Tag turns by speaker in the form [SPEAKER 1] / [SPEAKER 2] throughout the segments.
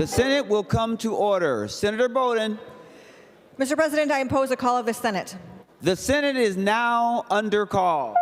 [SPEAKER 1] The Senate will come to order. Senator Bowden.
[SPEAKER 2] Mr. President, I impose a call of the Senate.
[SPEAKER 1] The Senate is now under call.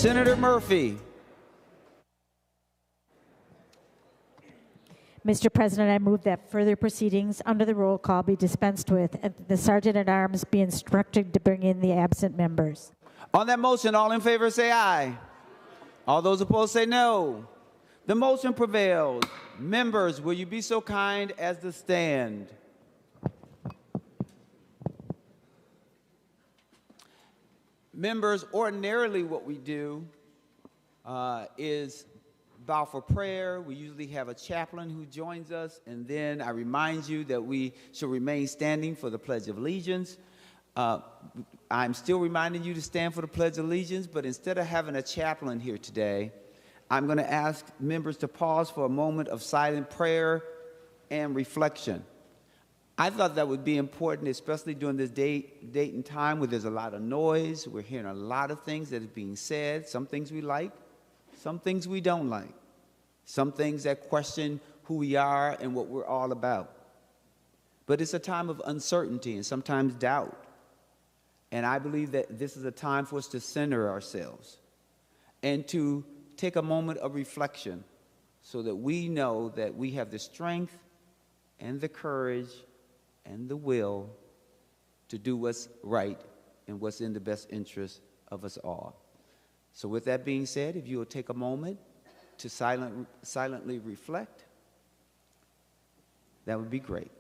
[SPEAKER 1] Senator Murphy.
[SPEAKER 3] Mr. President, I move that further proceedings under the roll call be dispensed with and the Sergeant at Arms be instructed to bring in the absent members.
[SPEAKER 1] On that motion, all in favor say aye. All those opposed say no. The motion prevails. Members, will you be so kind as to stand? Members, ordinarily what we do is bow for prayer. We usually have a chaplain who joins us, and then I remind you that we should remain standing for the Pledge of Allegiance. I'm still reminding you to stand for the Pledge of Allegiance, but instead of having a chaplain here today, I'm going to ask members to pause for a moment of silent prayer and reflection. I thought that would be important, especially during this date and time where there's a lot of noise. We're hearing a lot of things that are being said, some things we like, some things we don't like, some things that question who we are and what we're all about. But it's a time of uncertainty and sometimes doubt. And I believe that this is a time for us to center ourselves and to take a moment of reflection so that we know that we have the strength and the courage and the will to do what's right and what's in the best interest of us all. So with that being said, if you will take a moment to silently reflect, that would be great.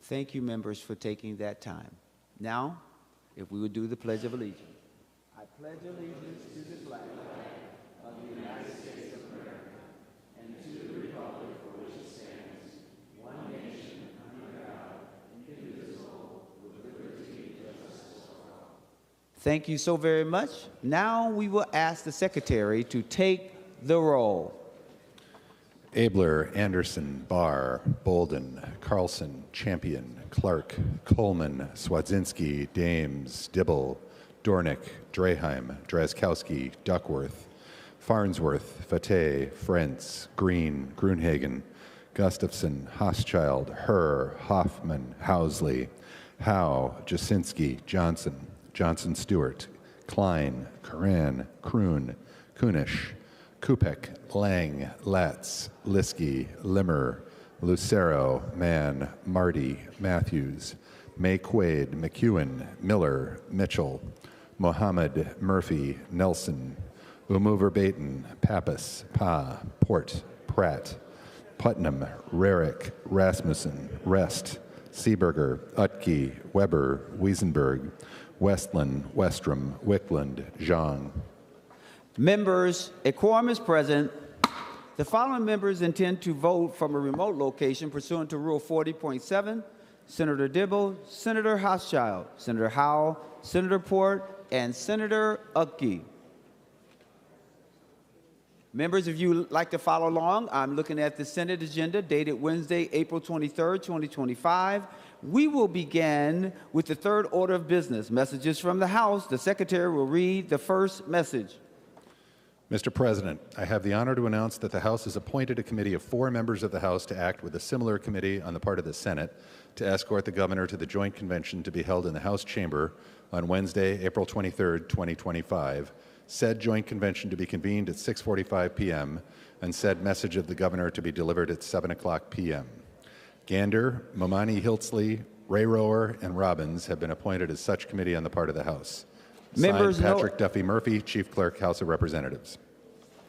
[SPEAKER 1] Thank you, members, for taking that time. Now, if we would do the Pledge of Allegiance. I pledge allegiance to the flag of the United States of America and to the republic for which it stands, one nation, under God, indivisible, with liberty and justice for all. Thank you so very much. Now we will ask the Secretary to take the roll.
[SPEAKER 4] Abler, Anderson, Barr, Bolden, Carlson, Champion, Clark, Coleman, Swadzinski, Dames, Dibble, Dornick, Draheim, Drazkowski, Duckworth, Farnsworth, Fateh, Frentz, Green, Grunhagen, Gustafson, Hochschild, Herr, Hoffman, Housley, Howe, Jasinski, Johnson, Johnson Stewart, Klein, Coran, Kroon, Kunish, Kupek, Lang, Latz, Liskey, Limmer, Lucero, Mann, Marty, Matthews, May Quaid, McEwen, Miller, Mitchell, Mohammed, Murphy, Nelson, Umuver Baton, Pappas, Pa, Port, Pratt, Putnam, Rarick, Rasmussen, Rest, Seeberger, Utke, Weber, Wiesenberg, Westland, Westrom, Wickland, Zhang.
[SPEAKER 1] Members, a quorum is present. The following members intend to vote from a remote location pursuant to Rule 40.7. Senator Dibble, Senator Hochschild, Senator Howell, Senator Port, and Senator Utke. Members, if you would like to follow along, I'm looking at the Senate agenda dated Wednesday, April 23rd, 2025. We will begin with the third order of business, messages from the House. The Secretary will read the first message.
[SPEAKER 4] Mr. President, I have the honor to announce that the House has appointed a committee of 4 members of the House to act with a similar committee on the part of the Senate to escort the governor to the joint convention to be held in the House chamber on Wednesday, April 23, 2025, said joint convention to be convened at 6:45 p.m., and said message of the governor to be delivered at 7 o'clock p.m. Gander, Momani Hiltsley, Ray Rower, and Robbins have been appointed as such committee on the part of the House.
[SPEAKER 1] Members,
[SPEAKER 4] Signed, Patrick Duffy Murphy, Chief Clerk, House of Representatives.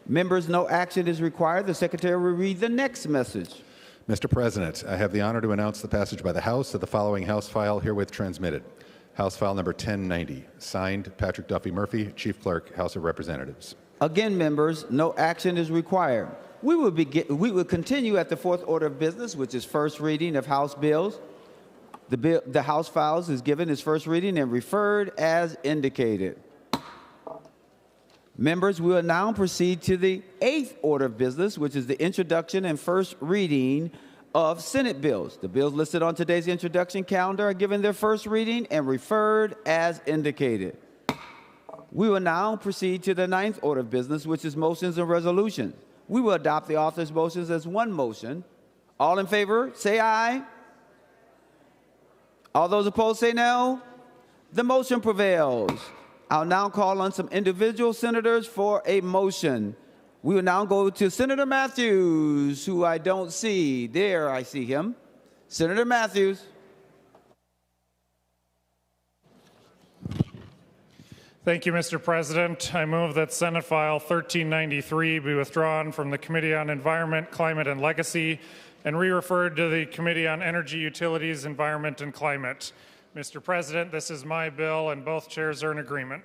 [SPEAKER 1] Members, no action is required. The Secretary will read the next message.
[SPEAKER 4] Mr. President, I have the honor to announce the passage by the House of the following House file herewith transmitted. House File Number 1090, signed Patrick Duffy Murphy, Chief Clerk, House of Representatives.
[SPEAKER 1] Again, members, no action is required. We will continue at the fourth order of business, which is first reading of House bills. The House files is given its first reading and referred as indicated. Members, we will now proceed to the 8th order of business, which is the introduction and first reading of Senate bills. The bills listed on today's introduction calendar are given their first reading and referred as indicated. We will now proceed to the 9th order of business, which is motions and resolutions. We will adopt the author's motions as one motion. All in favor, say aye. All those opposed, say no. The motion prevails. I'll now call on some individual senators for a motion. We will now go to Senator Matthews, who I don't see. There, I see him. Senator Matthews.
[SPEAKER 5] Thank you, Mr. President. I move that Senate File 1393 be withdrawn from the Committee on Environment, Climate, and Legacy and re-referred to the Committee on Energy, Utilities, Environment, and Climate. Mr. President, this is my bill, and both chairs are in agreement.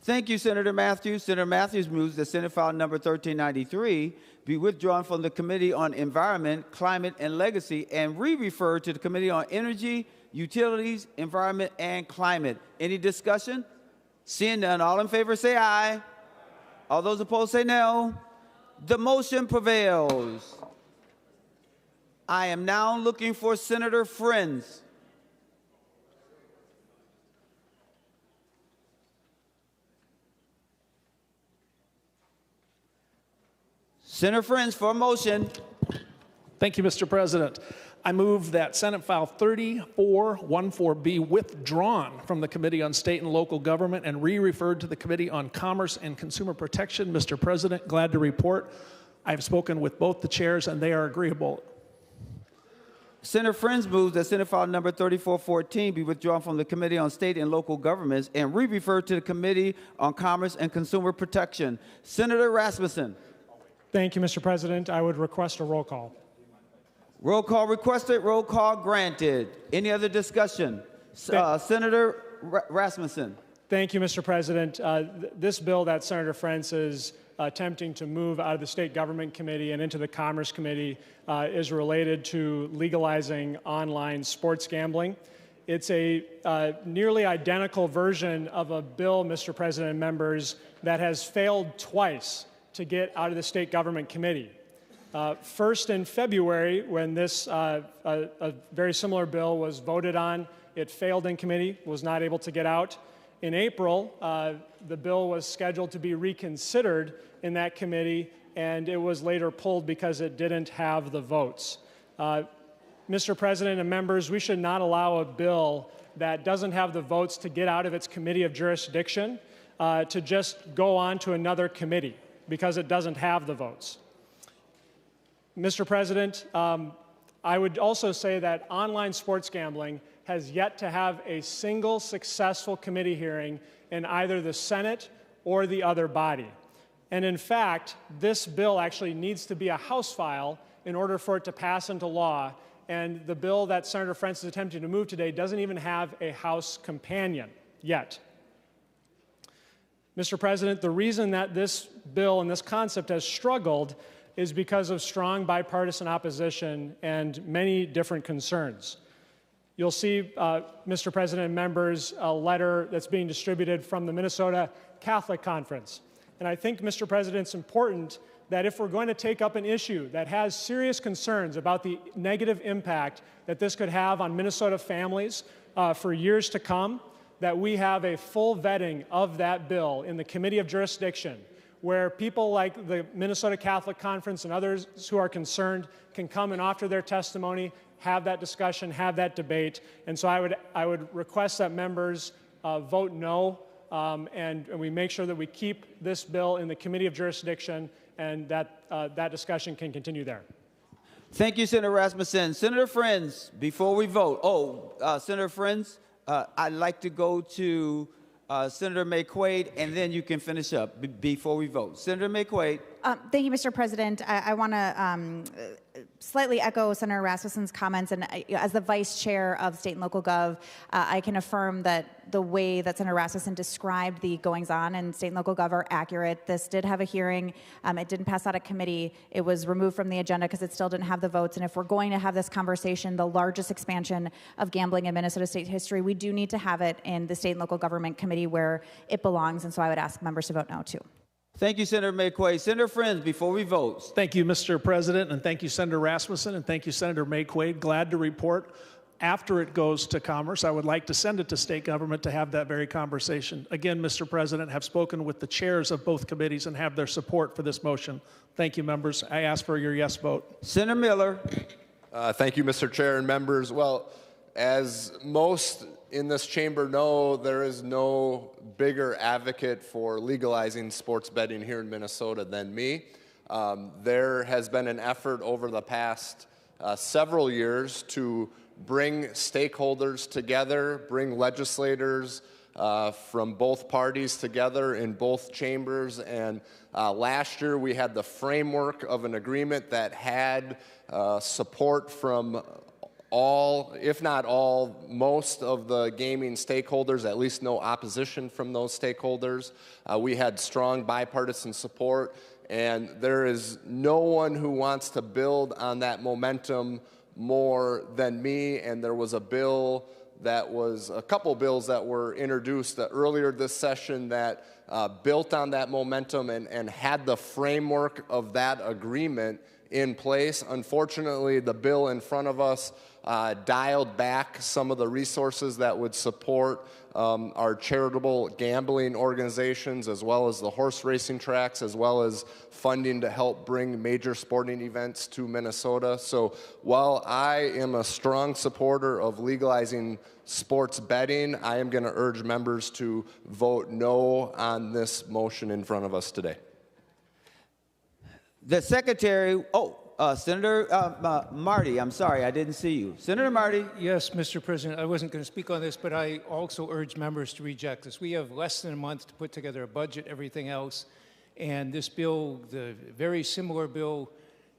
[SPEAKER 1] Thank you, Senator Matthews. Senator Matthews moves that Senate File number 1393 be withdrawn from the Committee on Environment, Climate, and Legacy and re-referred to the Committee on Energy, Utilities, Environment, and Climate. Any discussion? Seeing none, all in favor say aye. All those opposed say no. The motion prevails. I am now looking for Senator Friends. Senator Friends for a motion.
[SPEAKER 6] Thank you, Mr. President. I move that Senate File 3414 be withdrawn from the Committee on State and Local Government and re-referred to the Committee on Commerce and Consumer Protection. Mr. President, glad to report I have spoken with both the chairs and they are agreeable.
[SPEAKER 1] Senator Friends moves that Senate File number 3414 be withdrawn from the Committee on State and Local Governments and re-referred to the Committee on Commerce and Consumer Protection. Senator Rasmussen.
[SPEAKER 7] Thank you, Mr. President. I would request a roll call.
[SPEAKER 1] Roll call requested, roll call granted. Any other discussion? Senator Rasmussen.
[SPEAKER 7] Thank you, Mr. President. This bill that Senator Friends is attempting to move out of the State Government Committee and into the Commerce Committee is related to legalizing online sports gambling. It's a nearly identical version of a bill, Mr. President and members, that has failed twice to get out of the State Government Committee. First in February, when this a very similar bill was voted on, it failed in committee, was not able to get out. In April, the bill was scheduled to be reconsidered in that committee, and it was later pulled because it didn't have the votes. Mr. President and members, we should not allow a bill that doesn't have the votes to get out of its committee of jurisdiction to just go on to another committee because it doesn't have the votes. Mr. President, I would also say that online sports gambling has yet to have a single successful committee hearing in either the Senate or the other body. And in fact, this bill actually needs to be a House file in order for it to pass into law. And the bill that Senator Friends is attempting to move today doesn't even have a House companion yet. Mr. President, the reason that this bill and this concept has struggled is because of strong bipartisan opposition and many different concerns. You'll see, Mr. President and members, a letter that's being distributed from the Minnesota Catholic Conference. And I think, Mr. President, it's important that if we're going to take up an issue that has serious concerns about the negative impact that this could have on Minnesota families for years to come, that we have a full vetting of that bill in the Committee of Jurisdiction, where people like the Minnesota Catholic Conference and others who are concerned can come and offer their testimony, have that discussion, have that debate. And so I would request that members vote no, and we make sure that we keep this bill in the Committee of Jurisdiction and that that discussion can continue there.
[SPEAKER 1] Thank you, Senator Rasmussen. Senator Friends, before we vote, Senator Friends, I'd like to go to Senator McQuaid, and then you can finish up before we vote. Senator McQuaid.
[SPEAKER 8] Thank you, Mr. President. I want to slightly echo Senator Rasmussen's comments, and as the Vice Chair of State and Local Gov, I can affirm that the way that Senator Rasmussen described the goings-on in State and Local Gov are accurate. This did have a hearing. It didn't pass out of committee. It was removed from the agenda because it still didn't have the votes. And if we're going to have this conversation, the largest expansion of gambling in Minnesota state history, we do need to have it in the State and Local Government Committee where it belongs. And so I would ask members to vote no, too.
[SPEAKER 1] Thank you, Senator McQuaid. Senator Friends, before we vote.
[SPEAKER 6] Thank you, Mr. President, and thank you, Senator Rasmussen, and thank you, Senator McQuaid. Glad to report after it goes to Commerce, I would like to send it to state government to have that very conversation. Again, Mr. President, have spoken with the chairs of both committees and have their support for this motion. Thank you, members. I ask for your yes vote.
[SPEAKER 1] Senator Miller.
[SPEAKER 9] Thank you, Mr. Chair and members. Well, as most in this chamber know, there is no bigger advocate for legalizing sports betting here in Minnesota than me. There has been an effort over the past several years to bring stakeholders together, bring legislators from both parties together in both chambers. And last year we had the framework of an agreement that had support from all, if not all, most of the gaming stakeholders, at least no opposition from those stakeholders. We had strong bipartisan support, and there is no one who wants to build on that momentum more than me. And there was a bill that was, a couple bills that were introduced earlier this session that built on that momentum and had the framework of that agreement in place. Unfortunately, the bill in front of us dialed back some of the resources that would support our charitable gambling organizations, as well as the horse racing tracks, as well as funding to help bring major sporting events to Minnesota. So while I am a strong supporter of legalizing sports betting, I am going to urge members to vote no on this motion in front of us today.
[SPEAKER 1] The Secretary, Senator Marty, I'm sorry, I didn't see you. Senator Marty.
[SPEAKER 10] Yes, Mr. President, I wasn't going to speak on this, but I also urge members to reject this. We have less than a month to put together a budget, everything else, and this bill, the very similar bill,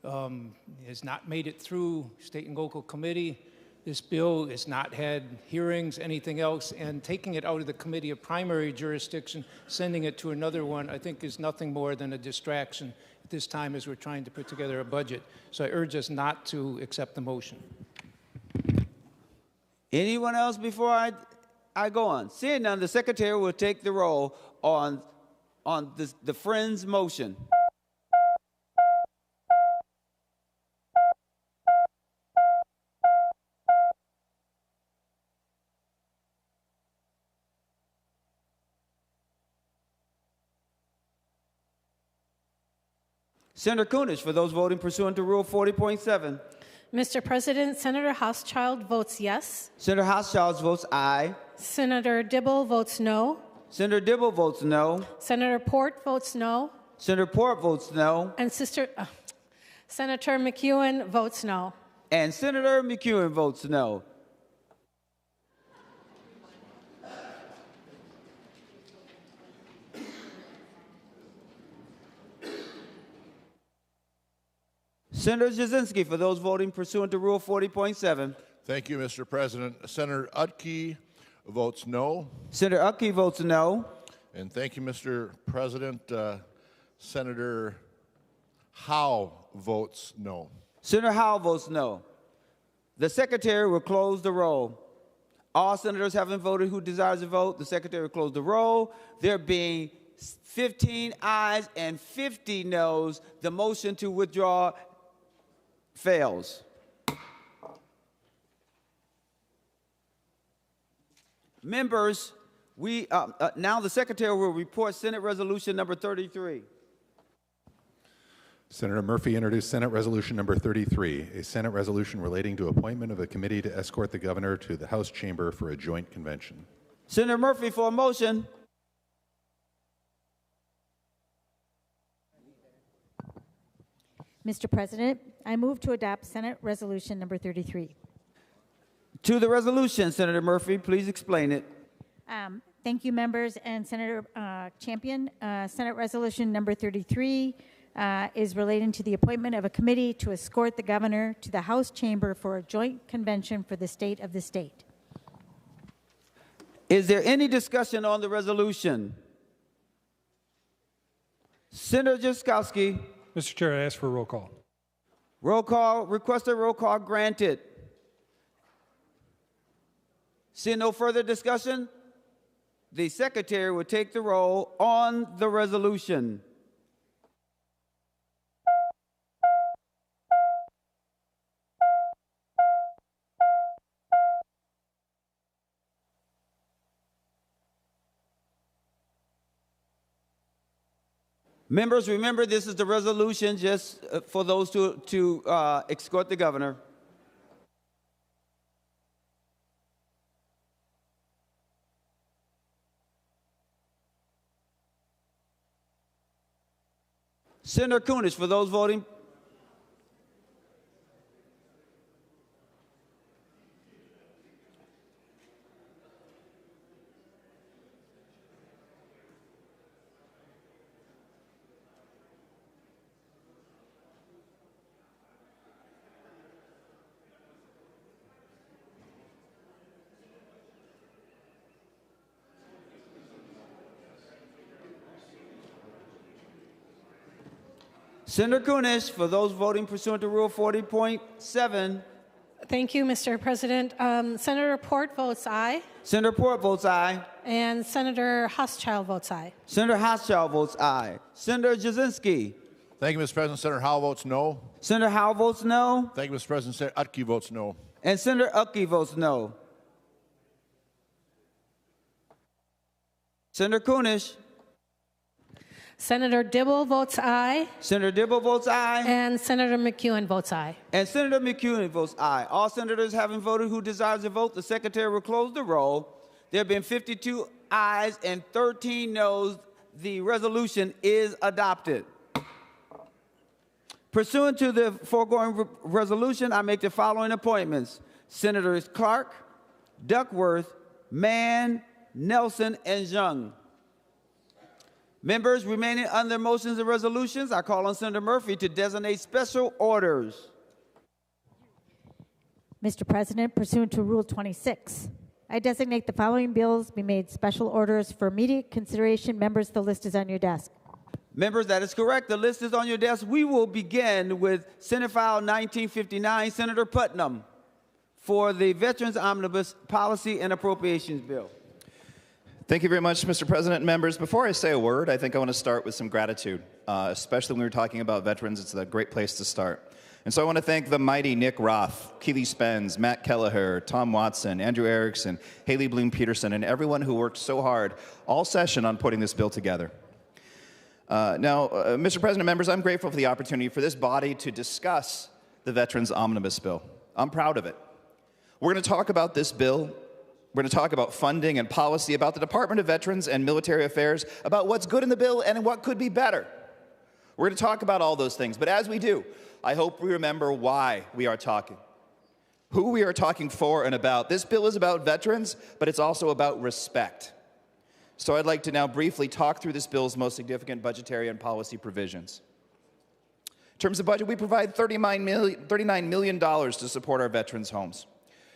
[SPEAKER 10] has not made it through state and local committee. This bill has not had hearings, anything else, and taking it out of the committee of primary jurisdiction, sending it to another one, I think is nothing more than a distraction at this time as we're trying to put together a budget. So I urge us not to accept the motion.
[SPEAKER 1] Anyone else before I go on? Seeing none, the Secretary will take the roll on the Friends motion. Senator Kunesh, for those voting pursuant to Rule 40.7.
[SPEAKER 11] Mr. President, Senator Hauschild votes yes.
[SPEAKER 1] Senator Hauschild votes aye.
[SPEAKER 11] Senator Dibble votes no.
[SPEAKER 1] Senator Dibble votes no.
[SPEAKER 11] Senator Port votes no.
[SPEAKER 1] Senator Port votes no.
[SPEAKER 11] And Senator McEwen votes no.
[SPEAKER 1] And Senator McEwen votes no. Senator Jasinski, for those voting pursuant to Rule 40.7.
[SPEAKER 12] Thank you, Mr. President. Senator Utke votes no.
[SPEAKER 1] Senator Utke votes no.
[SPEAKER 12] And thank you, Mr. President. Senator Howe votes no.
[SPEAKER 1] Senator Howe votes no. The Secretary will close the roll. All senators having voted who desires to vote, the Secretary will close the roll. There being 15 ayes and 50 noes, the motion to withdraw fails. Members, now the Secretary will report Senate Resolution number 33.
[SPEAKER 4] Senator Murphy introduced Senate Resolution number 33, a Senate resolution relating to appointment of a committee to escort the governor to the House chamber for a joint convention.
[SPEAKER 1] Senator Murphy for a motion.
[SPEAKER 3] Mr. President, I move to adopt Senate Resolution number 33.
[SPEAKER 1] To the resolution, Senator Murphy, please explain it.
[SPEAKER 3] Thank you, members, and Senator Champion. Senate Resolution number 33 is relating to the appointment of a committee to escort the governor to the House chamber for a joint convention for the state of the state.
[SPEAKER 1] Is there any discussion on the resolution? Senator Jaskowski.
[SPEAKER 13] Mr. Chair, I ask for a roll call.
[SPEAKER 1] Roll call, requested roll call granted. Seeing no further discussion, the Secretary will take the roll on the resolution. Members, remember this is the resolution just for those to escort the governor. Senator Kunesh, for those voting. Senator Kunesh, for those voting pursuant to Rule 40.7.
[SPEAKER 11] Thank you, Mr. President. Senator Port votes aye.
[SPEAKER 1] Senator Port votes aye.
[SPEAKER 11] And Senator Hochschild votes aye.
[SPEAKER 1] Senator Hochschild votes aye. Senator Jasinski.
[SPEAKER 12] Thank you, Mr. President. Senator Howell votes no.
[SPEAKER 1] Senator Howell votes no.
[SPEAKER 12] Thank you, Mr. President. Senator Utke votes no.
[SPEAKER 1] And Senator Utke votes no. Senator Kunesh.
[SPEAKER 11] Senator Dibble votes aye.
[SPEAKER 1] Senator Dibble votes aye.
[SPEAKER 11] And Senator McEwen votes aye.
[SPEAKER 1] And Senator McEwen votes aye. All senators having voted who desires to vote, the secretary will close the roll. There have been 52 ayes and 13 noes. The resolution is adopted. Pursuant to the foregoing resolution, I make the following appointments. Senators Clark, Duckworth, Mann, Nelson, and Jung. Members remaining under motions and resolutions, I call on Senator Murphy to designate special orders.
[SPEAKER 3] Mr. President, pursuant to Rule 26, I designate the following bills be made special orders for immediate consideration. Members, the list is on your desk.
[SPEAKER 1] Members, that is correct. The list is on your desk. We will begin with Senate File 1959, Senator Putnam, for the Veterans Omnibus Policy and Appropriations Bill.
[SPEAKER 14] Thank you very much, Mr. President and members. Before I say a word, I think I want to start with some gratitude, especially when we're talking about veterans. It's a great place to start. And so I want to thank the mighty Nick Roth, Keely Spence, Matt Kelleher, Tom Watson, Andrew Erickson, Haley Bloom Peterson, and everyone who worked so hard all session on putting this bill together. Mr. President and members, I'm grateful for the opportunity for this body to discuss the Veterans Omnibus Bill. I'm proud of it. We're going to talk about this bill. We're going to talk about funding and policy, about the Department of Veterans and Military Affairs, about what's good in the bill and what could be better. We're going to talk about all those things. But as we do, I hope we remember why we are talking, who we are talking for and about. This bill is about veterans, but it's also about respect. So I'd like to now briefly talk through this bill's most significant budgetary and policy provisions. In terms of budget, we provide $39 million to support our veterans' homes.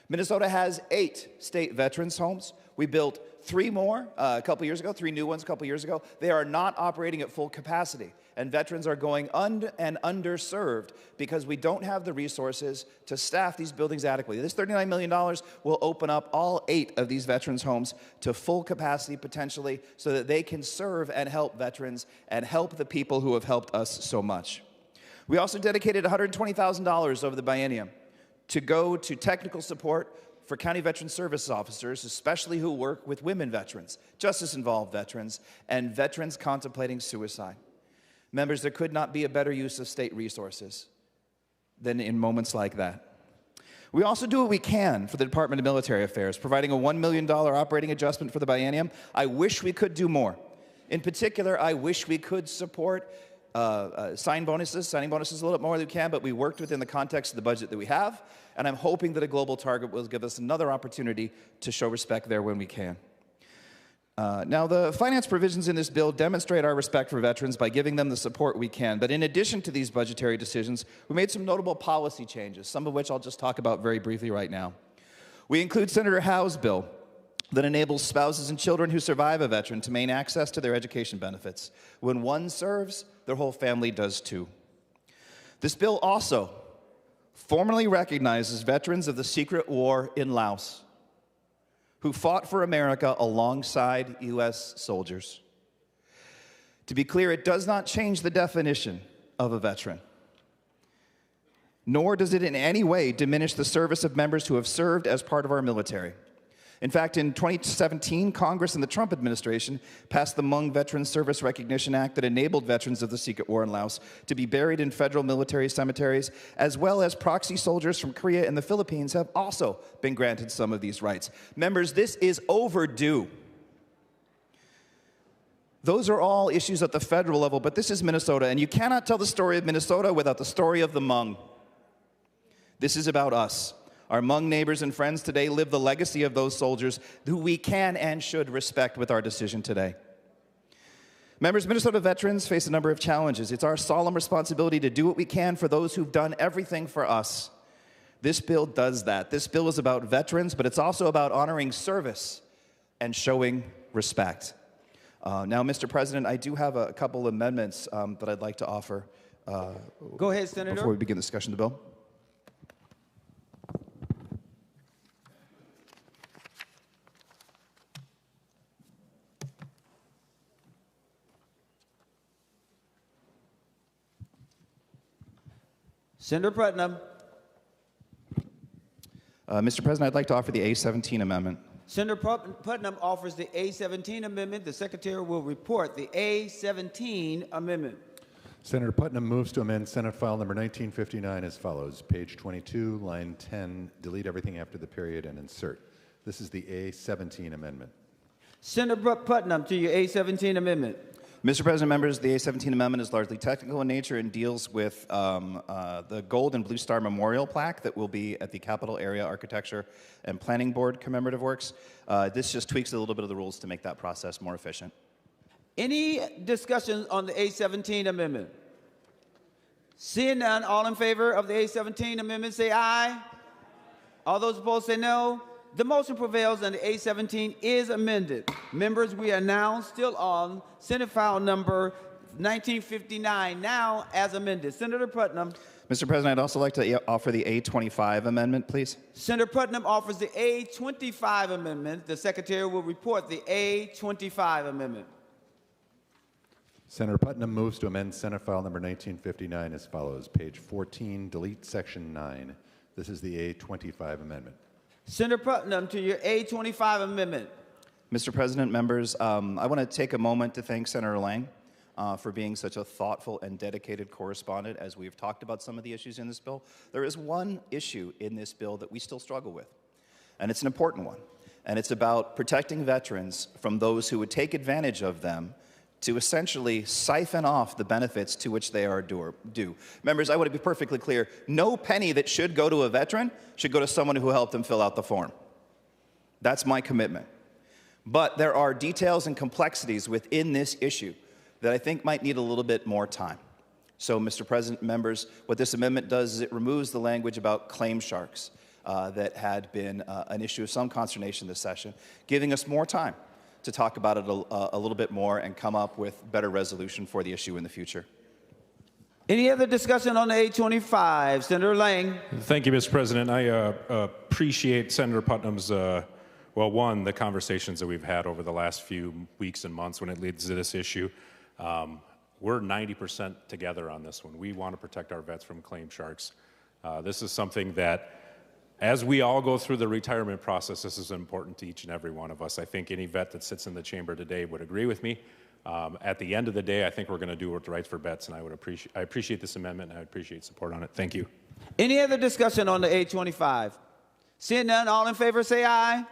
[SPEAKER 14] Minnesota has 8 state veterans' homes. We built 3 more a couple years ago, 3 new ones a couple years ago. They are not operating at full capacity, and veterans are going underserved because we don't have the resources to staff these buildings adequately. This $39 million will open up all 8 of these veterans' homes to full capacity potentially so that they can serve and help veterans and help the people who have helped us so much. We also dedicated $120,000 over the biennium to go to technical support for county veteran service officers, especially who work with women veterans, justice-involved veterans, and veterans contemplating suicide. Members, there could not be a better use of state resources than in moments like that. We also do what we can for the Department of Military Affairs, providing a $1 million operating adjustment for the biennium. I wish we could do more. In particular, I wish we could support signing bonuses a little bit more than we can, but we worked within the context of the budget that we have, and I'm hoping that a global target will give us another opportunity to show respect there when we can. Now, the finance provisions in this bill demonstrate our respect for veterans by giving them the support we can, but in addition to these budgetary decisions, we made some notable policy changes, some of which I'll just talk about very briefly right now. We include Senator Howe's bill that enables spouses and children who survive a veteran to maintain access to their education benefits. When one serves, their whole family does too. This bill also formally recognizes veterans of the secret war in Laos who fought for America alongside U.S. soldiers. To be clear, it does not change the definition of a veteran, nor does it in any way diminish the service of members who have served as part of our military. In fact, in 2017, Congress and the Trump administration passed the Hmong Veterans Service Recognition Act that enabled veterans of the Secret War in Laos to be buried in federal military cemeteries, as well as proxy soldiers from Korea and the Philippines have also been granted some of these rights. Members, this is overdue. Those are all issues at the federal level, but this is Minnesota, and you cannot tell the story of Minnesota without the story of the Hmong. This is about us. Our Hmong neighbors and friends today live the legacy of those soldiers who we can and should respect with our decision today. Members, Minnesota veterans face a number of challenges. It's our solemn responsibility to do what we can for those who've done everything for us. This bill does that. This bill is about veterans, but it's also about honoring service and showing respect. Now, Mr. President, I do have a couple amendments that I'd like to offer.
[SPEAKER 1] Go ahead, Senator.
[SPEAKER 14] Before we begin the discussion of the bill.
[SPEAKER 1] Senator Putnam.
[SPEAKER 14] Mr. President, I'd like to offer the A-17 amendment.
[SPEAKER 1] Senator Putnam offers the A-17 amendment. The Secretary will report the A-17 amendment.
[SPEAKER 4] Senator Putnam moves to amend Senate File Number 1959 as follows. Page 22, line 10, delete everything after the period and insert. This is the A-17 amendment.
[SPEAKER 1] Senator Putnam to your A-17 amendment.
[SPEAKER 14] Mr. President, members, the A-17 amendment is largely technical in nature and deals with the Gold and Blue Star Memorial plaque that will be at the Capitol Area Architecture and Planning Board commemorative works. This just tweaks a little bit of the rules to make that process more efficient.
[SPEAKER 1] Any discussion on the A-17 amendment? Seeing none, all in favor of the A-17 amendment say aye. All those opposed say no. The motion prevails and the A-17 is amended. Members, we are now still on Senate File Number 1959, now as amended. Senator Putnam.
[SPEAKER 14] Mr. President, I'd also like to offer the A-25 amendment, please.
[SPEAKER 1] Senator Putnam offers the A-25 amendment. The Secretary will report the A-25 amendment.
[SPEAKER 4] Senator Putnam moves to amend Senate File Number 1959 as follows. Page 14, delete Section 9. This is the A-25 amendment.
[SPEAKER 1] Senator Putnam to your A-25 amendment.
[SPEAKER 14] Mr. President, members, I want to take a moment to thank Senator Lang for being such a thoughtful and dedicated correspondent as we've talked about some of the issues in this bill. There is one issue in this bill that we still struggle with, and it's an important one, and it's about protecting veterans from those who would take advantage of them to essentially siphon off the benefits to which they are due. Members, I want to be perfectly clear. No penny that should go to a veteran should go to someone who helped them fill out the form. That's my commitment. But there are details and complexities within this issue that I think might need a little bit more time. So, Mr. President, members, what this amendment does is it removes the language about claim sharks that had been an issue of some consternation this session, giving us more time to talk about it a little bit more and come up with better resolution for the issue in the future.
[SPEAKER 1] Any other discussion on the A-25? Senator Lang.
[SPEAKER 15] Thank you, Mr. President. I appreciate Senator Putnam's, the conversations that we've had over the last few weeks and months when it leads to this issue. We're 90% together on this one. We want to protect our vets from claim sharks. This is something that, as we all go through the retirement process, this is important to each and every one of us. I think any vet that sits in the chamber today would agree with me. At the end of the day, I think we're going to do what's right for vets, and I appreciate this amendment, and I appreciate support on it. Thank you.
[SPEAKER 1] Any other discussion on the A-25? Seeing none, all in favor say aye.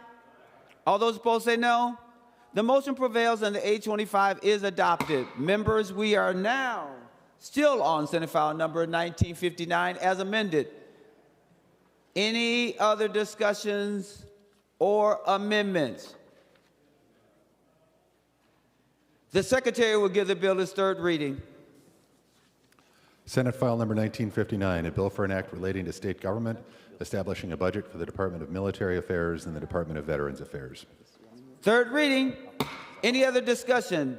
[SPEAKER 1] All those opposed say no. The motion prevails and the A-25 is adopted. Members, we are now still on Senate File Number 1959 as amended. Any other discussions or amendments? The Secretary will give the bill its third reading.
[SPEAKER 4] Senate File Number 1959, a bill for an act relating to state government, establishing a budget for the Department of Military Affairs and the Department of Veterans Affairs.
[SPEAKER 1] Third reading. Any other discussion?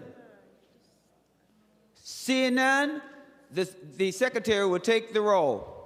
[SPEAKER 1] Seeing none, the Secretary will take the roll.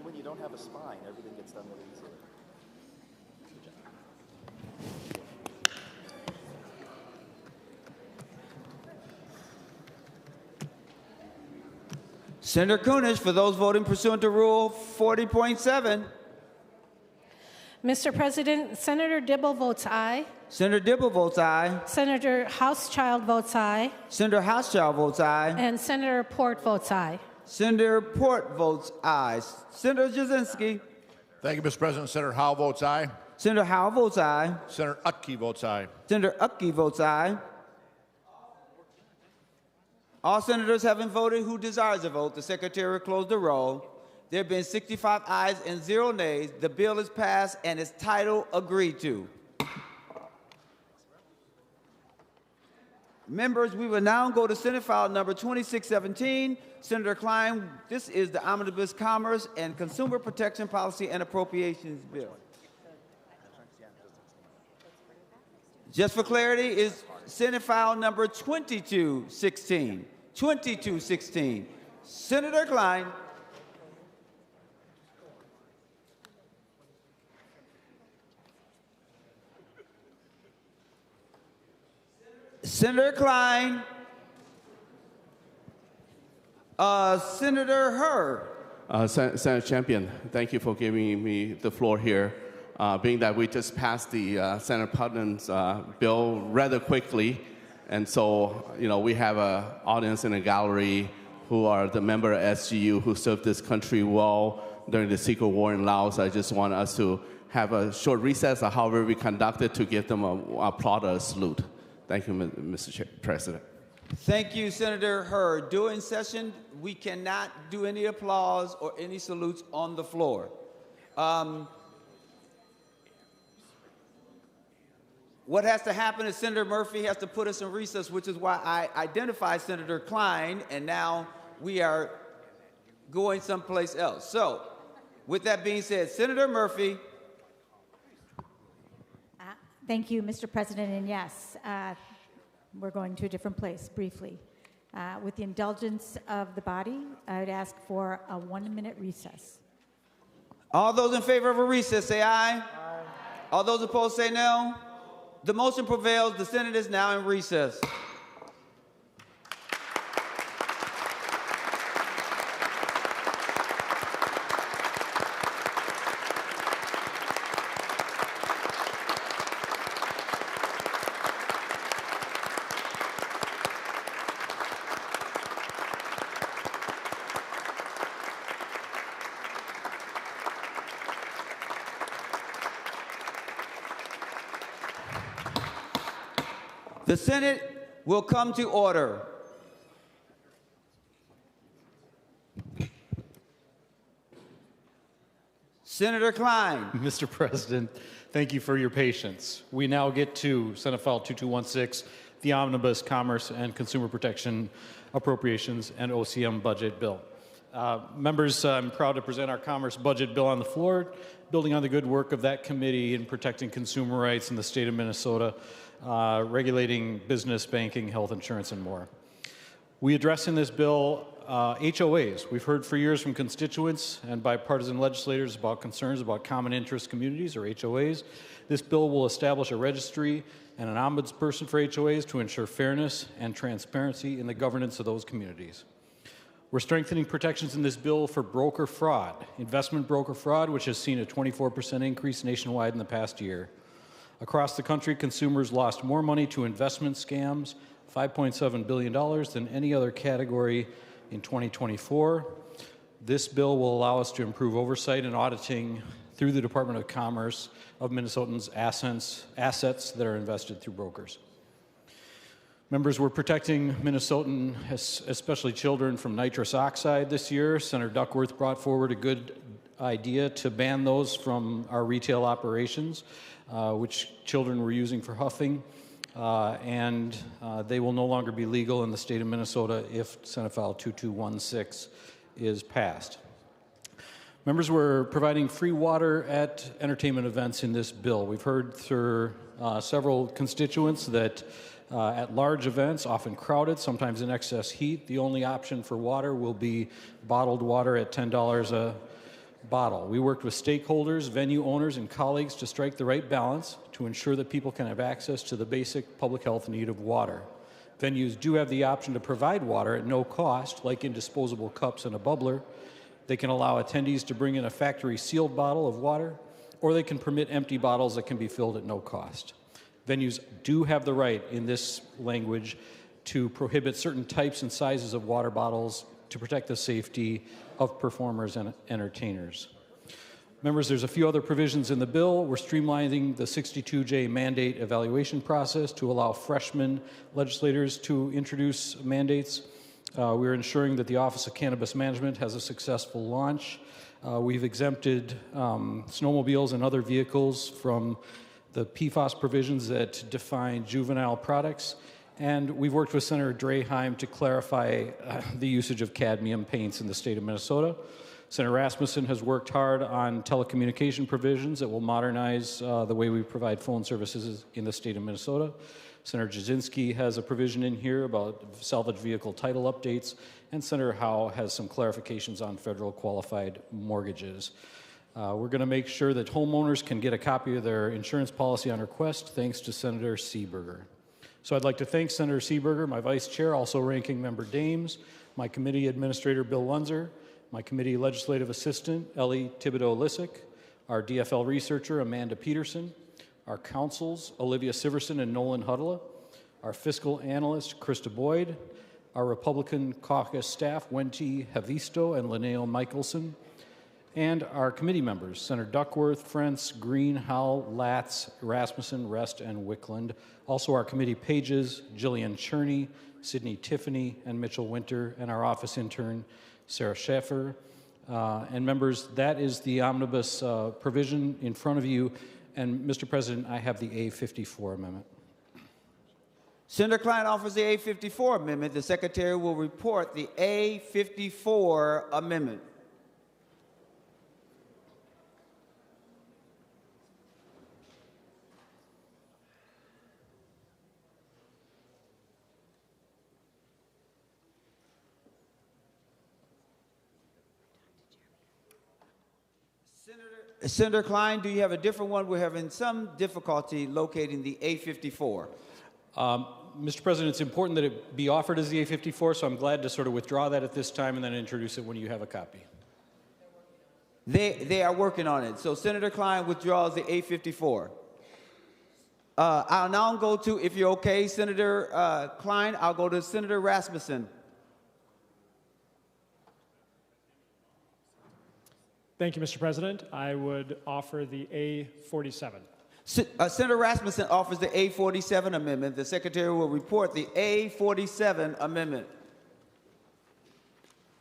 [SPEAKER 14] When you don't have a spine, everything gets done really easily.
[SPEAKER 1] Senator Kunesh, for those voting pursuant to Rule 40.7.
[SPEAKER 11] Mr. President, Senator Dibble votes aye.
[SPEAKER 1] Senator Dibble votes aye.
[SPEAKER 11] Senator Housechild votes aye.
[SPEAKER 1] Senator Housechild votes aye.
[SPEAKER 11] And Senator Port votes aye.
[SPEAKER 1] Senator Port votes aye. Senator Jasinski.
[SPEAKER 12] Thank you, Mr. President. Senator Howe votes aye.
[SPEAKER 1] Senator Howe votes aye.
[SPEAKER 12] Senator Utke votes aye.
[SPEAKER 1] Senator Upke votes aye. All senators having voted who desires to vote, the secretary will close the roll. There have been 65 ayes and 0 nays. The bill is passed and its title agreed to. Members, we will now go to Senate file number 2617. Senator Klein, this is the Omnibus Commerce and Consumer Protection Policy and Appropriations Bill. Just for clarity, is Senate file number 2216. 2216. Senator Klein. Senator Klein. Senator Hurd.
[SPEAKER 16] Senator Champion, thank you for giving me the floor here. Being that we just passed the Senator Putnam's bill rather quickly, and so we have an audience in the gallery who are the member of SGU who served this country well during the secret war in Laos. I just want us to have a short recess, or however we conduct it, to give them a applaud or a salute. Thank you, Mr. President.
[SPEAKER 1] Thank you, Senator Hurd. During session, we cannot do any applause or any salutes on the floor. What has to happen is Senator Murphy has to put us in recess, which is why I identified Senator Klein, and now we are going someplace else. So, with that being said, Senator Murphy.
[SPEAKER 3] Thank you, Mr. President, and yes, we're going to a different place briefly. With the indulgence of the body, I would ask for a 1-minute recess.
[SPEAKER 1] All those in favor of a recess, say aye. Aye. All those opposed, say no. The motion prevails. The Senate is now in recess. The Senate will come to order. Senator Klein.
[SPEAKER 13] Mr. President, thank you for your patience. We now get to Senate File 2216, the Omnibus Commerce and Consumer Protection Appropriations and OCM Budget Bill. Members, I'm proud to present our Commerce Budget Bill on the floor, building on the good work of that committee in protecting consumer rights in the state of Minnesota, regulating business, banking, health insurance, and more. We address in this bill HOAs. We've heard for years from constituents and bipartisan legislators about concerns about common interest communities, or HOAs. This bill will establish a registry and an ombudsperson for HOAs to ensure fairness and transparency in the governance of those communities. We're strengthening protections in this bill for broker fraud, investment broker fraud, which has seen a 24% increase nationwide in the past year. Across the country, consumers lost more money to investment scams, $5.7 billion, than any other category in 2024. This bill will allow us to improve oversight and auditing through the Department of Commerce of Minnesotans' assets that are invested through brokers. Members, we're protecting Minnesotan, especially children, from nitrous oxide this year. Senator Duckworth brought forward a good idea to ban those from our retail operations, which children were using for huffing, and they will no longer be legal in the state of Minnesota if Senate File 2216 is passed. Members, we're providing free water at entertainment events in this bill. We've heard through several constituents that at large events, often crowded, sometimes in excess heat, the only option for water will be bottled water at $10 a bottle. We worked with stakeholders, venue owners, and colleagues to strike the right balance to ensure that people can have access to the basic public health need of water. Venues do have the option to provide water at no cost, like in disposable cups and a bubbler. They can allow attendees to bring in a factory sealed bottle of water, or they can permit empty bottles that can be filled at no cost. Venues do have the right in this language to prohibit certain types and sizes of water bottles to protect the safety of performers and entertainers. Members, there's a few other provisions in the bill. We're streamlining the 62J mandate evaluation process to allow freshman legislators to introduce mandates. We're ensuring that the Office of Cannabis Management has a successful launch. We've exempted snowmobiles and other vehicles from the PFAS provisions that define juvenile products. And we've worked with Senator Draheim to clarify the usage of cadmium paints in the state of Minnesota. Senator Rasmussen has worked hard on telecommunication provisions that will modernize the way we provide phone services in the state of Minnesota. Senator Jasinski has a provision in here about salvage vehicle title updates, and Senator Howe has some clarifications on federal qualified mortgages. We're going to make sure that homeowners can get a copy of their insurance policy on request, thanks to Senator Seeberger. So I'd like to thank Senator Seeberger, my vice chair, also ranking member Dames, my committee administrator Bill Lunzer, my committee legislative assistant Ellie Thibodeau-Lissick, our DFL researcher Amanda Peterson, our counsels Olivia Siverson and Nolan Hudla, our fiscal analyst Krista Boyd, our Republican caucus staff Wendy Havisto and Linnea Michelson, and our committee members, Senator Duckworth, Frentz, Green, Howell, Latz, Rasmussen, Rest, and Wickland. Also our committee pages, Jillian Cherney, Sydney Tiffany, and Mitchell Winter, and our office intern, Sarah Schaeffer. And members, that is the omnibus provision in front of you. And Mr. President, I have the A54 amendment.
[SPEAKER 1] Senator Klein offers the A54 amendment. The Secretary will report the A54 amendment. Senator Klein, do you have a different one? We're having some difficulty locating the A54.
[SPEAKER 13] Mr. President, it's important that it be offered as the A54, so I'm glad to sort of withdraw that at this time and then introduce it when you have a copy.
[SPEAKER 1] They are working on it. So Senator Klein withdraws the A54. I'll now go to, if you're okay, Senator Klein, I'll go to Senator Rasmussen.
[SPEAKER 7] Thank you, Mr. President. I would offer the A47.
[SPEAKER 1] Senator Rasmussen offers the A47 amendment. The Secretary will report the A47 amendment.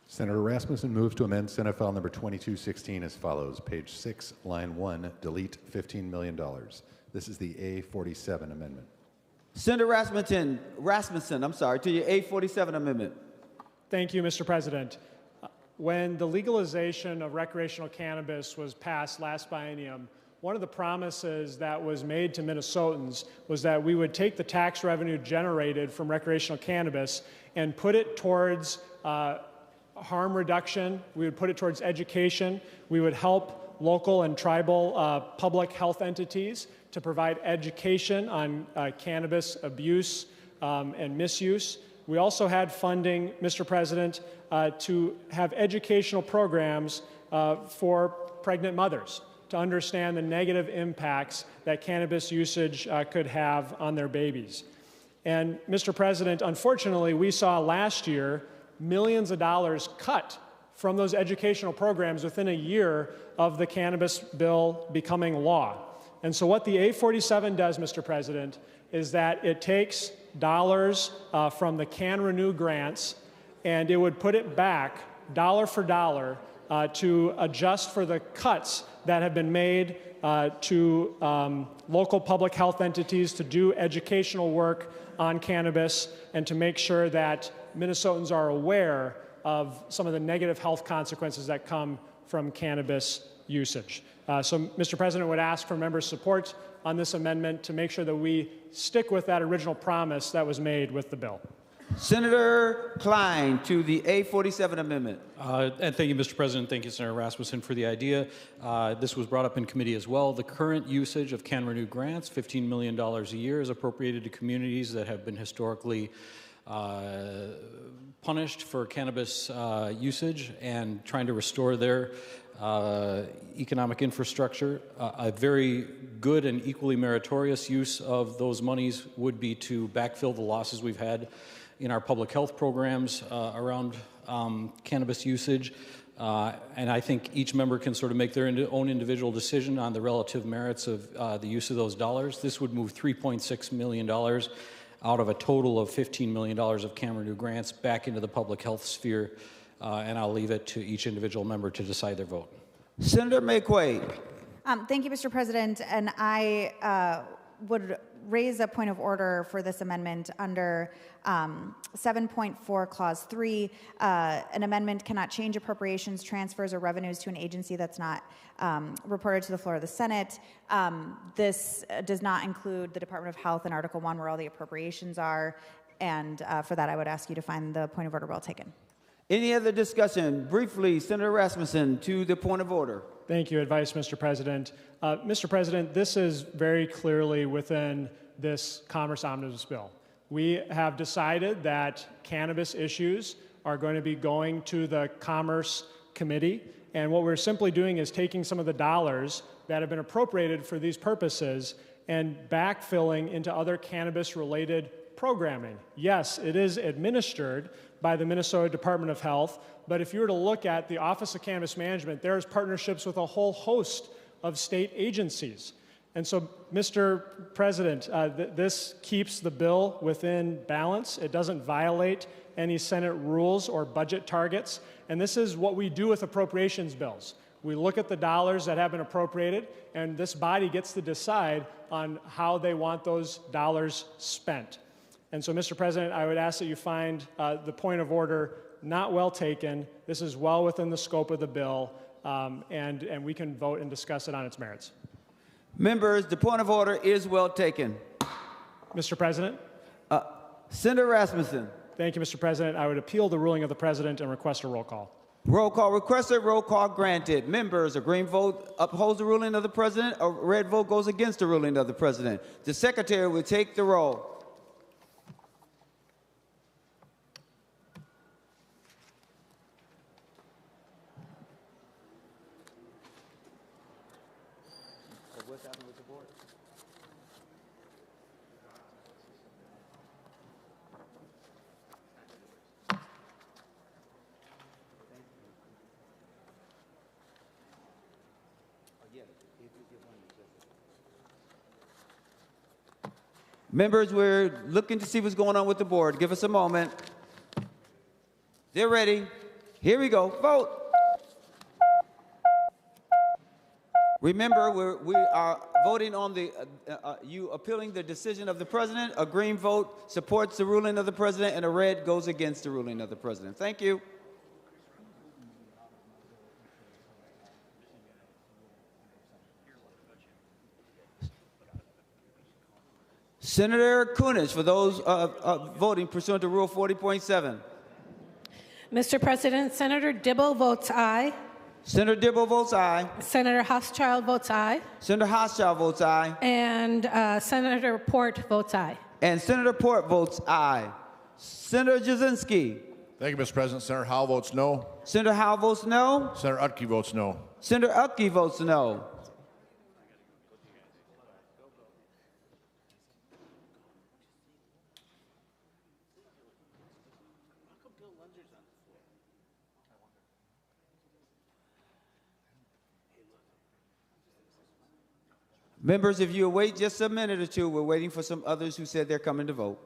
[SPEAKER 4] Senator Rasmussen moves to amend Senate File number 2216 as follows. Page 6, line 1, delete $15 million. This is the A47 amendment.
[SPEAKER 1] Senator Rasmussen, to your A47 amendment.
[SPEAKER 7] Thank you, Mr. President. When the legalization of recreational cannabis was passed last biennium, one of the promises that was made to Minnesotans was that we would take the tax revenue generated from recreational cannabis and put it towards harm reduction. We would put it towards education. We would help local and tribal public health entities to provide education on cannabis abuse and misuse. We also had funding, Mr. President, to have educational programs for pregnant mothers to understand the negative impacts that cannabis usage could have on their babies. And Mr. President, unfortunately, we saw last year millions of dollars cut from those educational programs within a year of the cannabis bill becoming law. And so what the A47 does, Mr. President, is that it takes dollars from the Can Renew grants and it would put it back dollar for dollar to adjust for the cuts that have been made to local public health entities to do educational work on cannabis and to make sure that Minnesotans are aware of some of the negative health consequences that come from cannabis usage. So, Mr. President, would ask for members' support on this amendment to make sure that we stick with that original promise that was made with the bill.
[SPEAKER 1] Senator Klein to the A47 amendment.
[SPEAKER 13] And thank you, Mr. President. Thank you, Senator Rasmussen, for the idea. This was brought up in committee as well. The current usage of Can Renew grants, $15 million a year, is appropriated to communities that have been historically punished for cannabis usage and trying to restore their economic infrastructure. A very good and equally meritorious use of those monies would be to backfill the losses we've had in our public health programs around cannabis usage. And I think each member can sort of make their own individual decision on the relative merits of the use of those dollars. This would move $3.6 million out of a total of $15 million of Can Renew grants back into the public health sphere. And I'll leave it to each individual member to decide their vote.
[SPEAKER 1] Senator McQuaid.
[SPEAKER 8] Thank you, Mr. President. And I would raise a point of order for this amendment under 7.4 Clause 3. An amendment cannot change appropriations, transfers, or revenues to an agency that's not reported to the floor of the Senate. This does not include the Department of Health in Article 1, where all the appropriations are. And for that, I would ask you to find the point of order well taken.
[SPEAKER 1] Any other discussion? Briefly, Senator Rasmussen to the point of order.
[SPEAKER 7] Thank you, Advice, Mr. President. Mr. President, this is very clearly within this Commerce Omnibus bill. We have decided that cannabis issues are going to be going to the Commerce Committee, and what we're simply doing is taking some of the dollars that have been appropriated for these purposes and backfilling into other cannabis-related programming. Yes, it is administered by the Minnesota Department of Health, but if you were to look at the Office of Cannabis Management, there's partnerships with a whole host of state agencies. And so, Mr. President, this keeps the bill within balance. It doesn't violate any Senate rules or budget targets. And this is what we do with appropriations bills. We look at the dollars that have been appropriated, and this body gets to decide on how they want those dollars spent. And so, Mr. President, I would ask that you find the point of order not well taken. This is well within the scope of the bill, and we can vote and discuss it on its merits.
[SPEAKER 1] Members, the point of order is well taken.
[SPEAKER 7] Mr. President?
[SPEAKER 1] Senator Rasmussen.
[SPEAKER 7] Thank you, Mr. President. I would appeal the ruling of the President and request a roll call.
[SPEAKER 1] Roll call requested, roll call granted. Members, a green vote upholds the ruling of the President, a red vote goes against the ruling of the President. The Secretary will take the roll. Members, we're looking to see what's going on with the board. Give us a moment. They're ready. Here we go. Vote. Remember, we are voting on the you appealing the decision of the President. A green vote supports the ruling of the President, and a red goes against the ruling of the President. Thank you. Senator Kunesh, for those voting pursuant to Rule 40.7.
[SPEAKER 11] Mr. President, Senator Dibble votes aye.
[SPEAKER 1] Senator Dibble votes aye.
[SPEAKER 11] Senator Hochschild votes aye.
[SPEAKER 1] Senator Hochschild votes aye.
[SPEAKER 11] And Senator Port votes aye.
[SPEAKER 1] And Senator Port votes aye. Senator Jasinski.
[SPEAKER 12] Thank you, Mr. President. Senator Howell votes no.
[SPEAKER 1] Senator Howell votes no.
[SPEAKER 12] Senator Utke votes no.
[SPEAKER 1] Senator Utke votes no. Members, if you wait just a minute or two, we're waiting for some others who said they're coming to vote.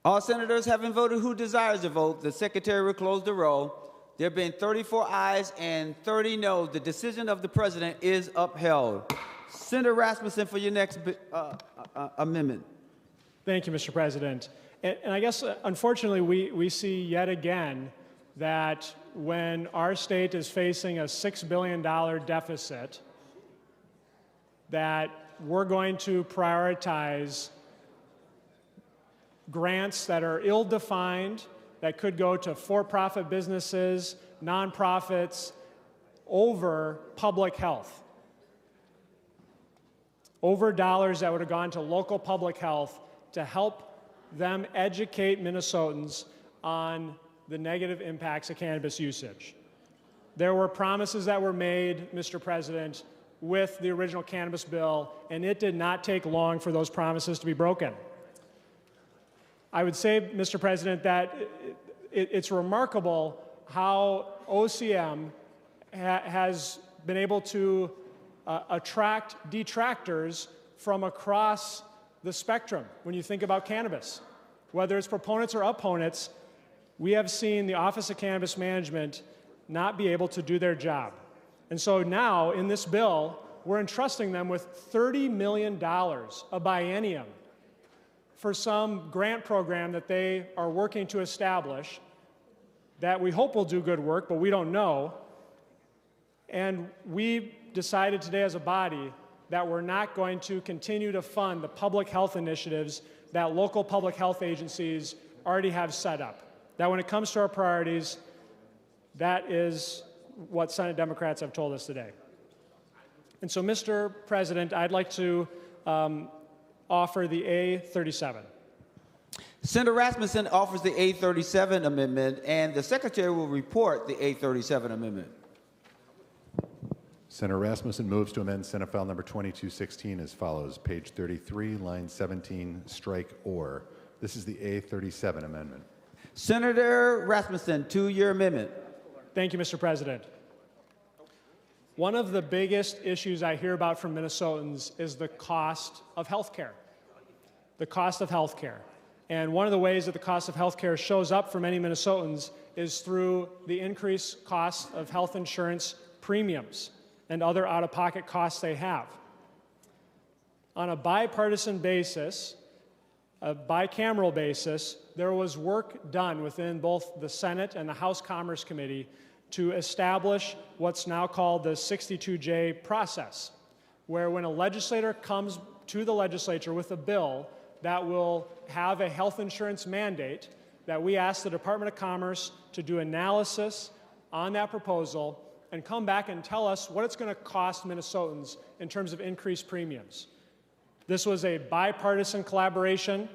[SPEAKER 1] All senators having voted who desires to vote, the secretary will close the roll. There have been 34 ayes and 30 noes. The decision of the president is upheld. Senator Rasmussen for your next amendment.
[SPEAKER 7] Thank you, Mr. President. And I guess, unfortunately, we see yet again that when our state is facing a $6 billion deficit, that we're going to prioritize grants that are ill-defined, that could go to for-profit businesses, nonprofits, over public health, over dollars that would have gone to local public health to help them educate Minnesotans on the negative impacts of cannabis usage. There were promises that were made, Mr. President, with the original cannabis bill, and it did not take long for those promises to be broken. I would say, Mr. President, that it's remarkable how OCM has been able to attract detractors from across the spectrum when you think about cannabis. Whether it's proponents or opponents, we have seen the Office of Cannabis Management not be able to do their job. And so now, in this bill, we're entrusting them with $30 million a biennium for some grant program that they are working to establish that we hope will do good work, but we don't know. And we decided today as a body that we're not going to continue to fund the public health initiatives that local public health agencies already have set up. That when it comes to our priorities, that is what Senate Democrats have told us today. And so, Mr. President, I'd like to offer the A37.
[SPEAKER 1] Senator Rasmussen offers the A37 amendment, and the secretary will report the A37 amendment.
[SPEAKER 4] Senator Rasmussen moves to amend Senate File Number 2216 as follows. Page 33, line 17, strike or. This is the A37 amendment.
[SPEAKER 1] Senator Rasmussen, to your amendment.
[SPEAKER 7] Thank you, Mr. President. One of the biggest issues I hear about from Minnesotans is the cost of health care. The cost of health care. And one of the ways that the cost of health care shows up for many Minnesotans is through the increased cost of health insurance premiums and other out-of-pocket costs they have. On a bipartisan basis, a bicameral basis, there was work done within both the Senate and the House Commerce Committee to establish what's now called the 62J process, where when a legislator comes to the legislature with a bill that will have a health insurance mandate, that we ask the Department of Commerce to do analysis on that proposal and come back and tell us what it's going to cost Minnesotans in terms of increased premiums. This was a bipartisan collaboration,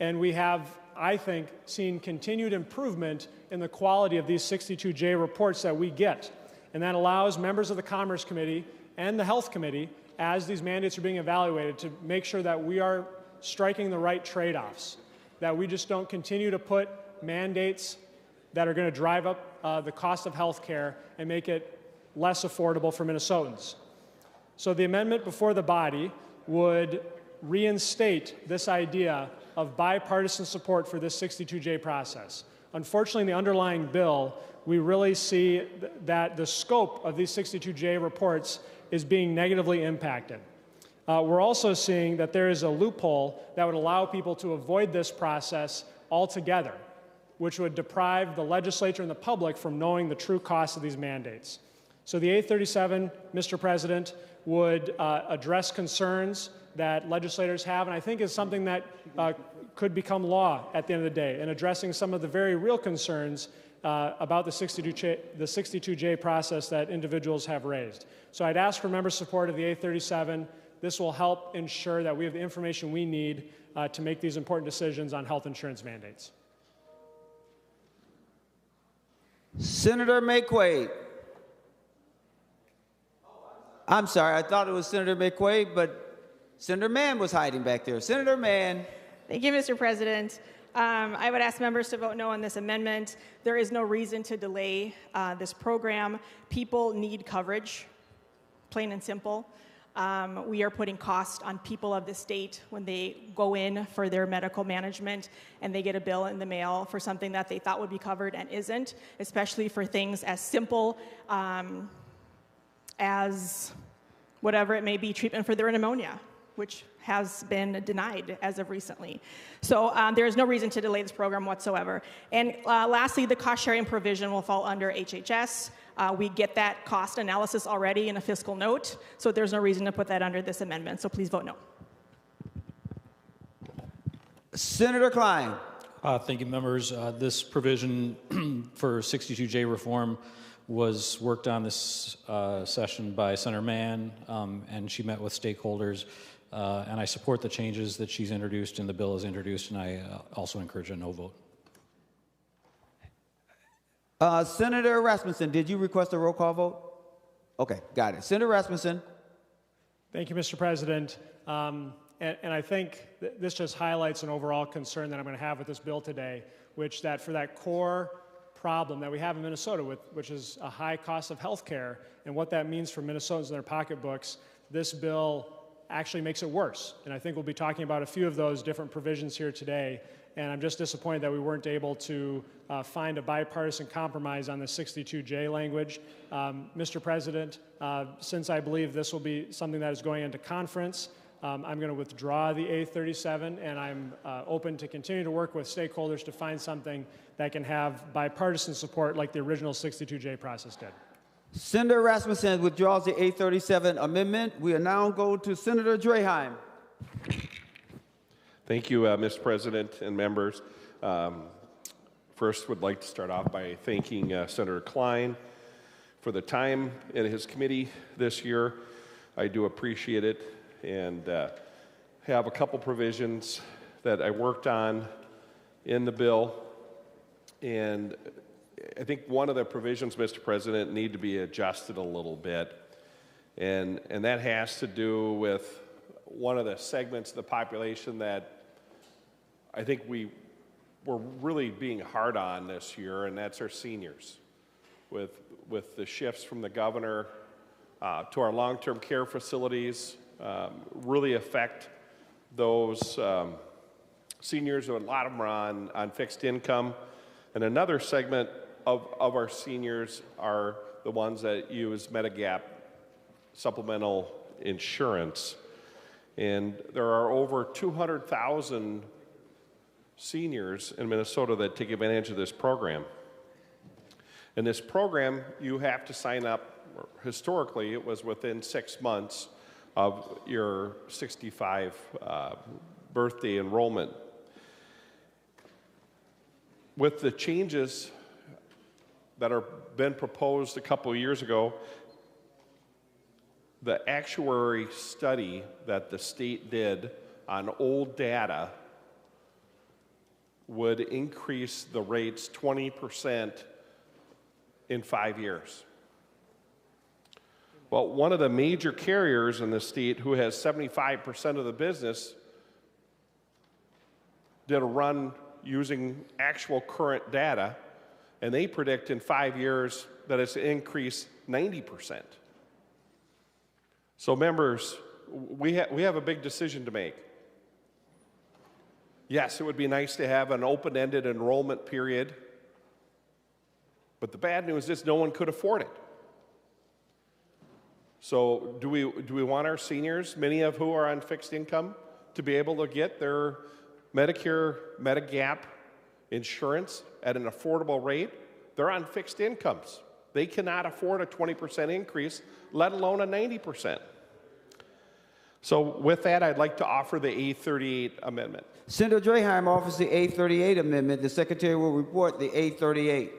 [SPEAKER 7] and we have, I think, seen continued improvement in the quality of these 62J reports that we get. And that allows members of the Commerce Committee and the Health Committee, as these mandates are being evaluated, to make sure that we are striking the right trade-offs, that we just don't continue to put mandates that are going to drive up the cost of health care and make it less affordable for Minnesotans. So the amendment before the body would reinstate this idea of bipartisan support for this 62J process. Unfortunately, in the underlying bill, we really see that the scope of these 62J reports is being negatively impacted. We're also seeing that there is a loophole that would allow people to avoid this process altogether, which would deprive the legislature and the public from knowing the true cost of these mandates. So the A37, Mr. President, would address concerns that legislators have, and I think is something that could become law at the end of the day, and addressing some of the very real concerns about the 62J process that individuals have raised. So I'd ask for member support of the A37. This will help ensure that we have the information we need to make these important decisions on health insurance mandates.
[SPEAKER 1] Senator McQuaid. I'm sorry, I thought it was Senator McQuaid, but Senator Mann was hiding back there. Senator Mann.
[SPEAKER 11] Thank you, Mr. President. I would ask members to vote no on this amendment. There is no reason to delay this program. People need coverage, plain and simple. We are putting cost on people of the state when they go in for their medical management and they get a bill in the mail for something that they thought would be covered and isn't, especially for things as simple as whatever it may be, treatment for their pneumonia, which has been denied as of recently. So there is no reason to delay this program whatsoever. And lastly, the cost sharing provision will fall under HHS. We get that cost analysis already in a fiscal note, so there's no reason to put that under this amendment, so please vote no.
[SPEAKER 1] Senator Klein.
[SPEAKER 13] Thank you, members. This provision for 62J reform was worked on this session by Senator Mann, and she met with stakeholders. And I support the changes that she's introduced and the bill is introduced, and I also encourage a no vote.
[SPEAKER 1] Senator Rasmussen, did you request a roll call vote? Okay, got it. Senator Rasmussen.
[SPEAKER 7] Thank you, Mr. President. And I think this just highlights an overall concern that I'm going to have with this bill today, which that for that core problem that we have in Minnesota, which is a high cost of health care, and what that means for Minnesotans in their pocketbooks, this bill actually makes it worse. And I think we'll be talking about a few of those different provisions here today. And I'm just disappointed that we weren't able to find a bipartisan compromise on the 62J language. Mr. President, since I believe this will be something that is going into conference, I'm going to withdraw the A37, and I'm open to continue to work with stakeholders to find something that can have bipartisan support like the original 62J process did.
[SPEAKER 1] Senator Rasmussen withdraws the A37 amendment. We now go to Senator Draheim.
[SPEAKER 17] Thank you, Mr. President and members. First, would like to start off by thanking Senator Klein for the time in his committee this year. I do appreciate it, and have a couple provisions that I worked on in the bill. And I think one of the provisions, Mr. President, need to be adjusted a little bit. And that has to do with one of the segments of the population that I think we're really being hard on this year, and that's our seniors. With the shifts from the governor to our long-term care facilities, really affect those seniors. A lot of them are on fixed income. And another segment of our seniors are the ones that use Medigap supplemental insurance. And there are over 200,000 seniors in Minnesota that take advantage of this program. In this program, you have to sign up, historically it was within 6 months of your 65 birthday enrollment. With the changes that are been proposed a couple of years ago, the actuary study that the state did on old data would increase the rates 20% in 5 years. Well, one of the major carriers in the state who has 75% of the business did a run using actual current data, and they predict in 5 years that it's increased 90%. So members, we have a big decision to make. Yes, it would be nice to have an open-ended enrollment period, but the bad news is no one could afford it. So do we want our seniors, many of who are on fixed income, to be able to get their Medicare, Medigap insurance at an affordable rate? They're on fixed incomes. They cannot afford a 20% increase, let alone a 90%. So with that, I'd like to offer the A38 amendment.
[SPEAKER 1] Senator Draheim offers the A38 amendment. The Secretary will report the A38.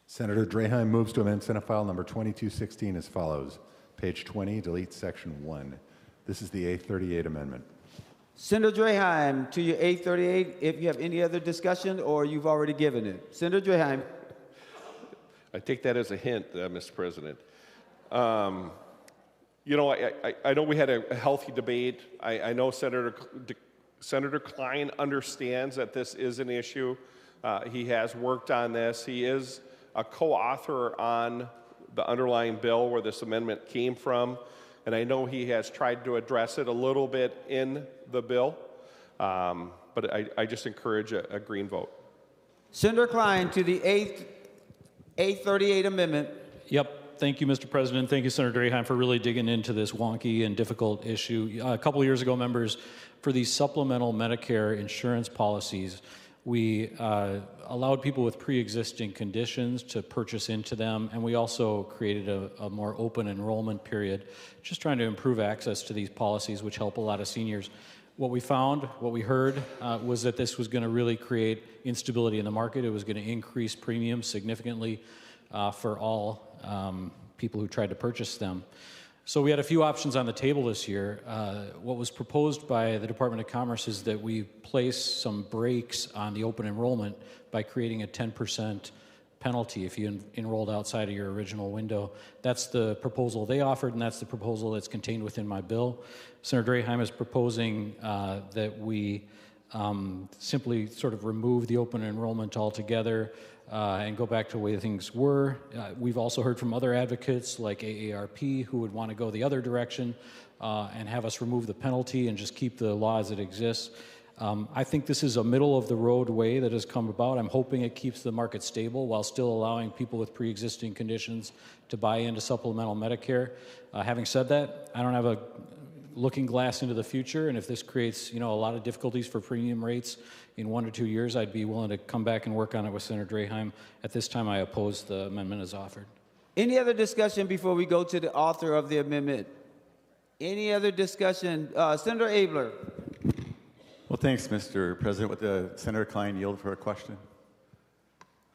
[SPEAKER 4] Senator Draheim moves to amend Senate File number 2216 as follows. Page 20, delete Section 1. This is the A38 amendment.
[SPEAKER 1] Senator Draheim, to your A38, if you have any other discussion or you've already given it. Senator Draheim.
[SPEAKER 17] I take that as a hint, Mr. President. You know, I know we had a healthy debate. I know Senator Klein understands that this is an issue. He has worked on this. He is a co-author on the underlying bill where this amendment came from. and I know he has tried to address it a little bit in the bill, but I just encourage a green vote.
[SPEAKER 1] Senator Klein to the 838 amendment.
[SPEAKER 13] Yep. Thank you, Mr. President. Thank you, Senator Draheim, for really digging into this wonky and difficult issue. A couple of years ago, members, for these supplemental Medicare insurance policies, we allowed people with pre-existing conditions to purchase into them, and we also created a more open enrollment period, just trying to improve access to these policies, which help a lot of seniors. What we found, what we heard, was that this was going to really create instability in the market. It was going to increase premiums significantly for all people who tried to purchase them. So we had a few options on the table this year. What was proposed by the Department of Commerce is that we place some brakes on the open enrollment by creating a 10% penalty if you enrolled outside of your original window. That's the proposal they offered, and that's the proposal that's contained within my bill. Senator Draheim is proposing that we simply sort of remove the open enrollment altogether and go back to the way things were. We've also heard from other advocates like AARP who would want to go the other direction and have us remove the penalty and just keep the law as it exists. I think this is a middle-of-the-road way that has come about. I'm hoping it keeps the market stable while still allowing people with pre-existing conditions to buy into supplemental Medicare. Having said that, I don't have a looking glass into the future, and if this creates, a lot of difficulties for premium rates in 1 to 2 years, I'd be willing to come back and work on it with Senator Draheim. At this time, I oppose the amendment as offered.
[SPEAKER 1] Any other discussion before we go to the author of the amendment? Any other discussion? Senator Abler.
[SPEAKER 18] Well, thanks, Mr. President. Would Senator Klein yield for a question?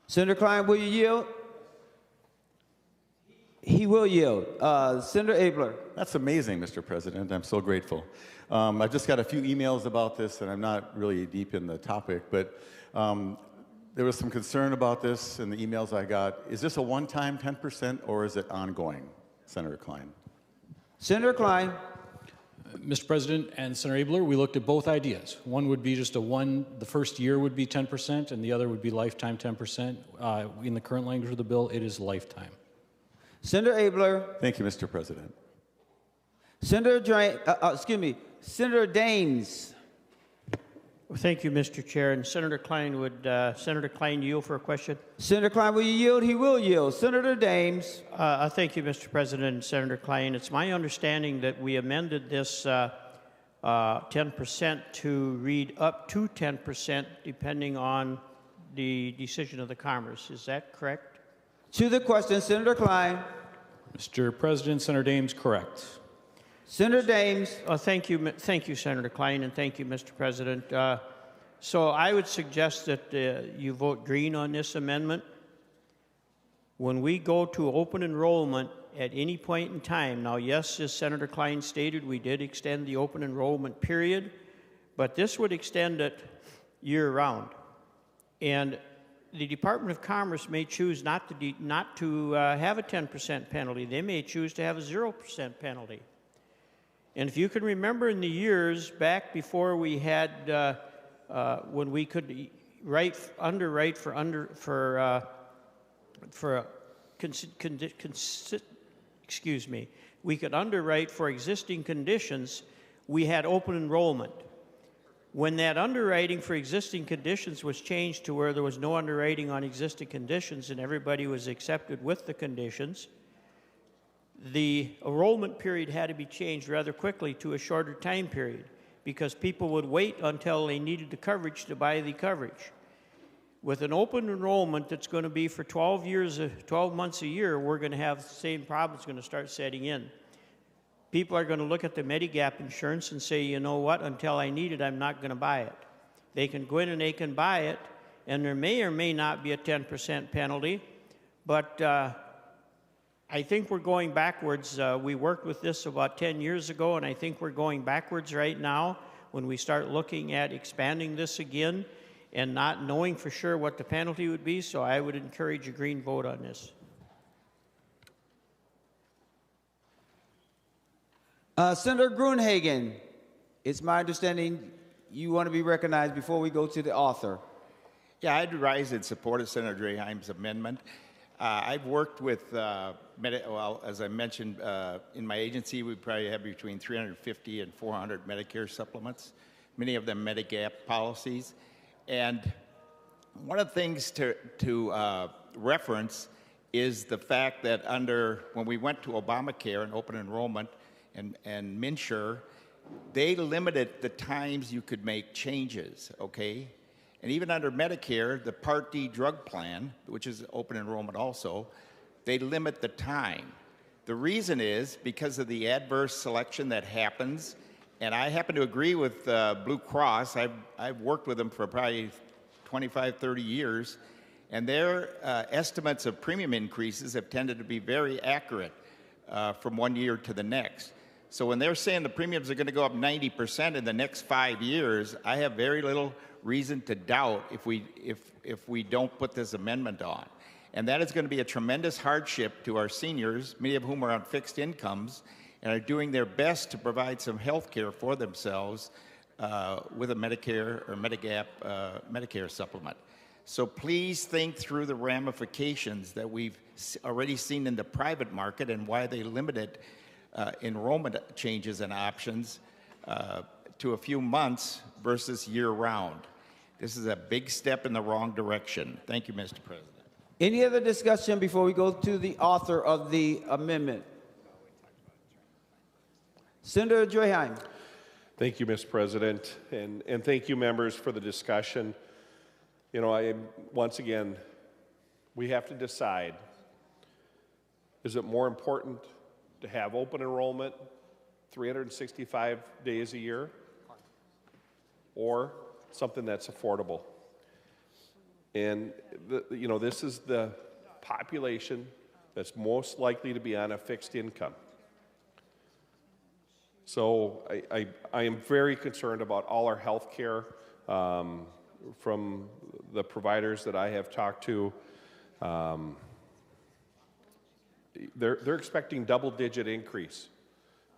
[SPEAKER 1] Senator Klein, will you yield? He will yield. Senator Abler.
[SPEAKER 18] That's amazing, Mr. President. I'm so grateful. I've just got a few emails about this, and I'm not really deep in the topic, but there was some concern about this in the emails I got. Is this a one-time 10%, or is it ongoing, Senator Klein?
[SPEAKER 1] Senator Klein.
[SPEAKER 13] Mr. President and Senator Abler, we looked at both ideas. One would be just the first year would be 10%, and the other would be lifetime 10%. In the current language of the bill, it is lifetime.
[SPEAKER 1] Senator Abler.
[SPEAKER 18] Thank you, Mr. President.
[SPEAKER 1] Senator Daines.
[SPEAKER 19] Well, thank you, Mr. Chair. And Senator Klein, would Senator Klein yield for a question?
[SPEAKER 1] Senator Klein, will you yield? He will yield. Senator Daines.
[SPEAKER 19] Thank you, Mr. President and Senator Klein. It's my understanding that we amended this 10% to read up to 10% depending on the decision of the Commerce. Is that correct?
[SPEAKER 1] To the question, Senator Klein.
[SPEAKER 13] Mr. President, Senator Daines, correct.
[SPEAKER 1] Senator Daines.
[SPEAKER 19] Thank you, Senator Klein, and thank you, Mr. President. So I would suggest that you vote green on this amendment. When we go to open enrollment at any point in time, now yes, as Senator Klein stated, we did extend the open enrollment period, but this would extend it year-round. And the Department of Commerce may choose not to have a 10% penalty. They may choose to have a 0% penalty. And if you can remember in the years back before we had, when we could underwrite we could underwrite for existing conditions, we had open enrollment. When that underwriting for existing conditions was changed to where there was no underwriting on existing conditions and everybody was accepted with the conditions, the enrollment period had to be changed rather quickly to a shorter time period because people would wait until they needed the coverage to buy the coverage. With an open enrollment that's going to be for 12 months a year, we're going to have the same problems going to start setting in. People are going to look at the Medigap insurance and say, you know what, until I need it, I'm not going to buy it. They can go in and they can buy it, and there may or may not be a 10% penalty, but I think we're going backwards. We worked with this about 10 years ago, and I think we're going backwards right now when we start looking at expanding this again and not knowing for sure what the penalty would be, so I would encourage a green vote on this.
[SPEAKER 1] Senator Gruenhagen, it's my understanding you want to be recognized before we go to the author.
[SPEAKER 20] Yeah, I'd rise in support of Senator Draheim's amendment. I've worked with, well, as I mentioned, in my agency, we probably have between 350 and 400 Medicare supplements, many of them Medigap policies. And one of the things to reference is the fact that when we went to Obamacare and open enrollment and MNsure, they limited the times you could make changes, okay? And even under Medicare, the Part D drug plan, which is open enrollment also, they limit the time. The reason is because of the adverse selection that happens, and I happen to agree with Blue Cross. I've worked with them for probably 25, 30 years, and their estimates of premium increases have tended to be very accurate from one year to the next. So when they're saying the premiums are going to go up 90% in the next 5 years, I have very little reason to doubt if we don't put this amendment on. And that is going to be a tremendous hardship to our seniors, many of whom are on fixed incomes and are doing their best to provide some health care for themselves with a Medicare or Medigap Medicare supplement. So please think through the ramifications that we've already seen in the private market and why they limited enrollment changes and options to a few months versus year-round. This is a big step in the wrong direction. Thank you, Mr. President.
[SPEAKER 1] Any other discussion before we go to the author of the amendment? Senator Draheim.
[SPEAKER 17] Thank you, Mr. President, and thank you, members, for the discussion. You know, once again, we have to decide, is it more important to have open enrollment 365 days a year, or something that's affordable? And you know, this is the population that's most likely to be on a fixed income. So I am very concerned about all our health care from the providers that I have talked to. They're expecting double-digit increase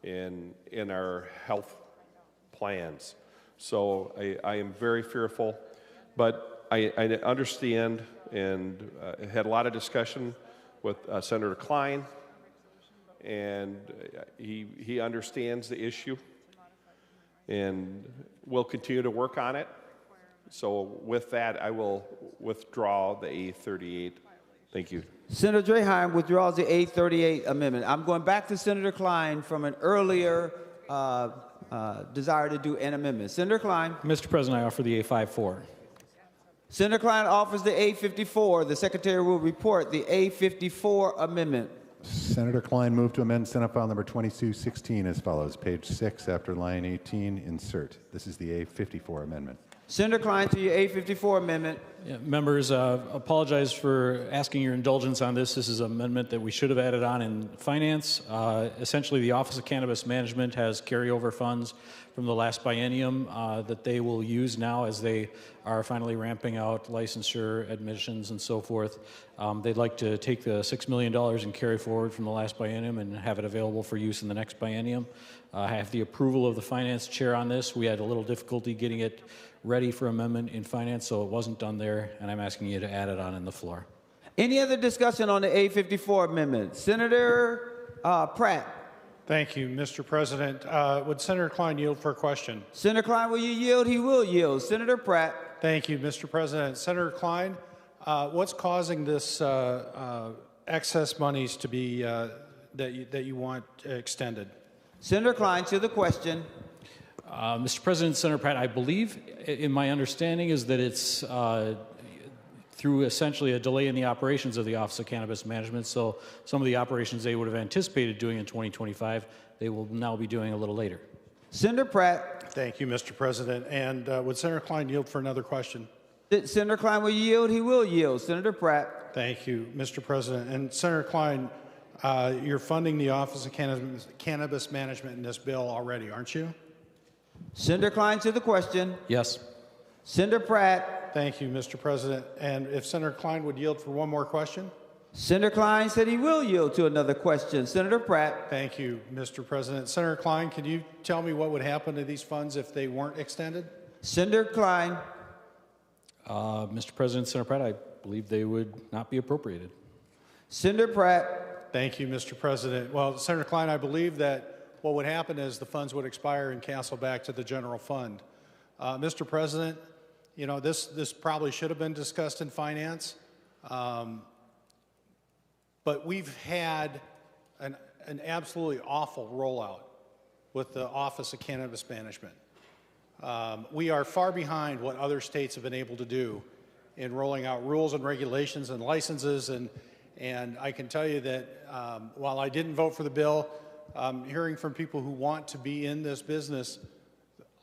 [SPEAKER 17] in our health plans. So I am very fearful, but I understand and had a lot of discussion with Senator Klein, and he understands the issue, and we'll continue to work on it. So with that, I will withdraw the A38. Thank you.
[SPEAKER 1] Senator Draheim withdraws the A38 amendment. I'm going back to Senator Klein from an earlier desire to do an amendment. Senator Klein.
[SPEAKER 13] Mr. President, I offer the A54.
[SPEAKER 1] Senator Klein offers the A54. The Secretary will report the A54 amendment.
[SPEAKER 4] Senator Klein moved to amend Senate File number 2216 as follows. Page 6 after line 18, insert. This is the A54 amendment.
[SPEAKER 1] Senator Klein to your A54 amendment.
[SPEAKER 13] Yeah, members, apologize for asking your indulgence on this. This is an amendment that we should have added on in finance. Essentially, the Office of Cannabis Management has carryover funds from the last biennium that they will use now as they are finally ramping out licensure, admissions, and so forth. They'd like to take the $6 million and carry forward from the last biennium and have it available for use in the next biennium. I have the approval of the finance chair on this. We had a little difficulty getting it ready for amendment in finance, so it wasn't done there, and I'm asking you to add it on in the floor.
[SPEAKER 1] Any other discussion on the A54 amendment? Senator Pratt.
[SPEAKER 21] Thank you, Mr. President. Would Senator Klein yield for a question?
[SPEAKER 1] Senator Klein, will you yield? He will yield. Senator Pratt.
[SPEAKER 21] Thank you, Mr. President. Senator Klein, what's causing this excess monies to be that you want extended?
[SPEAKER 1] Senator Klein to the question.
[SPEAKER 13] Mr. President, Senator Pratt, I believe, in my understanding, is that it's through essentially a delay in the operations of the Office of Cannabis Management. So some of the operations they would have anticipated doing in 2025, they will now be doing a little later.
[SPEAKER 1] Senator Pratt.
[SPEAKER 21] Thank you, Mr. President. And would Senator Klein yield for another question?
[SPEAKER 1] Senator Klein will yield. He will yield. Senator Pratt.
[SPEAKER 21] Thank you, Mr. President. And Senator Klein, you're funding the Office of Cannabis Management in this bill already, aren't you?
[SPEAKER 1] Senator Klein to the question.
[SPEAKER 13] Yes.
[SPEAKER 1] Senator Pratt.
[SPEAKER 21] Thank you, Mr. President. And if Senator Klein would yield for one more question?
[SPEAKER 1] Senator Klein said he will yield to another question. Senator Pratt.
[SPEAKER 21] Thank you, Mr. President. Senator Klein, can you tell me what would happen to these funds if they weren't extended?
[SPEAKER 1] Senator Klein.
[SPEAKER 13] Mr. President, Senator Pratt, I believe they would not be appropriated.
[SPEAKER 1] Senator Pratt.
[SPEAKER 21] Thank you, Mr. President. Well, Senator Klein, I believe that what would happen is the funds would expire and cancel back to the general fund. Mr. President, you know, this probably should have been discussed in finance, but we've had an absolutely awful rollout with the Office of Cannabis Management. We are far behind what other states have been able to do in rolling out rules and regulations and licenses, and I can tell you that while I didn't vote for the bill, hearing from people who want to be in this business,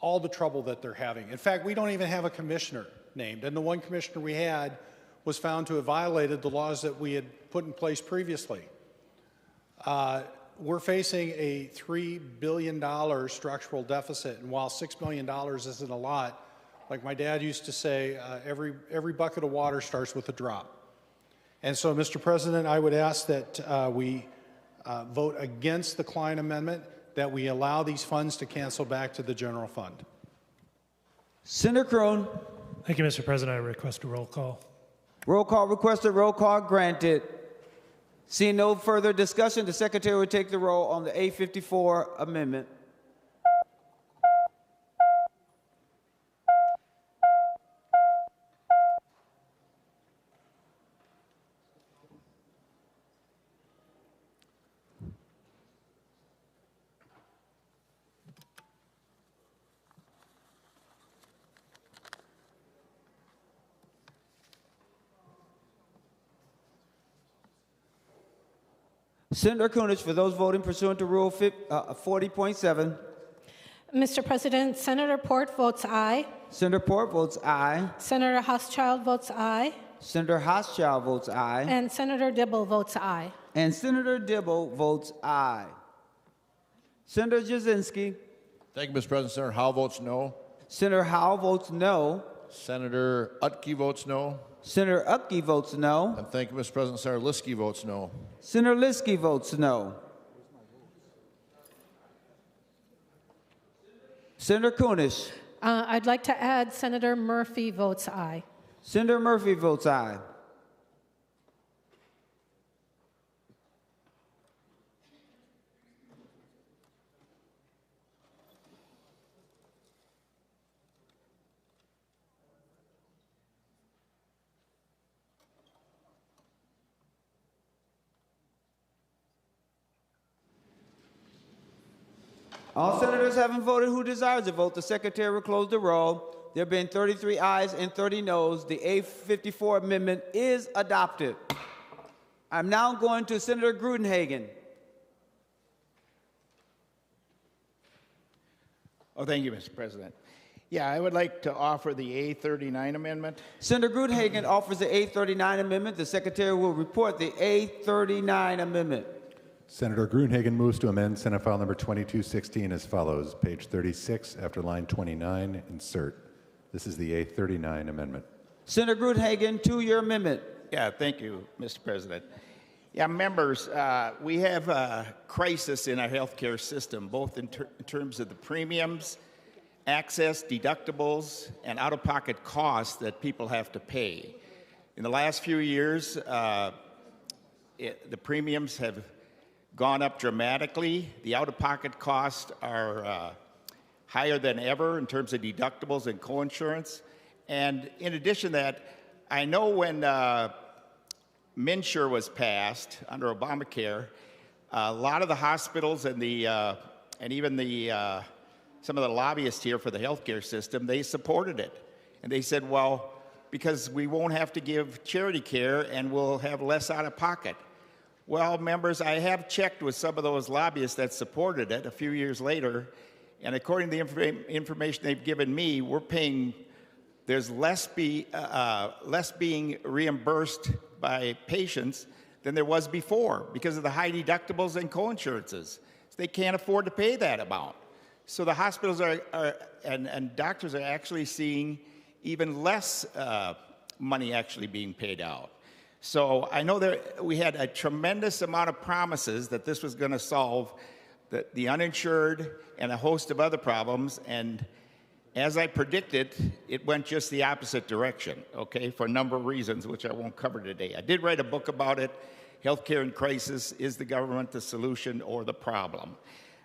[SPEAKER 21] all the trouble that they're having. In fact, we don't even have a commissioner named, and the one commissioner we had was found to have violated the laws that we had put in place previously. We're facing a $3 billion structural deficit, and while $6 million isn't a lot, like my dad used to say, every bucket of water starts with a drop. And so, Mr. President, I would ask that we vote against the Klein amendment, that we allow these funds to cancel back to the general fund.
[SPEAKER 1] Senator Krohn.
[SPEAKER 2] Thank you, Mr. President. I request a roll call.
[SPEAKER 1] Roll call requested, roll call granted. Seeing no further discussion, the Secretary will take the roll on the A54 amendment. Senator Kunich, for those voting pursuant to Rule 40.7.
[SPEAKER 22] Mr. President, Senator Port votes aye.
[SPEAKER 1] Senator Port votes aye.
[SPEAKER 22] Senator Hochschild votes aye.
[SPEAKER 1] Senator Hochschild votes aye.
[SPEAKER 22] And Senator Dibble votes aye.
[SPEAKER 1] And Senator Dibble votes aye. Senator Jasinski.
[SPEAKER 12] Thank you, Mr. President. Senator Howe votes no.
[SPEAKER 1] Senator Howe votes no.
[SPEAKER 12] Senator Utke votes no.
[SPEAKER 1] Senator Utke votes no.
[SPEAKER 12] And thank you, Mr. President. Senator Liskey votes no.
[SPEAKER 1] Senator Liskey votes no. Senator Kunesh.
[SPEAKER 22] I'd like to add Senator Murphy votes aye.
[SPEAKER 1] Senator Murphy votes aye. All senators having voted who desires to vote, the Secretary will close the roll. There have been 33 ayes and 30 noes. The A54 amendment is adopted. I'm now going to Senator Grudenhagen.
[SPEAKER 20] Oh, thank you, Mr. President. Yeah, I would like to offer the A39 amendment.
[SPEAKER 1] Senator Grudenhagen offers the A39 amendment. The Secretary will report the A39 amendment.
[SPEAKER 4] Senator Grudenhagen moves to amend Senate File Number 2216 as follows. Page 36, after line 29, insert. This is the A39 amendment.
[SPEAKER 1] Senator Grudenhagen, to your amendment.
[SPEAKER 20] Yeah, thank you, Mr. President. Yeah, members, we have a crisis in our healthcare system, both in terms of the premiums, access, deductibles, and out-of-pocket costs that people have to pay. In the last few years, the premiums have gone up dramatically. The out-of-pocket costs are higher than ever in terms of deductibles and coinsurance. And in addition to that, I know when MNsure was passed under Obamacare, a lot of the hospitals and even some of the lobbyists here for the healthcare system, they supported it. And they said, well, because we won't have to give charity care and we'll have less out of pocket. Well, members, I have checked with some of those lobbyists that supported it a few years later, and according to the information they've given me, we're paying, there's less being reimbursed by patients than there was before because of the high deductibles and coinsurances. So they can't afford to pay that amount. So the hospitals and doctors are actually seeing even less money actually being paid out. So I know that we had a tremendous amount of promises that this was going to solve the uninsured and a host of other problems, and as I predicted, it went just the opposite direction, okay, for a number of reasons, which I won't cover today. I did write a book about it, healthcare in crisis, is the government the solution or the problem?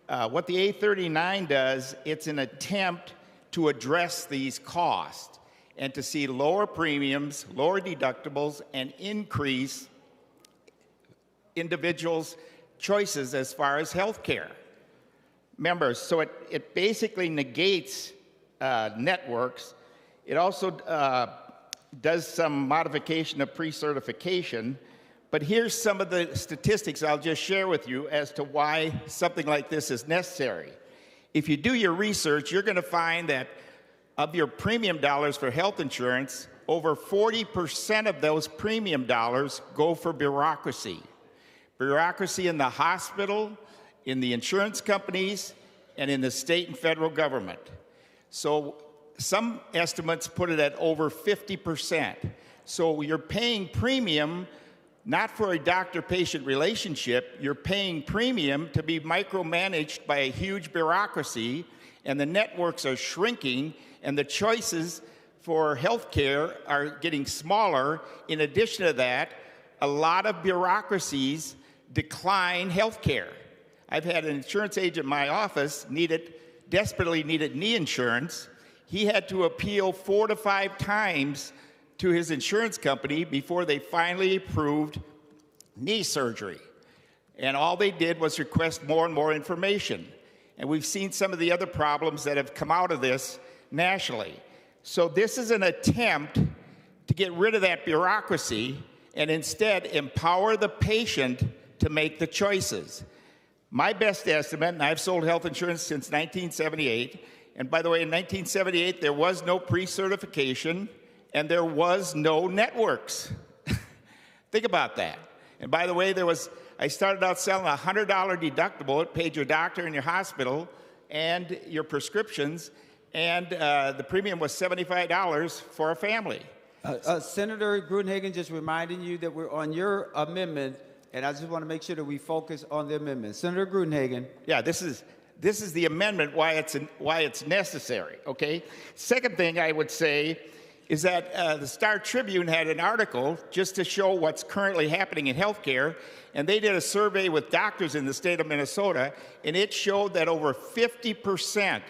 [SPEAKER 20] What the A39 does, it's an attempt to address these costs and to see lower premiums, lower deductibles, and increase individuals' choices as far as health care. Members, so it basically negates networks. It also does some modification of pre-certification, but here's some of the statistics I'll just share with you as to why something like this is necessary. If you do your research, you're going to find that of your premium dollars for health insurance, over 40% of those premium dollars go for bureaucracy. Bureaucracy in the hospital, in the insurance companies, and in the state and federal government. So some estimates put it at over 50%. So you're paying premium not for a doctor-patient relationship, you're paying premium to be micromanaged by a huge bureaucracy, and the networks are shrinking, and the choices for health care are getting smaller. In addition to that, a lot of bureaucracies decline health care. I've had an insurance agent in my office desperately needed knee insurance. He had to appeal 4 to 5 times to his insurance company before they finally approved knee surgery. And all they did was request more and more information. And we've seen some of the other problems that have come out of this nationally. So this is an attempt to get rid of that bureaucracy and instead empower the patient to make the choices. My best estimate, and I've sold health insurance since 1978, and by the way, in 1978, there was no pre-certification, and there was no networks. Think about that. And by the way, I started out selling a $100 deductible. It paid your doctor and your hospital and your prescriptions, and the premium was $75 for a family.
[SPEAKER 1] Senator Gruenhagen just reminding you that we're on your amendment, and I just want to make sure that we focus on the amendment. Senator Gruenhagen.
[SPEAKER 20] Yeah, this is the amendment, why it's necessary, okay? Second thing I would say is that the Star Tribune had an article just to show what's currently happening in healthcare, and they did a survey with doctors in the state of Minnesota, and it showed that over 50%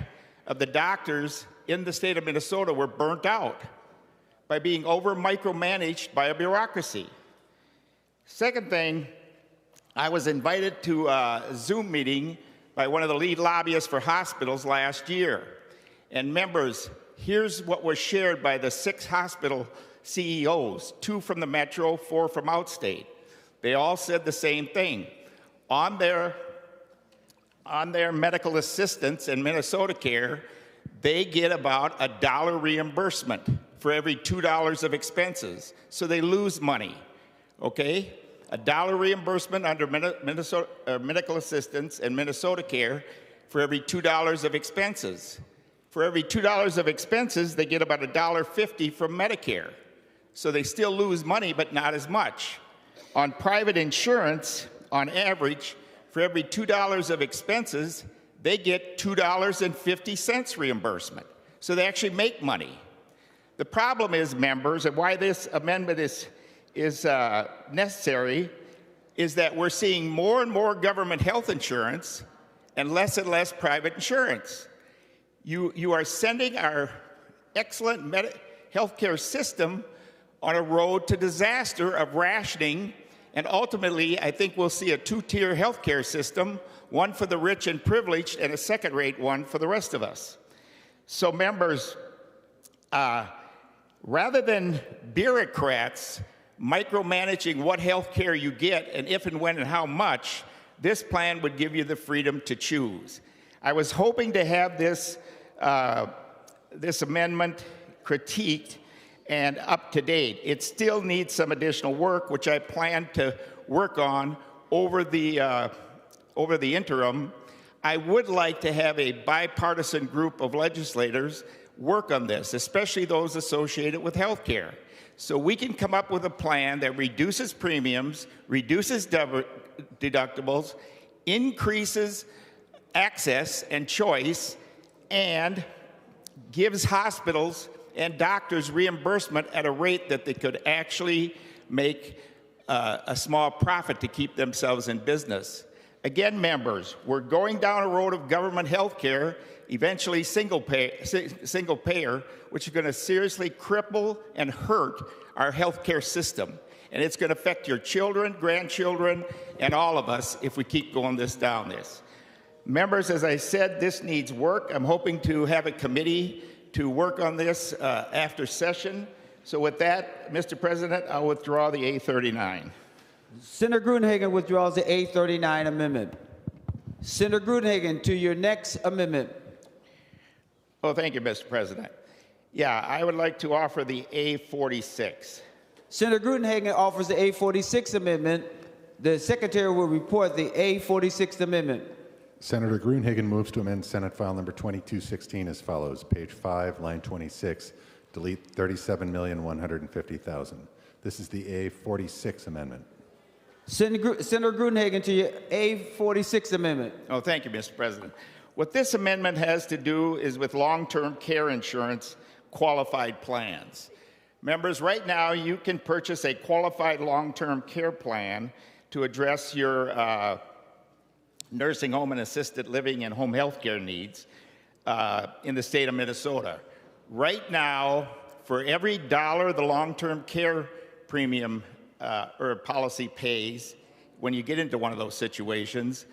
[SPEAKER 20] of the doctors in the state of Minnesota were burnt out by being over micromanaged by a bureaucracy. Second thing, I was invited to a Zoom meeting by one of the lead lobbyists for hospitals last year. And members, here's what was shared by the 6 hospital CEOs, 2 from the metro, 4 from outstate. They all said the same thing. On their medical assistance and Minnesota Care, they get about $1 reimbursement for every $2 of expenses. So they lose money, okay? $1 reimbursement under medical assistance and Minnesota Care for every $2 of expenses. For every $2 of expenses, they get about $1.50 from Medicare. So they still lose money, but not as much. On private insurance, on average, for every $2 of expenses, they get $2.50 reimbursement. So they actually make money. The problem is, members, and why this amendment is necessary, is that we're seeing more and more government health insurance and less private insurance. You are sending our excellent healthcare system on a road to disaster of rationing, and ultimately, I think we'll see a 2-tier healthcare system, one for the rich and privileged and a second-rate one for the rest of us. So, members, rather than bureaucrats micromanaging what health care you get and if and when and how much, this plan would give you the freedom to choose. I was hoping to have this amendment critiqued and up to date. It still needs some additional work, which I plan to work on over the interim. I would like to have a bipartisan group of legislators work on this, especially those associated with health care, so we can come up with a plan that reduces premiums, reduces deductibles, increases access and choice, and gives hospitals and doctors reimbursement at a rate that they could actually make a small profit to keep themselves in business. Again, members, we're going down a road of government health care, eventually single payer, which is going to seriously cripple and hurt our health care system. And it's going to affect your children, grandchildren, and all of us if we keep going down this. Members, as I said, this needs work. I'm hoping to have a committee to work on this after session. So with that, Mr. President, I'll withdraw the A39.
[SPEAKER 1] Senator Gruenhagen withdraws the A39 amendment. Senator Gruenhagen, to your next amendment.
[SPEAKER 20] Oh, thank you, Mr. President. Yeah, I would like to offer the A46.
[SPEAKER 1] Senator Gruenhagen offers the A46 amendment. The Secretary will report the A46 amendment.
[SPEAKER 4] Senator Gruenhagen moves to amend Senate File Number 2216 as follows. Page 5, line 26, delete $37,150,000. This is the A46 amendment.
[SPEAKER 1] Senator Gruenhagen, to your A46 amendment.
[SPEAKER 20] Oh, thank you, Mr. President. What this amendment has to do is with long-term care insurance qualified plans. Members, right now you can purchase a qualified long-term care plan to address your nursing home and assisted living and home health care needs in the state of Minnesota. Right now, for every dollar the long-term care premium or policy pays, when you get into one of those situations,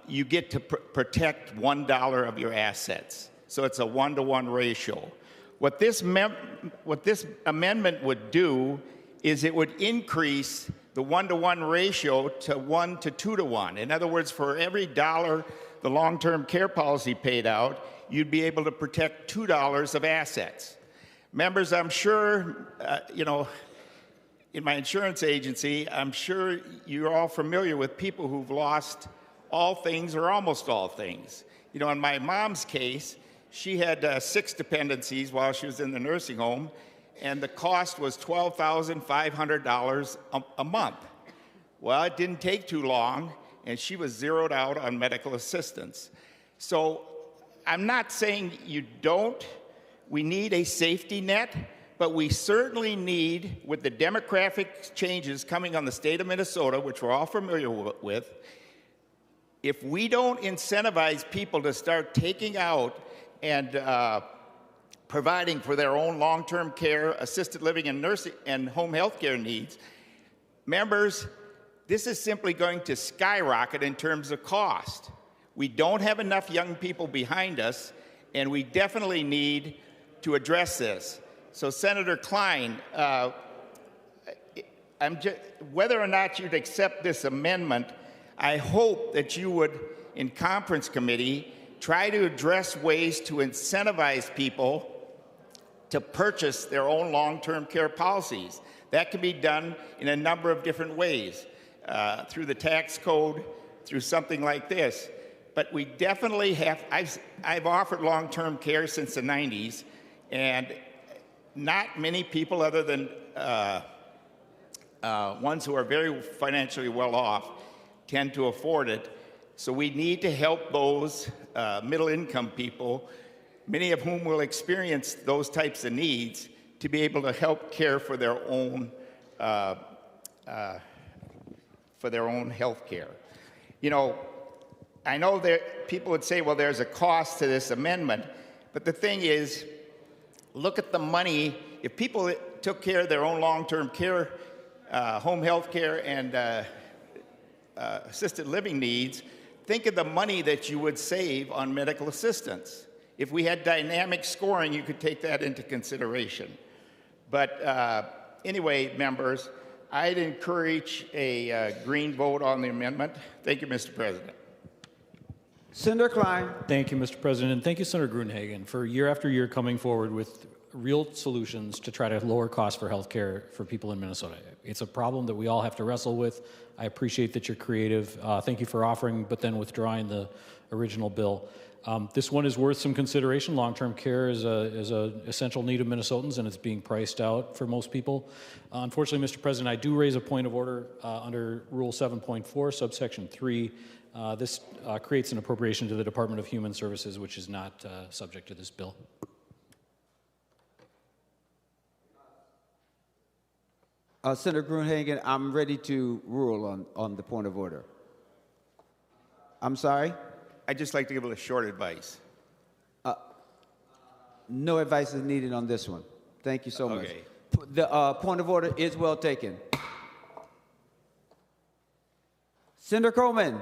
[SPEAKER 20] you get to protect $1 of your assets. So it's a 1-to-1 ratio. What this amendment would do is it would increase the 1-to-1 ratio to 1 to 2 to 1. In other words, for every dollar the long-term care policy paid out, you'd be able to protect $2 of assets. Members, I'm sure, in my insurance agency, I'm sure you're all familiar with people who've lost all things or almost all things. You know, in my mom's case, she had 6 dependencies while she was in the nursing home, and the cost was $12,500 a month. Well, it didn't take too long, and she was zeroed out on medical assistance. So I'm not saying you don't. We need a safety net, but we certainly need, with the demographic changes coming on the state of Minnesota, which we're all familiar with, if we don't incentivize people to start taking out and providing for their own long-term care, assisted living, and nursing and home health care needs, members, this is simply going to skyrocket in terms of cost. We don't have enough young people behind us, and we definitely need to address this. So, Senator Klein, whether or not you'd accept this amendment, I hope that you would, in conference committee, try to address ways to incentivize people to purchase their own long-term care policies. That can be done in a number of different ways, through the tax code, through something like this. But we definitely have, I've offered long-term care since the 90s, and not many people other than ones who are very financially well off tend to afford it. So we need to help those middle-income people, many of whom will experience those types of needs, to be able to help care for their own health care. You know, I know that people would say, well, there's a cost to this amendment, but the thing is, look at the money. If people took care of their own long-term care, home health care, and assisted living needs, think of the money that you would save on medical assistance. If we had dynamic scoring, you could take that into consideration. But anyway, members, I'd encourage a green vote on the amendment. Thank you, Mr. President.
[SPEAKER 1] Senator Klein.
[SPEAKER 13] Thank you, Mr. President, and thank you, Senator Gruenhagen, for year after year coming forward with real solutions to try to lower costs for health care for people in Minnesota. It's a problem that we all have to wrestle with. I appreciate that you're creative. Thank you for offering, but then withdrawing the original bill. This one is worth some consideration. Long-term care is an essential need of Minnesotans, and it's being priced out for most people. Unfortunately, Mr. President, I do raise a point of order under Rule 7.4, subsection 3. This creates an appropriation to the Department of Human Services, which is not subject to this bill.
[SPEAKER 1] Senator Gruenhagen, I'm ready to rule on the point of order. I'm sorry?
[SPEAKER 20] I'd just like to give a short advice.
[SPEAKER 1] No advice is needed on this one. Thank you so much.
[SPEAKER 20] Okay.
[SPEAKER 1] The point of order is well taken. Senator Coleman.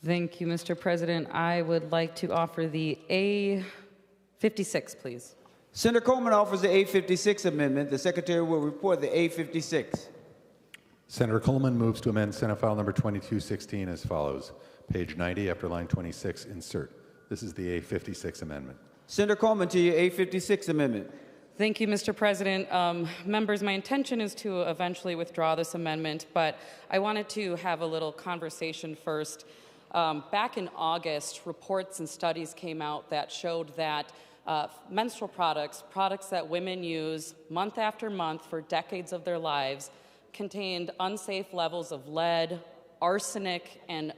[SPEAKER 5] Thank you, Mr. President. I would like to offer the A56, please.
[SPEAKER 1] Senator Coleman offers the A56 amendment. The Secretary will report the A56.
[SPEAKER 4] Senator Coleman moves to amend Senate File Number 2216 as follows. Page 90 after line 26, insert. This is the A56 amendment.
[SPEAKER 1] Senator Coleman to your A56 amendment.
[SPEAKER 5] Thank you, Mr. President. Members, my intention is to eventually withdraw this amendment, but I wanted to have a little conversation first. Back in August, reports and studies came out that showed that menstrual products that women use month after month for decades of their lives, contained unsafe levels of lead, arsenic, and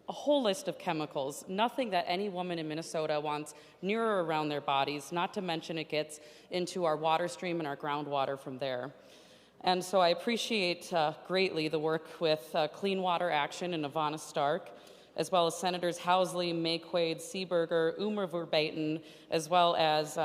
[SPEAKER 5] a whole list of chemicals, nothing that any woman in Minnesota wants near or around their bodies, not to mention it gets into our water stream and our groundwater from there. And so I appreciate greatly the work with Clean Water Action and Ivana Stark, as well as Senators Housley, Mayquade, Seeberger, Umer Verbaeten, as well as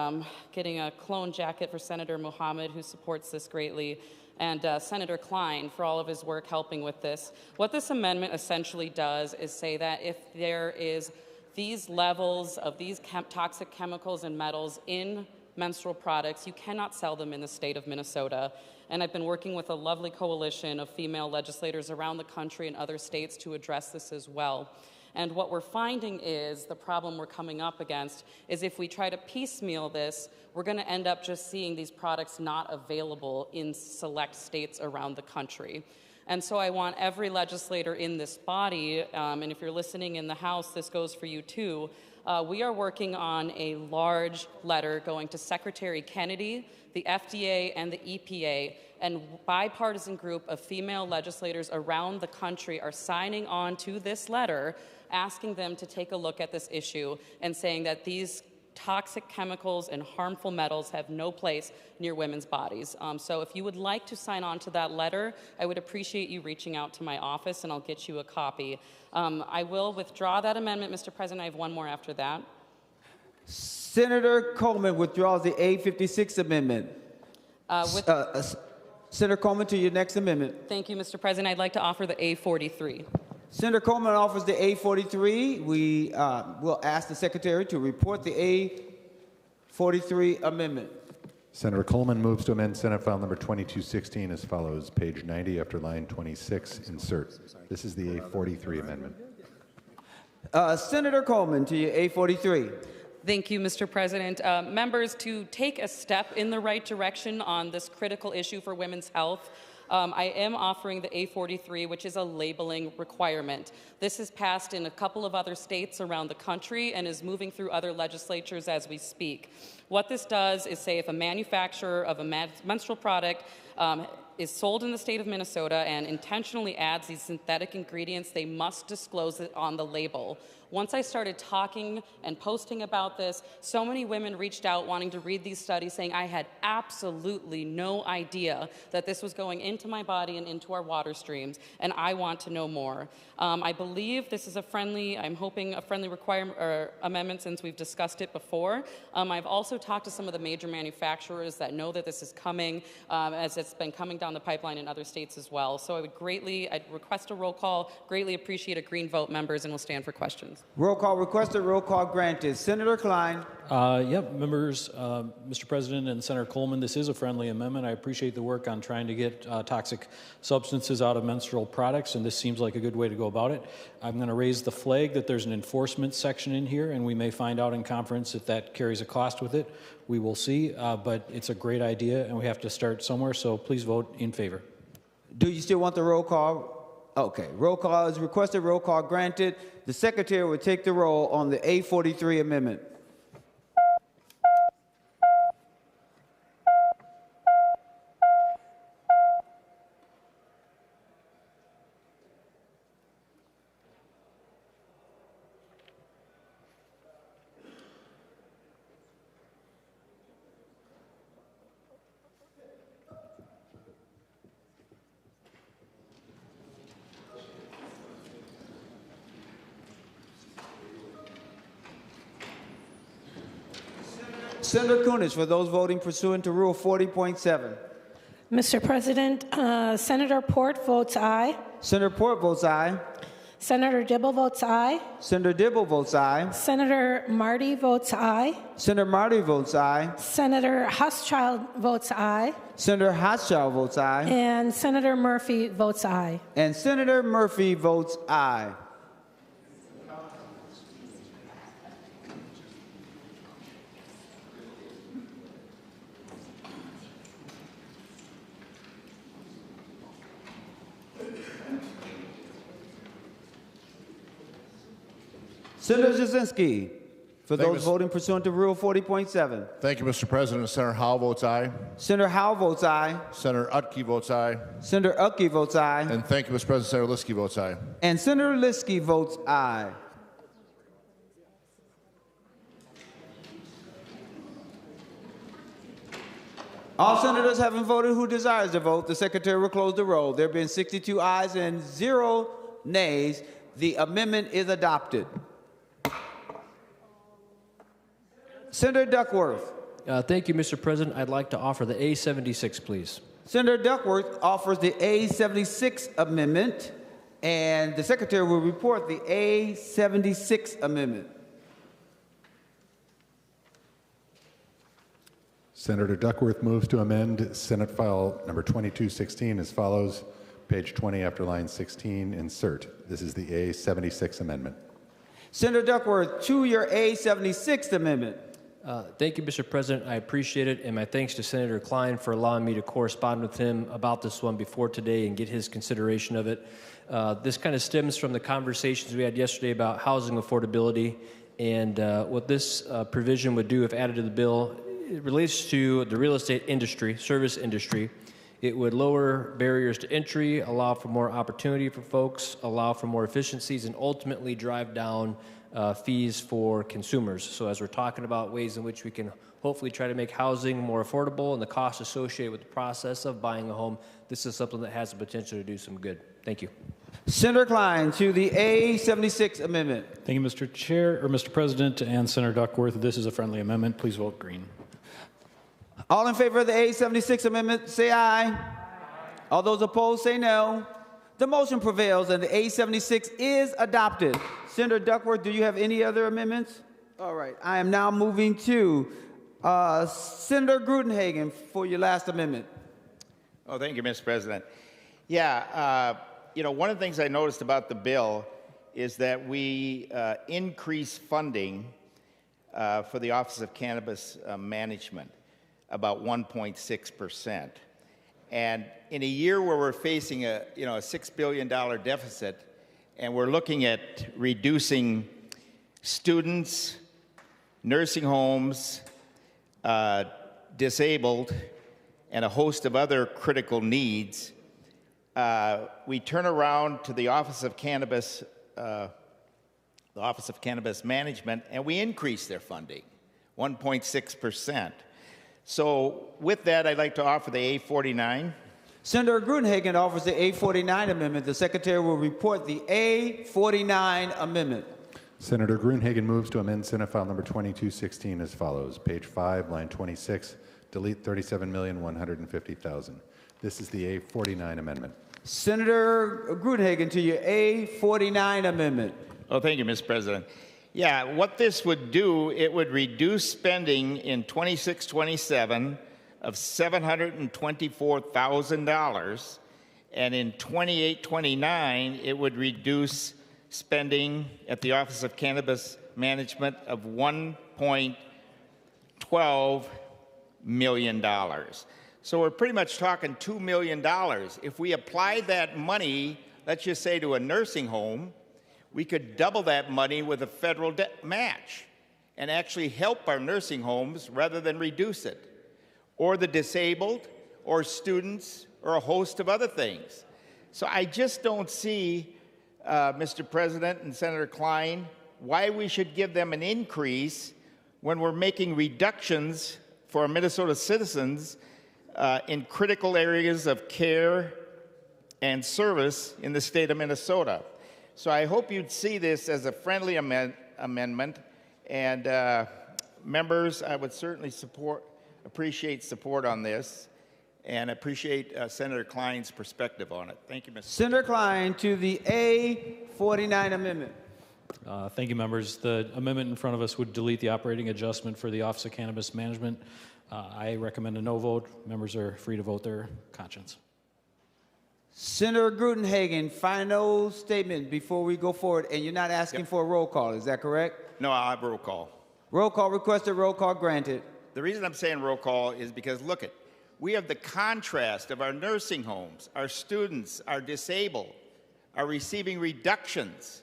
[SPEAKER 5] getting a clone jacket for Senator Mohammed, who supports this greatly, and Senator Klein for all of his work helping with this. What this amendment essentially does is say that if there is these levels of these toxic chemicals and metals in menstrual products, you cannot sell them in the state of Minnesota. And I've been working with a lovely coalition of female legislators around the country and other states to address this as well. And what we're finding is the problem we're coming up against is if we try to piecemeal this, we're going to end up just seeing these products not available in select states around the country. And so I want every legislator in this body, and if you're listening in the House, this goes for you too, we are working on a large letter going to Secretary Kennedy, the FDA, and the EPA, and bipartisan group of female legislators around the country are signing on to this letter, asking them to take a look at this issue and saying that these toxic chemicals and harmful metals have no place near women's bodies. So if you would like to sign on to that letter, I would appreciate you reaching out to my office and I'll get you a copy. I will withdraw that amendment, Mr. President. I have one more after that.
[SPEAKER 1] Senator Coleman withdraws the A56 amendment. Senator Coleman to your next amendment.
[SPEAKER 5] Thank you, Mr. President. I'd like to offer the A43.
[SPEAKER 1] Senator Coleman offers the A43. We will ask the Secretary to report the A43 amendment.
[SPEAKER 4] Senator Coleman moves to amend Senate File Number 2216 as follows. Page 90 after line 26, insert. This is the A43 amendment.
[SPEAKER 1] Senator Coleman to your A43.
[SPEAKER 5] Thank you, Mr. President. Members, to take a step in the right direction on this critical issue for women's health, I am offering the A43, which is a labeling requirement. This is passed in a couple of other states around the country and is moving through other legislatures as we speak. What this does is say if a manufacturer of a menstrual product is sold in the state of Minnesota and intentionally adds these synthetic ingredients, they must disclose it on the label. Once I started talking and posting about this, so many women reached out wanting to read these studies saying, I had absolutely no idea that this was going into my body and into our water streams, and I want to know more. I believe this is I'm hoping a friendly amendment since we've discussed it before. I've also talked to some of the major manufacturers that know that this is coming, as it's been coming down the pipeline in other states as well. So I'd request a roll call, greatly appreciate a green vote, members, and we'll stand for questions.
[SPEAKER 1] Roll call requested, roll call granted. Senator Klein.
[SPEAKER 13] Members, Mr. President and Senator Coleman, this is a friendly amendment. I appreciate the work on trying to get toxic substances out of menstrual products, and this seems like a good way to go about it. I'm going to raise the flag that there's an enforcement section in here, and we may find out in conference if that carries a cost with it. We will see, but it's a great idea, and we have to start somewhere, so please vote in favor.
[SPEAKER 1] Do you still want the roll call? Okay, roll call is requested, roll call granted. The Secretary will take the roll on the A43 amendment. Senator Kunis, for those voting pursuant to Rule 40.7.
[SPEAKER 22] Mr. President, Senator Port votes aye.
[SPEAKER 1] Senator Port votes aye.
[SPEAKER 22] Senator Dibble votes aye.
[SPEAKER 1] Senator Dibble votes aye.
[SPEAKER 22] Senator Marty votes aye.
[SPEAKER 1] Senator Marty votes aye.
[SPEAKER 22] Senator Huschild votes aye.
[SPEAKER 1] Senator Hochschild votes aye.
[SPEAKER 22] And Senator Murphy votes aye.
[SPEAKER 1] And Senator Murphy votes aye. Senator Jasinski, for those voting pursuant to Rule 40.7.
[SPEAKER 12] Thank you, Mr. President. Senator Howell votes aye.
[SPEAKER 1] Senator Howell votes aye.
[SPEAKER 12] Senator Utke votes aye.
[SPEAKER 1] Senator Utke votes aye.
[SPEAKER 12] And thank you, Mr. President. Senator Liskey votes aye.
[SPEAKER 1] And Senator Liskey votes aye. All senators having voted who desires to vote, the secretary will close the roll. There being 62 ayes and 0 nays, the amendment is adopted. Senator Duckworth.
[SPEAKER 6] Thank you, Mr. President. I'd like to offer the A76, please.
[SPEAKER 1] Senator Duckworth offers the A76 amendment, and the secretary will report the A76 amendment.
[SPEAKER 4] Senator Duckworth moves to amend Senate File number 2216 as follows. Page 20 after line 16, insert. This is the A76 amendment.
[SPEAKER 1] Senator Duckworth, to your A76 amendment.
[SPEAKER 6] Thank you, Mr. President. I appreciate it, and my thanks to Senator Klein for allowing me to correspond with him about this one before today and get his consideration of it. This kind of stems from the conversations we had yesterday about housing affordability, and what this provision would do if added to the bill, it relates to the real estate industry, service industry. It would lower barriers to entry, allow for more opportunity for folks, allow for more efficiencies, and ultimately drive down fees for consumers. So as we're talking about ways in which we can hopefully try to make housing more affordable and the costs associated with the process of buying a home, this is something that has the potential to do some good. Thank you.
[SPEAKER 1] Senator Klein, to the A76 amendment.
[SPEAKER 9] Thank you, Mr. Chair, or Mr. President, and Senator Duckworth. This is a friendly amendment. Please vote green.
[SPEAKER 1] All in favor of the A76 amendment, say aye. All those opposed, say no. The motion prevails and the A76 is adopted. Senator Duckworth, do you have any other amendments? All right, I am now moving to Senator Grudenhagen for your last amendment.
[SPEAKER 20] Oh, thank you, Mr. President. Yeah, you know, one of the things I noticed about the bill is that we increase funding for the Office of Cannabis Management, about 1.6%. And in a year where we're facing a $6 billion deficit, and we're looking at reducing students, nursing homes, disabled, and a host of other critical needs, we turn around to the Office of Cannabis Management, and we increase their funding, 1.6%. So with that, I'd like to offer the A49.
[SPEAKER 1] Senator Grudenhagen offers the A49 amendment. The secretary will report the A49 amendment.
[SPEAKER 4] Senator Grudenhagen moves to amend Senate File number 2216 as follows. Page 5, line 26, delete $37,150,000. This is the A49 amendment.
[SPEAKER 1] Senator Grudenhagen, to your A49 amendment.
[SPEAKER 20] Oh, thank you, Mr. President. Yeah, what this would do, it would reduce spending in 26-27 of $724,000, and in 28-29, it would reduce spending at the Office of Cannabis Management of $1.12 million. So we're pretty much talking $2 million. If we applied that money, let's just say to a nursing home, we could double that money with a federal match and actually help our nursing homes rather than reduce it, or the disabled, or students, or a host of other things. So I just don't see, Mr. President and Senator Klein, why we should give them an increase when we're making reductions for our Minnesota citizens in critical areas of care and service in the state of Minnesota. So I hope you'd see this as a friendly amendment, and Members, I would certainly appreciate support on this and appreciate Senator Klein's perspective on it. Thank you, Mr.
[SPEAKER 1] Senator Klein to the A49 amendment.
[SPEAKER 9] Thank you, members. The amendment in front of us would delete the operating adjustment for the Office of Cannabis Management. I recommend a no vote. Members are free to vote their conscience.
[SPEAKER 1] Senator Grutenhagen, final statement before we go forward. And you're not asking for a roll call, is that correct?
[SPEAKER 20] No, I have roll call.
[SPEAKER 1] Roll call requested, roll call granted.
[SPEAKER 20] The reason I'm saying roll call is because, look it, we have the contrast of our nursing homes, our students, our disabled, are receiving reductions.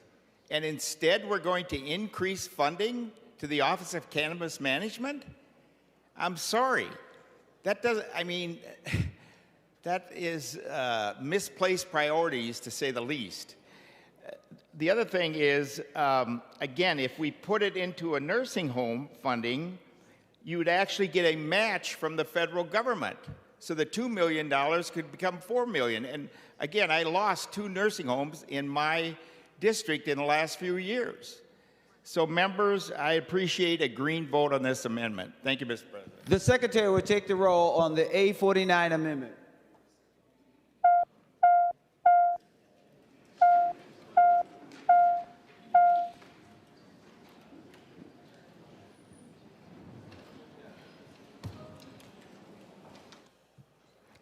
[SPEAKER 20] And instead, we're going to increase funding to the Office of Cannabis Management? I'm sorry. That doesn't, I mean, that is misplaced priorities, to say the least. The other thing is, again, if we put it into a nursing home funding, you would actually get a match from the federal government. So the $2 million could become $4 million. And again, I lost 2 nursing homes in my district in the last few years. So members, I appreciate a green vote on this amendment. Thank you, Mr. President.
[SPEAKER 1] The Secretary will take the roll on the A49 amendment.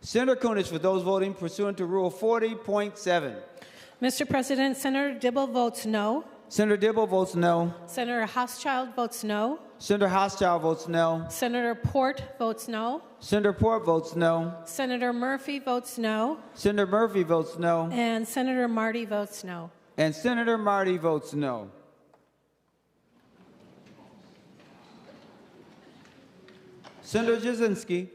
[SPEAKER 1] Senator Kunich, for those voting pursuant to Rule 40.7.
[SPEAKER 22] Mr. President, Senator Dibble votes no.
[SPEAKER 1] Senator Dibble votes no.
[SPEAKER 22] Senator Hauschild votes no.
[SPEAKER 1] Senator Hauschild votes no.
[SPEAKER 22] Senator Port votes no.
[SPEAKER 1] Senator Port votes no.
[SPEAKER 22] Senator Murphy votes no.
[SPEAKER 1] Senator Murphy votes no.
[SPEAKER 22] And Senator Marty votes no.
[SPEAKER 1] And Senator Marty votes no. Senator Jasinski.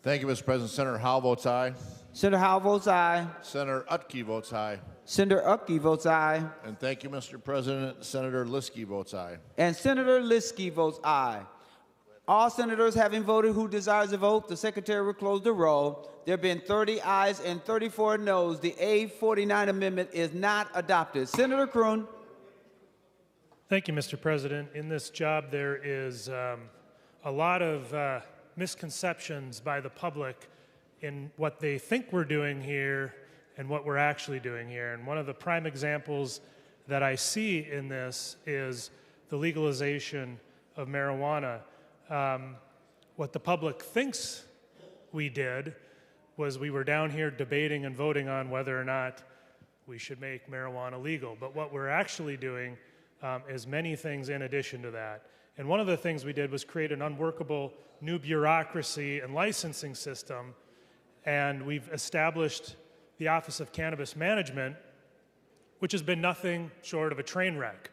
[SPEAKER 12] Thank you, Mr. President. Senator Howell votes aye.
[SPEAKER 1] Senator Howell votes aye.
[SPEAKER 12] Senator Utke votes aye.
[SPEAKER 1] Senator Utke votes aye.
[SPEAKER 12] And thank you, Mr. President. Senator Liskey votes aye.
[SPEAKER 1] And Senator Liskey votes aye. All senators having voted who desires to vote, the Secretary will close the roll. There have been 30 ayes and 34 noes. The A49 amendment is not adopted. Senator Kroon.
[SPEAKER 2] Thank you, Mr. President. In this job, there is a lot of misconceptions by the public in what they think we're doing here and what we're actually doing here. And one of the prime examples that I see in this is the legalization of marijuana. What the public thinks we did was we were down here debating and voting on whether or not we should make marijuana legal. But what we're actually doing is many things in addition to that. And one of the things we did was create an unworkable new bureaucracy and licensing system. And we've established the Office of Cannabis Management, which has been nothing short of a train wreck.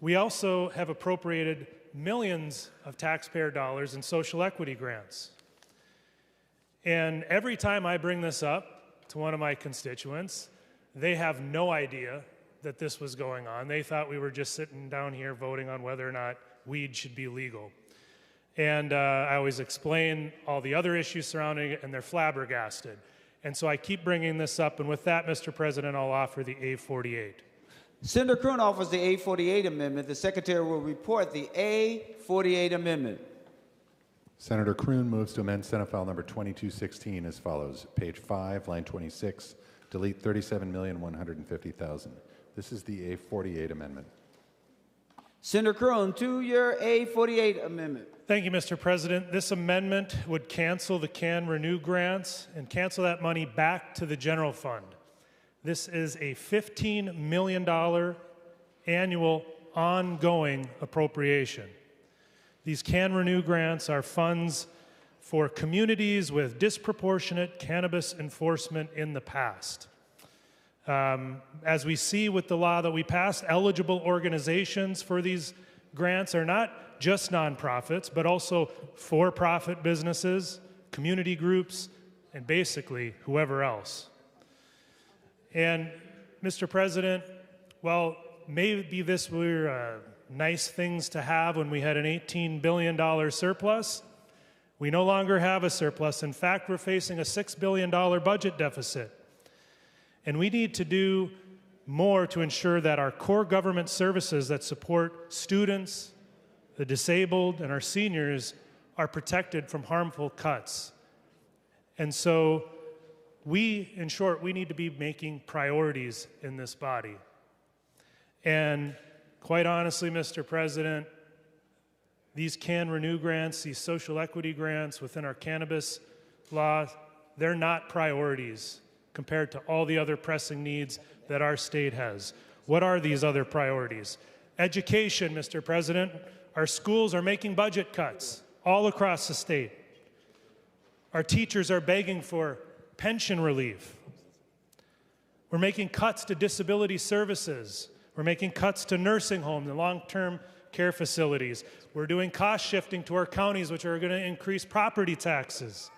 [SPEAKER 2] We also have appropriated millions of taxpayer dollars in social equity grants. And every time I bring this up to one of my constituents, they have no idea that this was going on. They thought we were just sitting down here voting on whether or not weed should be legal. And I always explain all the other issues surrounding it, and they're flabbergasted. And so I keep bringing this up, and with that, Mr. President, I'll offer the A48.
[SPEAKER 1] Senator Kroon offers the A48 amendment. The Secretary will report the A48 amendment.
[SPEAKER 4] Senator Kroon moves to amend Senate File Number 2216 as follows. Page 5, line 26, delete $37,150,000. This is the A48 amendment.
[SPEAKER 1] Senator Kroon, to your A48 amendment.
[SPEAKER 2] Thank you, Mr. President. This amendment would cancel the Can Renew grants and cancel that money back to the general fund. This is a $15 million annual ongoing appropriation. These Can Renew grants are funds for communities with disproportionate cannabis enforcement in the past. As we see with the law that we passed, eligible organizations for these grants are not just nonprofits, but also for-profit businesses, community groups, and basically whoever else. And Mr. President, while maybe this were nice things to have when we had an $18 billion surplus, we no longer have a surplus. In fact, we're facing a $6 billion budget deficit. And we need to do more to ensure that our core government services that support students, the disabled, and our seniors are protected from harmful cuts. And so in short, we need to be making priorities in this body. And quite honestly, Mr. President, these Can Renew grants, these social equity grants within our cannabis law, they're not priorities compared to all the other pressing needs that our state has. What are these other priorities? Education, Mr. President. Our schools are making budget cuts all across the state. Our teachers are begging for pension relief. We're making cuts to disability services. We're making cuts to nursing homes and long-term care facilities. We're doing cost shifting to our counties, which are going to increase property taxes.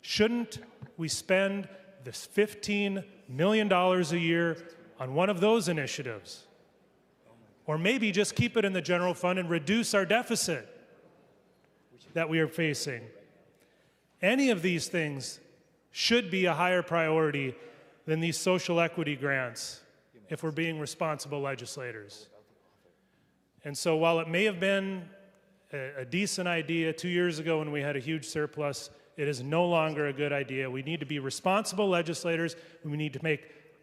[SPEAKER 2] Shouldn't we spend this $15 million a year on one of those initiatives? Or maybe just keep it in the general fund and reduce our deficit that we are facing. Any of these things should be a higher priority than these social equity grants if we're being responsible legislators. And so while it may have been a decent idea 2 years ago when we had a huge surplus, it is no longer a good idea. We need to be responsible legislators, and we need to make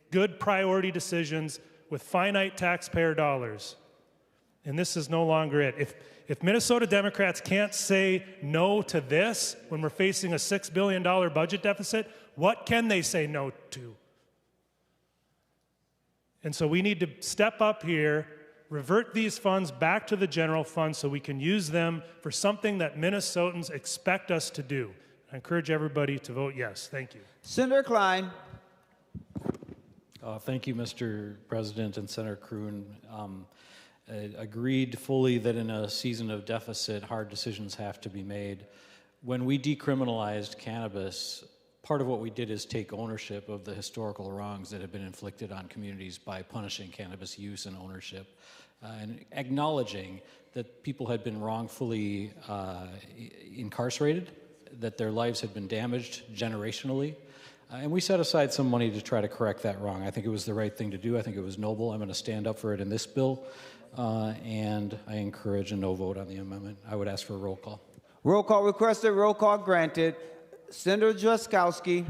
[SPEAKER 2] good priority decisions with finite taxpayer dollars. And this is no longer it. If Minnesota Democrats can't say no to this when we're facing a $6 billion budget deficit, what can they say no to? And so we need to step up here, revert these funds back to the general fund so we can use them for something that Minnesotans expect us to do. I encourage everybody to vote yes. Thank you.
[SPEAKER 1] Senator Klein.
[SPEAKER 9] Thank you, Mr. President and Senator Kroon. Agreed fully that in a season of deficit, hard decisions have to be made. When we decriminalized cannabis, part of what we did is take ownership of the historical wrongs that have been inflicted on communities by punishing cannabis use and ownership, and acknowledging that people had been wrongfully incarcerated, that their lives had been damaged generationally. And we set aside some money to try to correct that wrong. I think it was the right thing to do. I think it was noble. I'm going to stand up for it in this bill. And I encourage a no vote on the amendment. I would ask for a roll call.
[SPEAKER 1] Roll call requested, roll call granted. Senator Jaskowski.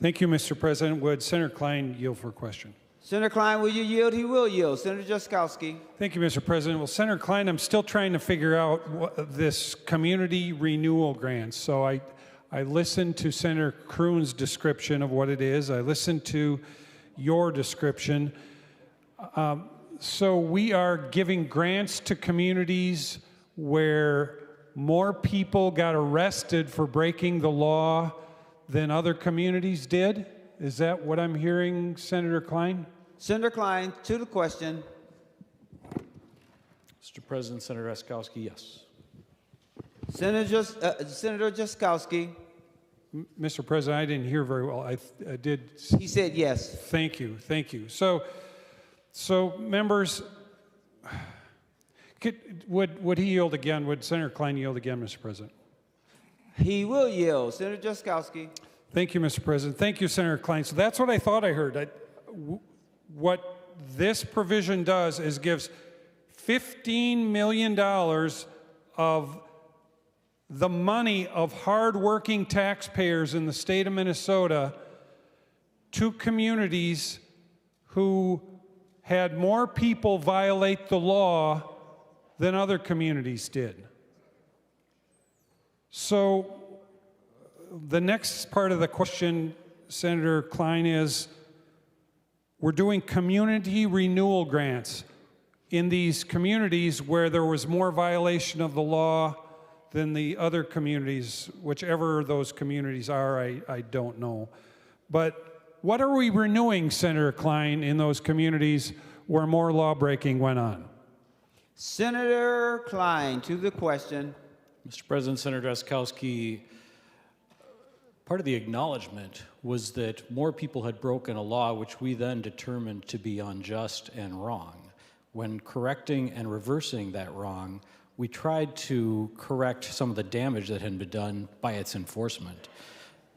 [SPEAKER 10] Thank you, Mr. President. Would Senator Klein yield for a question?
[SPEAKER 1] Senator Klein, will you yield? He will yield. Senator Jaskowski.
[SPEAKER 10] Thank you, Mr. President. Well, Senator Klein, I'm still trying to figure out this community renewal grant. So I listened to Senator Kroon's description of what it is. I listened to your description. So we are giving grants to communities where more people got arrested for breaking the law than other communities did? Is that what I'm hearing, Senator Klein?
[SPEAKER 1] Senator Klein, to the question.
[SPEAKER 9] Mr. President, Senator Jaskowski, yes.
[SPEAKER 1] Senator Jaskowski.
[SPEAKER 10] Mr. President, I didn't hear very well. I did.
[SPEAKER 1] He said yes.
[SPEAKER 10] Thank you. Thank you. So members, would he yield again? Would Senator Klein yield again, Mr. President?
[SPEAKER 1] He will yield. Senator Jaskowski.
[SPEAKER 10] Thank you, Mr. President. Thank you, Senator Klein. So that's what I thought I heard. What this provision does is gives $15 million of the money of hardworking taxpayers in the state of Minnesota to communities who had more people violate the law than other communities did. So the next part of the question, Senator Klein, is we're doing community renewal grants in these communities where there was more violation of the law than the other communities, whichever those communities are, I don't know. But what are we renewing, Senator Klein, in those communities where more law-breaking went on?
[SPEAKER 1] Senator Klein, to the question.
[SPEAKER 9] Mr. President, Senator Jaskowski, part of the acknowledgement was that more people had broken a law which we then determined to be unjust and wrong. When correcting and reversing that wrong, we tried to correct some of the damage that had been done by its enforcement.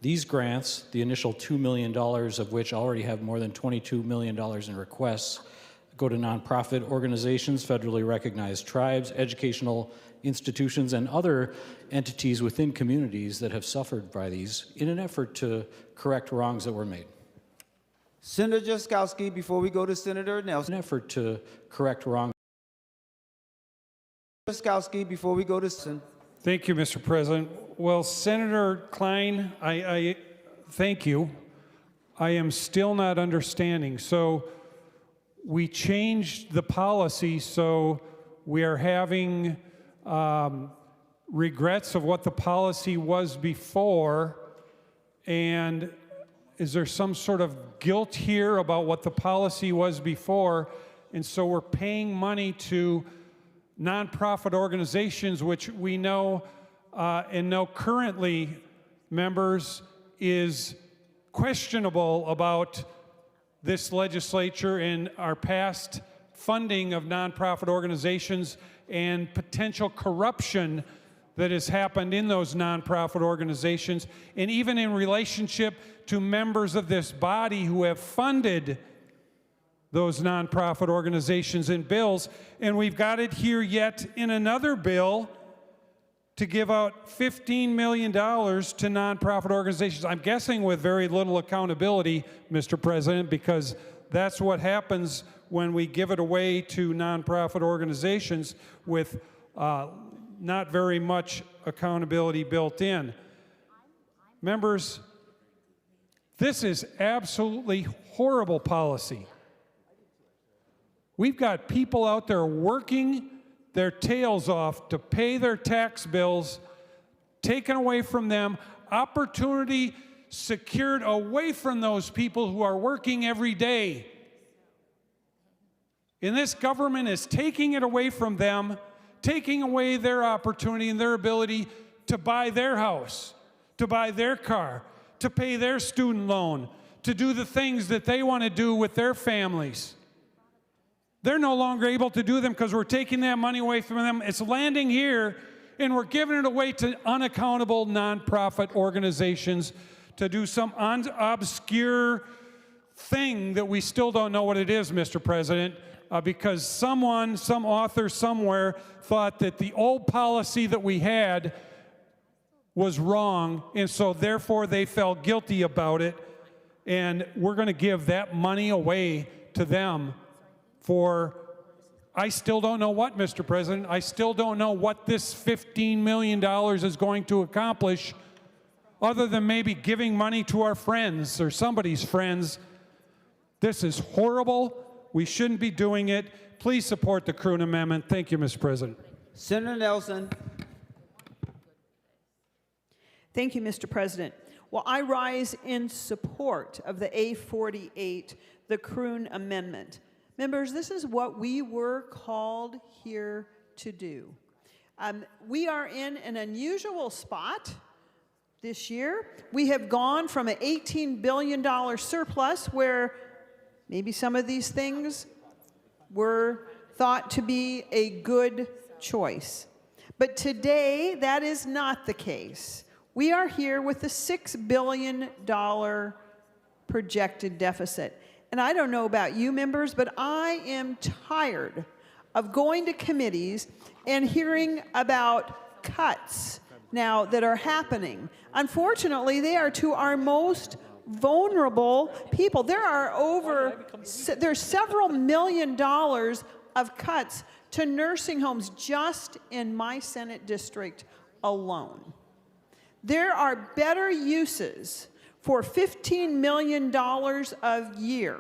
[SPEAKER 9] These grants, the initial $2 million of which already have more than $22 million in requests, go to nonprofit organizations, federally recognized tribes, educational institutions, and other entities within communities that have suffered by these in an effort to correct wrongs that were made.
[SPEAKER 1] Senator Jaskowski, before we go to Senator Nelson.
[SPEAKER 9] An effort to correct wrongs.
[SPEAKER 1] Jaskowski, before we go to Senator.
[SPEAKER 10] Thank you, Mr. President. Well, Senator Klein, I thank you. I am still not understanding. So we changed the policy, so we are having regrets of what the policy was before, and is there some sort of guilt here about what the policy was before? And so we're paying money to nonprofit organizations, which we know and know currently, members, is questionable about this legislature and our past funding of nonprofit organizations and potential corruption that has happened in those nonprofit organizations, and even in relationship to members of this body who have funded those nonprofit organizations in bills. And we've got it here yet in another bill to give out $15 million to nonprofit organizations. I'm guessing with very little accountability, Mr. President, because that's what happens when we give it away to nonprofit organizations with not very much accountability built in. Members, this is absolutely horrible policy. We've got people out there working their tails off to pay their tax bills, taken away from them, opportunity secured away from those people who are working every day. And this government is taking it away from them, taking away their opportunity and their ability to buy their house, to buy their car, to pay their student loan, to do the things that they want to do with their families. They're no longer able to do them because we're taking that money away from them. It's landing here, and we're giving it away to unaccountable nonprofit organizations to do some obscure thing that we still don't know what it is, Mr. President, because some author somewhere thought that the old policy that we had was wrong, and so therefore they felt guilty about it, and we're going to give that money away to them for, I still don't know what, Mr. President. I still don't know what this $15 million is going to accomplish, other than maybe giving money to our friends or somebody's friends. This is horrible. We shouldn't be doing it. Please support the Kroon Amendment. Thank you, Mr. President.
[SPEAKER 1] Senator Nelson.
[SPEAKER 14] Thank you, Mr. President. Well, I rise in support of the A48, the Kroon Amendment. Members, this is what we were called here to do. We are in an unusual spot this year. We have gone from an $18 billion surplus where maybe some of these things were thought to be a good choice. But today, that is not the case. We are here with a $6 billion projected deficit. And I don't know about you, members, but I am tired of going to committees and hearing about cuts now that are happening. Unfortunately, they are to our most vulnerable people. There's several million dollars of cuts to nursing homes just in my Senate district alone. There are better uses for $15 million a year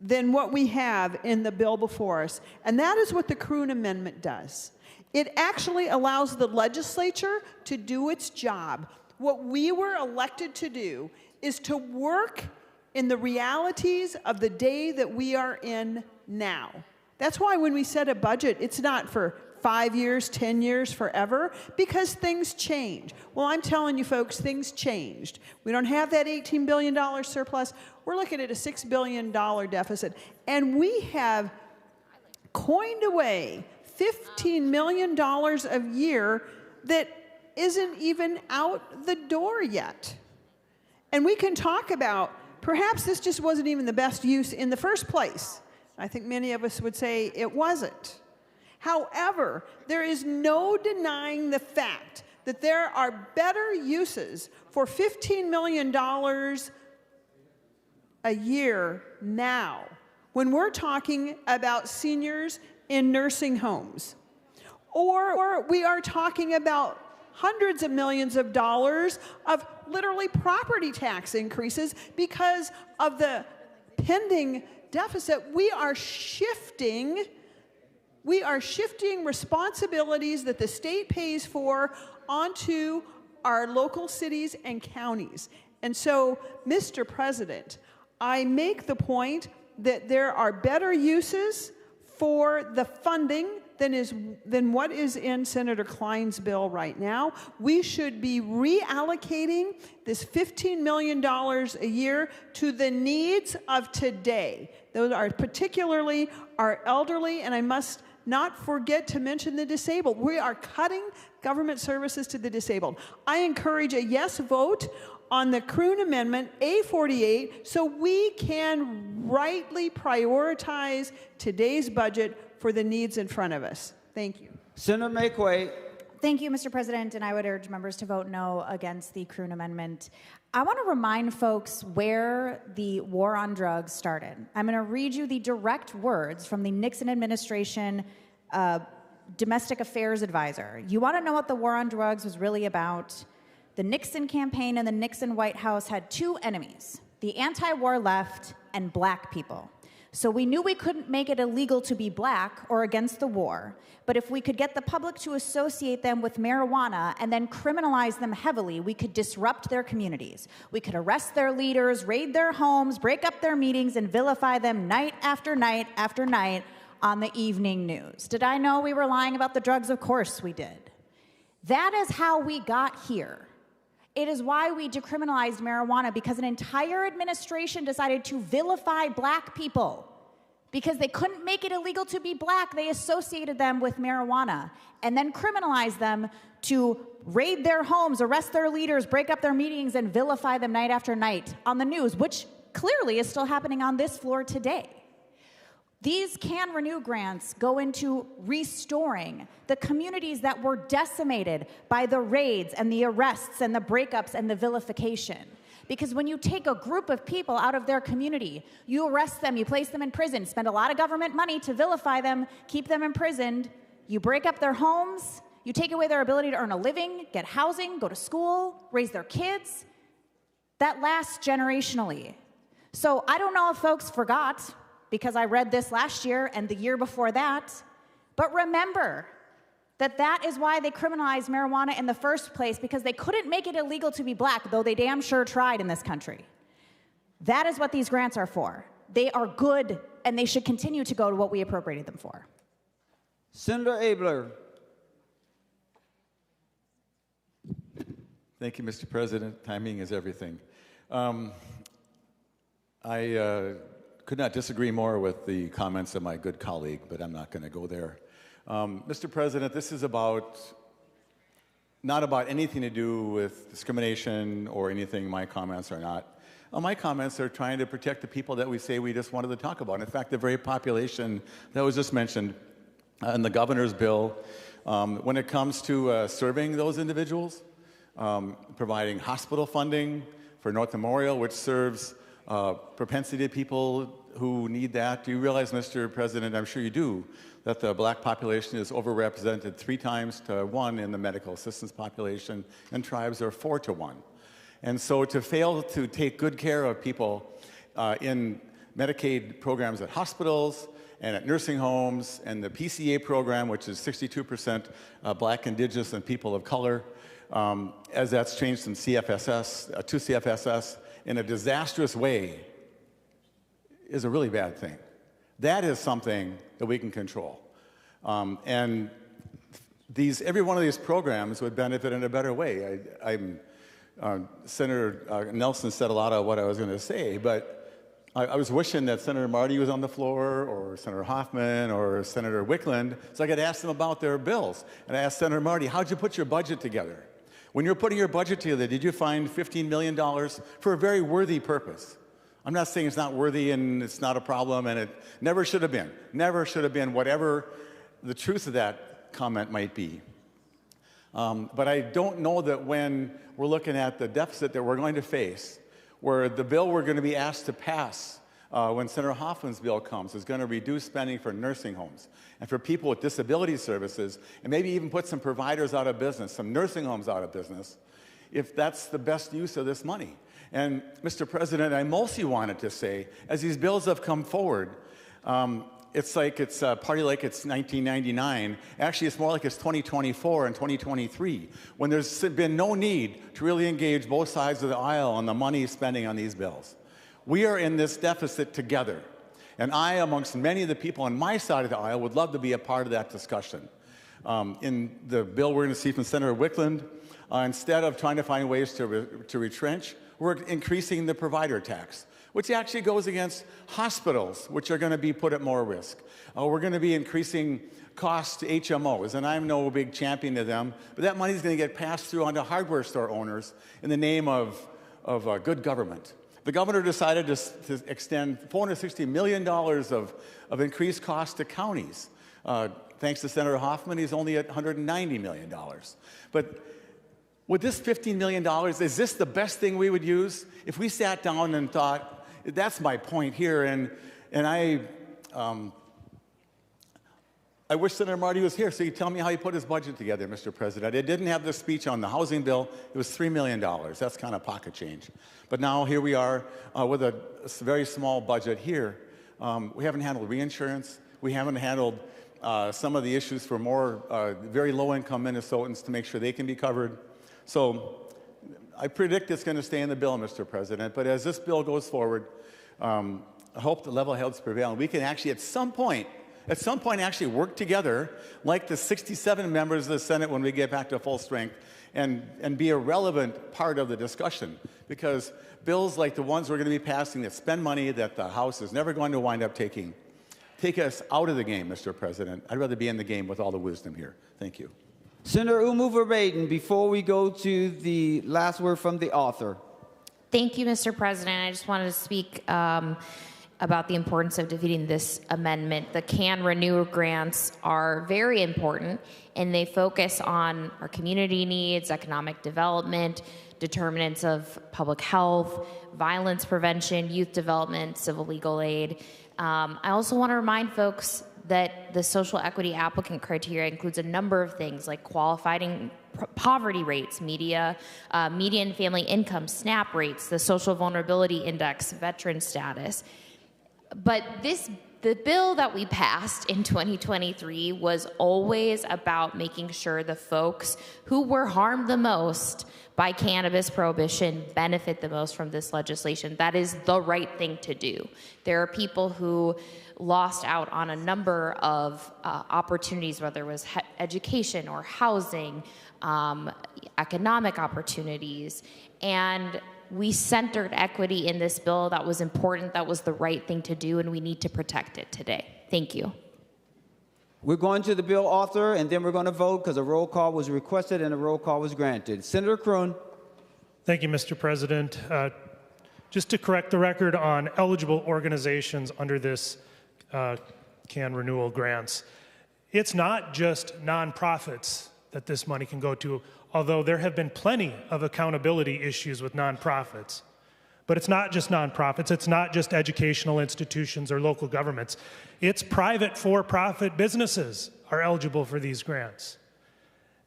[SPEAKER 14] than what we have in the bill before us. And that is what the Kroon Amendment does. It actually allows the legislature to do its job. What we were elected to do is to work in the realities of the day that we are in now. That's why when we set a budget, it's not for 5 years, 10 years, forever, because things change. Well, I'm telling you folks, things changed. We don't have that $18 billion surplus. We're looking at a $6 billion deficit. And we have coined away $15 million a year that isn't even out the door yet. And we can talk about Perhaps this just wasn't even the best use in the first place. I think many of us would say it wasn't. However, there is no denying the fact that there are better uses for $15 million a year now when we're talking about seniors in nursing homes. Or we are talking about hundreds of millions of dollars of literally property tax increases because of the pending deficit. We are shifting responsibilities that the state pays for onto our local cities and counties. And so, Mr. President, I make the point that there are better uses for the funding than what is in Senator Klein's bill right now. We should be reallocating this $15 million a year to the needs of today. Those are particularly our elderly, and I must not forget to mention the disabled. We are cutting government services to the disabled. I encourage a yes vote on the Kroon Amendment A48 so we can rightly prioritize today's budget for the needs in front of us. Thank you.
[SPEAKER 1] Senator McQuaid.
[SPEAKER 8] Thank you, Mr. President, and I would urge members to vote no against the Kroon Amendment. I want to remind folks where the war on drugs started. I'm going to read you the direct words from the Nixon administration domestic affairs advisor. You want to know what the war on drugs was really about? The Nixon campaign and the Nixon White House had two enemies, the anti-war left and black people. So we knew we couldn't make it illegal to be black or against the war, but if we could get the public to associate them with marijuana and then criminalize them heavily, we could disrupt their communities. We could arrest their leaders, raid their homes, break up their meetings, and vilify them night after night after night on the evening news. Did I know we were lying about the drugs? Of course we did. That is how we got here. It is why we decriminalized marijuana, because an entire administration decided to vilify black people. Because they couldn't make it illegal to be black, they associated them with marijuana and then criminalized them to raid their homes, arrest their leaders, break up their meetings, and vilify them night after night on the news, which clearly is still happening on this floor today. These Can Renew grants go into restoring the communities that were decimated by the raids and the arrests and the breakups and the vilification. Because when you take a group of people out of their community, you arrest them, you place them in prison, spend a lot of government money to vilify them, keep them imprisoned, you break up their homes, you take away their ability to earn a living, get housing, go to school, raise their kids. That lasts generationally. So I don't know if folks forgot, because I read this last year and the year before that. But remember that that is why they criminalized marijuana in the first place, because they couldn't make it illegal to be black, though they damn sure tried in this country. That is what these grants are for. They are good, and they should continue to go to what we appropriated them for.
[SPEAKER 1] Senator Abler.
[SPEAKER 18] Thank you, Mr. President. Timing is everything. I could not disagree more with the comments of my good colleague, but I'm not going to go there. Mr. President, this is not about anything to do with discrimination or anything. My comments are not. My comments are trying to protect the people that we say we just wanted to talk about. In fact, the very population that was just mentioned in the governor's bill, when it comes to serving those individuals, providing hospital funding for North Memorial, which serves propensity people who need that. Do you realize, Mr. President, I'm sure you do, that the black population is overrepresented 3 times to 1 in the medical assistance population, and tribes are 4 to 1. And so to fail to take good care of people in Medicaid programs at hospitals and at nursing homes, and the PCA program, which is 62% black, indigenous, and people of color, as that's changed from CFSS to CFSS in a disastrous way, is a really bad thing. That is something that we can control. And every one of these programs would benefit in a better way. Senator Nelson said a lot of what I was going to say, but I was wishing that Senator Marty was on the floor, or Senator Hoffman, or Senator Hwikwon, so I could ask them about their bills. And I asked Senator Marty, how'd you put your budget together? When you're putting your budget together, did you find $15 million for a very worthy purpose? I'm not saying it's not worthy and it's not a problem, and it never should have been. Never should have been, whatever the truth of that comment might be. But I don't know that when we're looking at the deficit that we're going to face, where the bill we're going to be asked to pass when Senator Hoffman's bill comes is going to reduce spending for nursing homes and for people with disability services, and maybe even put some providers out of business, some nursing homes out of business, if that's the best use of this money. And Mr. President, I mostly wanted to say, as these bills have come forward, it's like it's a party like it's 1999. Actually, it's more like it's 2024 and 2023, when there's been no need to really engage both sides of the aisle on the money spending on these bills. We are in this deficit together. And I, amongst many of the people on my side of the aisle, would love to be a part of that discussion. In the bill we're going to see from Senator Hwikwon, instead of trying to find ways to retrench, we're increasing the provider tax, which actually goes against hospitals, which are going to be put at more risk. We're going to be increasing costs to HMOs, and I'm no big champion of them, but that money is going to get passed through onto hardware store owners in the name of good government. The governor decided to extend $460 million of increased costs to counties. Thanks to Senator Hoffman, he's only at $190 million. But with this $15 million, is this the best thing we would use? If we sat down and thought, that's my point here, and I wish Senator Marty was here so he'd tell me how he put his budget together, Mr. President. I didn't have the speech on the housing bill. It was $3 million. That's kind of pocket change. But now here we are with a very small budget here. We haven't handled reinsurance. We haven't handled some of the issues for more very low-income Minnesotans to make sure they can be covered. So I predict it's going to stay in the bill, Mr. President. But as this bill goes forward, I hope the level heads prevail. And we can actually, at some point, actually work together like the 67 members of the Senate when we get back to full strength and be a relevant part of the discussion. Because bills like the ones we're going to be passing that spend money that the House is never going to wind up taking, take us out of the game, Mr. President. I'd rather be in the game with all the wisdom here. Thank you.
[SPEAKER 1] Senator Verbaden, before we go to the last word from the author.
[SPEAKER 15] Thank you, Mr. President. I just wanted to speak about the importance of defeating this amendment. The CAN Renew grants are very important, and they focus on our community needs, economic development, determinants of public health, violence prevention, youth development, civil legal aid. I also want to remind folks that the social equity applicant criteria includes a number of things like qualifying poverty rates, median family income, SNAP rates, the social vulnerability index, veteran status. But the bill that we passed in 2023 was always about making sure the folks who were harmed the most by cannabis prohibition benefit the most from this legislation. That is the right thing to do. There are people who lost out on a number of opportunities, whether it was education or housing, economic opportunities, and we centered equity in this bill. That was important. That was the right thing to do, and we need to protect it today. Thank you.
[SPEAKER 1] We're going to the bill author, and then we're going to vote because a roll call was requested and a roll call was granted. Senator Kroon.
[SPEAKER 2] Thank you, Mr. President. Just to correct the record on eligible organizations under this CAN renewal grants, it's not just nonprofits that this money can go to, although there have been plenty of accountability issues with nonprofits. But it's not just nonprofits, it's not just educational institutions or local governments. It's private for-profit businesses are eligible for these grants.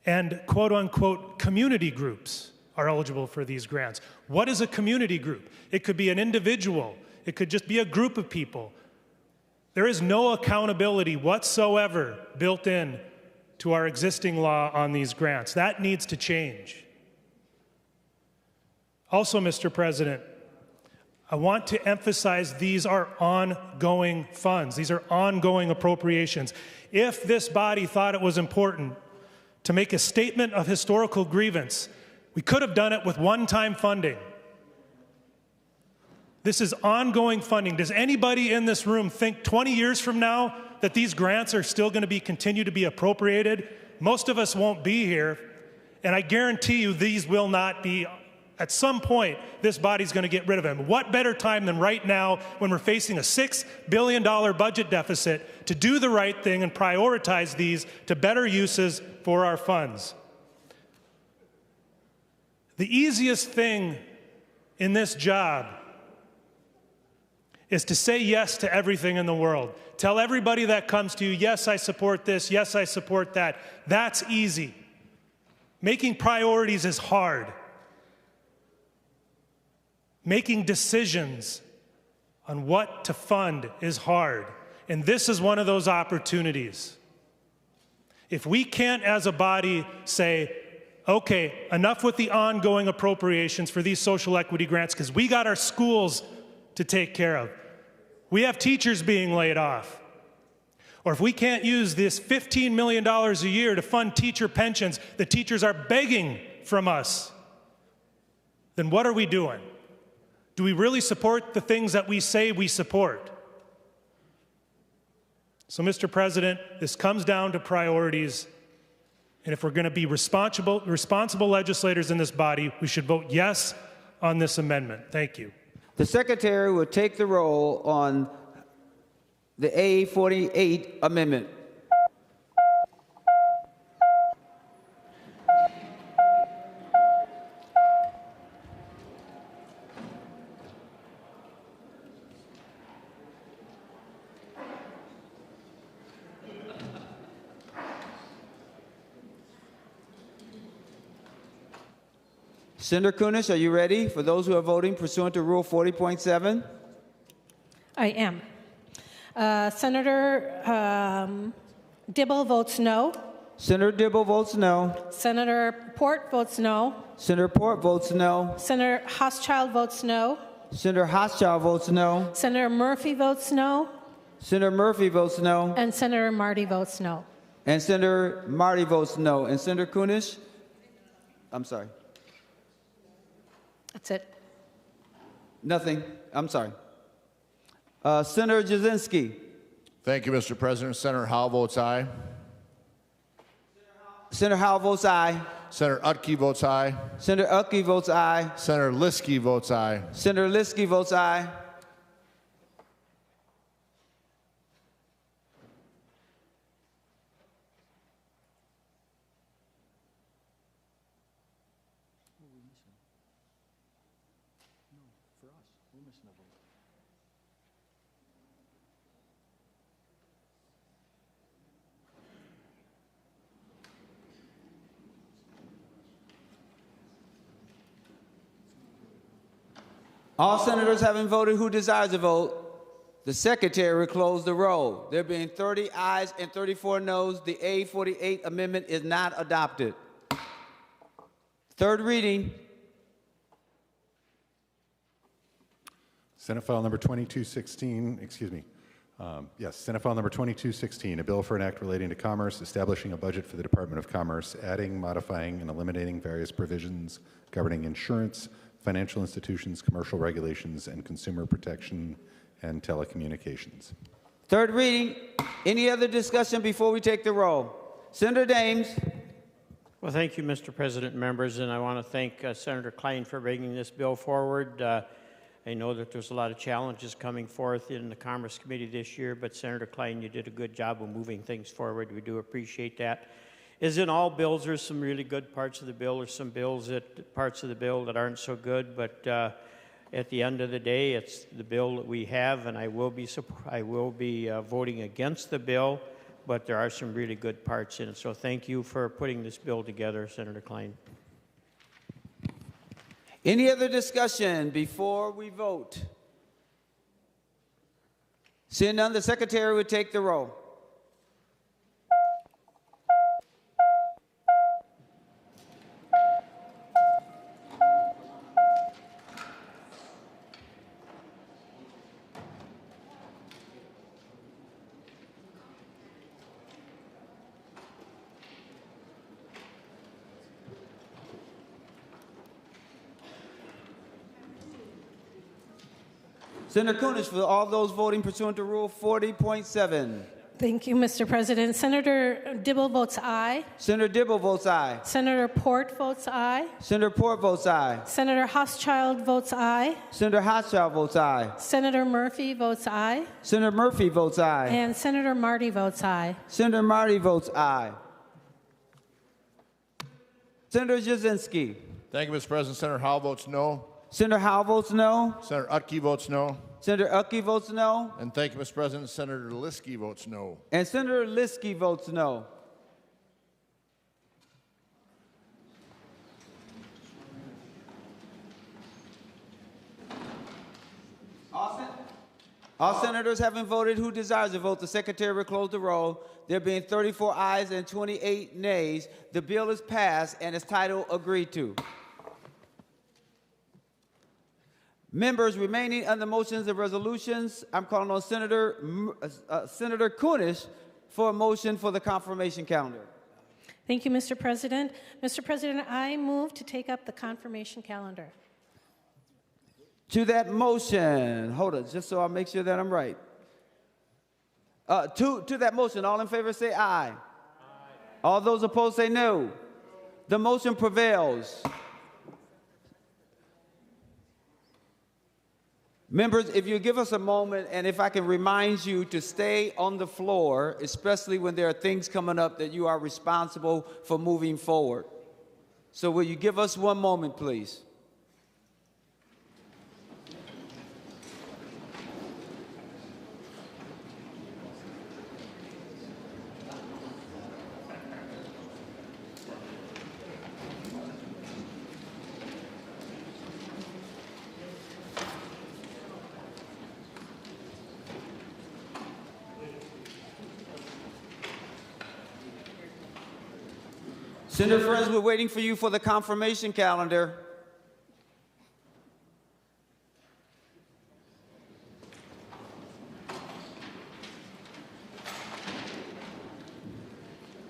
[SPEAKER 2] And quote-unquote community groups are eligible for these grants. What is a community group? It could be an individual. It could just be a group of people. There is no accountability whatsoever built in to our existing law on these grants. That needs to change. Also, Mr. President, I want to emphasize these are ongoing funds. These are ongoing appropriations. If this body thought it was important to make a statement of historical grievance, we could have done it with one-time funding. This is ongoing funding. Does anybody in this room think 20 years from now that these grants are still going to continue to be appropriated? Most of us won't be here, and I guarantee you these will not be At some point, this body's going to get rid of him. What better time than right now when we're facing a $6 billion budget deficit to do the right thing and prioritize these to better uses for our funds? The easiest thing in this job is to say yes to everything in the world. Tell everybody that comes to you, yes, I support this, yes, I support that. That's easy. Making priorities is hard. Making decisions on what to fund is hard. And this is one of those opportunities. If we can't, as a body, say, okay, enough with the ongoing appropriations for these social equity grants because we got our schools to take care of. We have teachers being laid off. Or if we can't use this $15 million a year to fund teacher pensions, the teachers are begging from us, then what are we doing? Do we really support the things that we say we support? So, Mr. President, this comes down to priorities. And if we're going to be responsible legislators in this body, we should vote yes on this amendment. Thank you.
[SPEAKER 1] The Secretary will take the roll on the A48 amendment. Senator Kunesh, are you ready? For those who are voting pursuant to Rule 40.7?
[SPEAKER 22] I am. Senator Dibble votes no.
[SPEAKER 1] Senator Dibble votes no.
[SPEAKER 22] Senator Port votes no.
[SPEAKER 1] Senator Port votes no.
[SPEAKER 22] Senator Hochschild votes no.
[SPEAKER 1] Senator Hochschild votes no.
[SPEAKER 22] Senator Murphy votes no.
[SPEAKER 1] Senator Murphy votes no.
[SPEAKER 22] And Senator Marty votes no.
[SPEAKER 1] And Senator Marty votes no. And Senator Kunesh? I'm sorry.
[SPEAKER 22] That's it.
[SPEAKER 1] Nothing. I'm sorry. Senator Jasinski.
[SPEAKER 12] Thank you, Mr. President. Senator Howe votes aye.
[SPEAKER 1] Senator Howe votes aye.
[SPEAKER 12] Senator Utke votes aye.
[SPEAKER 1] Senator Utke votes aye.
[SPEAKER 12] Senator Liskey votes aye.
[SPEAKER 1] Senator Liskey votes aye. All senators having voted who desires to vote, the Secretary will close the roll. There being 30 ayes and 34 noes, the A48 amendment is not adopted. Third reading.
[SPEAKER 4] Senate File Number 2216, Senate File Number 2216, a bill for an act relating to commerce, establishing a budget for the Department of Commerce, adding, modifying, and eliminating various provisions governing insurance, financial institutions, commercial regulations, and consumer protection and telecommunications.
[SPEAKER 1] Third reading. Any other discussion before we take the roll? Senator Dames.
[SPEAKER 19] Well, thank you, Mr. President and members, and I want to thank Senator Klein for bringing this bill forward. I know that there's a lot of challenges coming forth in the Commerce Committee this year, but Senator Klein, you did a good job of moving things forward. We do appreciate that. As in all bills, there's some really good parts of the bill. There's some parts of the bill that aren't so good, but at the end of the day, it's the bill that we have, and I will be voting against the bill, but there are some really good parts in it. So thank you for putting this bill together, Senator Klein.
[SPEAKER 1] Any other discussion before we vote? Seeing none, the Secretary will take the roll. Senator Kunesh, for all those voting pursuant to Rule 40.7.
[SPEAKER 22] Thank you, Mr. President. Senator Dibble votes aye.
[SPEAKER 1] Senator Dibble votes aye.
[SPEAKER 22] Senator Port votes aye.
[SPEAKER 1] Senator Port votes aye.
[SPEAKER 22] Senator Hochschild votes aye.
[SPEAKER 1] Senator Hochschild votes aye.
[SPEAKER 22] Senator Murphy votes aye.
[SPEAKER 1] Senator Murphy votes aye.
[SPEAKER 22] And Senator Marty votes aye.
[SPEAKER 1] Senator Marty votes aye. Senator Jasinski.
[SPEAKER 12] Thank you, Mr. President. Senator Howe votes no.
[SPEAKER 1] Senator Howe votes no.
[SPEAKER 12] Senator Utke votes no.
[SPEAKER 1] Senator Utke votes no.
[SPEAKER 12] And thank you, Mr. President. Senator Liskey votes no.
[SPEAKER 1] And Senator Liskey votes no. All senators having voted who desires to vote, the secretary will close the roll. There being 34 ayes and 28 nays, the bill is passed and its title agreed to. Members remaining under motions and resolutions, I'm calling on Senator Kunish for a motion for the confirmation calendar.
[SPEAKER 22] Thank you, Mr. President. Mr. President, I move to take up the confirmation calendar.
[SPEAKER 1] To that motion, hold it, just so I make sure that I'm right. To that motion, all in favor say aye. Aye. All those opposed say no. The motion prevails. Members, if you give us a moment, and if I can remind you to stay on the floor, especially when there are things coming up that you are responsible for moving forward. So will you give us one moment, please? Senator friends, we're waiting for you for the confirmation calendar.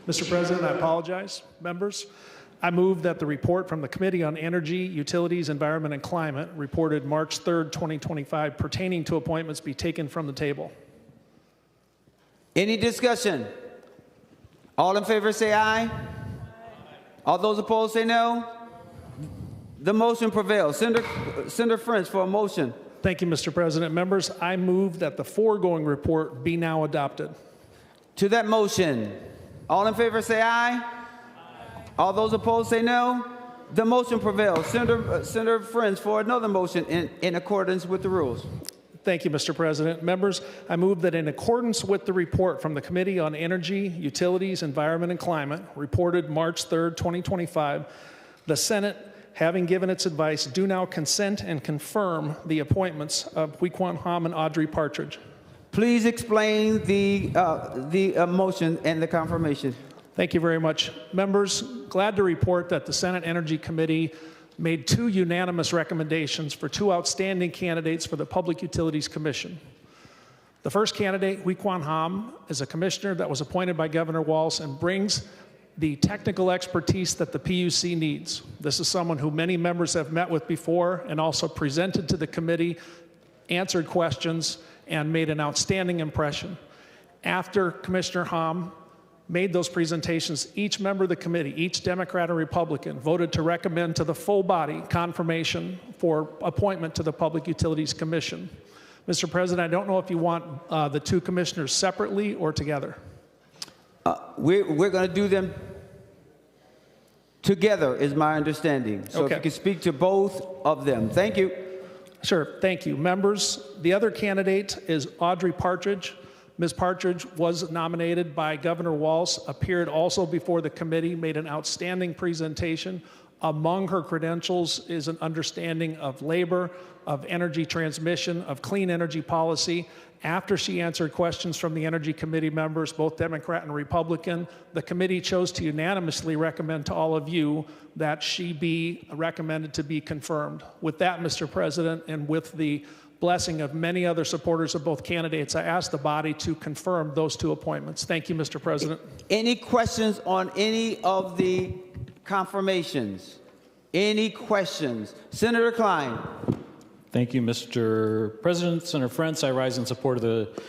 [SPEAKER 7] Mr. President, I apologize. Members, I move that the report from the Committee on Energy, Utilities, Environment, and Climate, reported March 3rd, 2025, pertaining to appointments be taken from the table.
[SPEAKER 1] Any discussion? All in favor say aye. All those opposed say no. The motion prevails. Senator French for a motion.
[SPEAKER 7] Thank you, Mr. President. Members, I move that the foregoing report be now adopted.
[SPEAKER 1] To that motion, all in favor say aye. All those opposed say no. The motion prevails. Senator French for another motion in accordance with the rules.
[SPEAKER 7] Thank you, Mr. President. Members, I move that in accordance with the report from the Committee on Energy, Utilities, Environment, and Climate, reported March 3rd, 2025, the Senate, having given its advice, do now consent and confirm the appointments of Hwikwon and Audrey Partridge.
[SPEAKER 1] Please explain the motion and the confirmation.
[SPEAKER 7] Thank you very much. Members, glad to report that the Senate Energy Committee made 2 unanimous recommendations for 2 outstanding candidates for the Public Utilities Commission. The first candidate, Hwikwon Ham, is a commissioner that was appointed by Governor Walz and brings the technical expertise that the PUC needs. This is someone who many members have met with before and also presented to the committee, answered questions, and made an outstanding impression. After Commissioner Ham made those presentations, each member of the committee, each Democrat or Republican, voted to recommend to the full body confirmation for appointment to the Public Utilities Commission. Mr. President, I don't know if you want the 2 commissioners separately or together.
[SPEAKER 1] We're going to do them together, is my understanding. So
[SPEAKER 7] Okay.
[SPEAKER 1] if you can speak to both of them. Thank you.
[SPEAKER 7] Sure, thank you. Members, the other candidate is Audrey Partridge. Ms. Partridge was nominated by Governor Walz, appeared also before the committee, made an outstanding presentation. Among her credentials is an understanding of labor, of energy transmission, of clean energy policy. After she answered questions from the Energy Committee members, both Democrat and Republican, the committee chose to unanimously recommend to all of you that she be recommended to be confirmed. With that, Mr. President, and with the blessing of many other supporters of both candidates, I ask the body to confirm those 2 appointments. Thank you, Mr. President.
[SPEAKER 1] Any questions on any of the confirmations? Any questions? Senator Klein.
[SPEAKER 9] Thank you, Mr. President. Senator French, I rise in support of the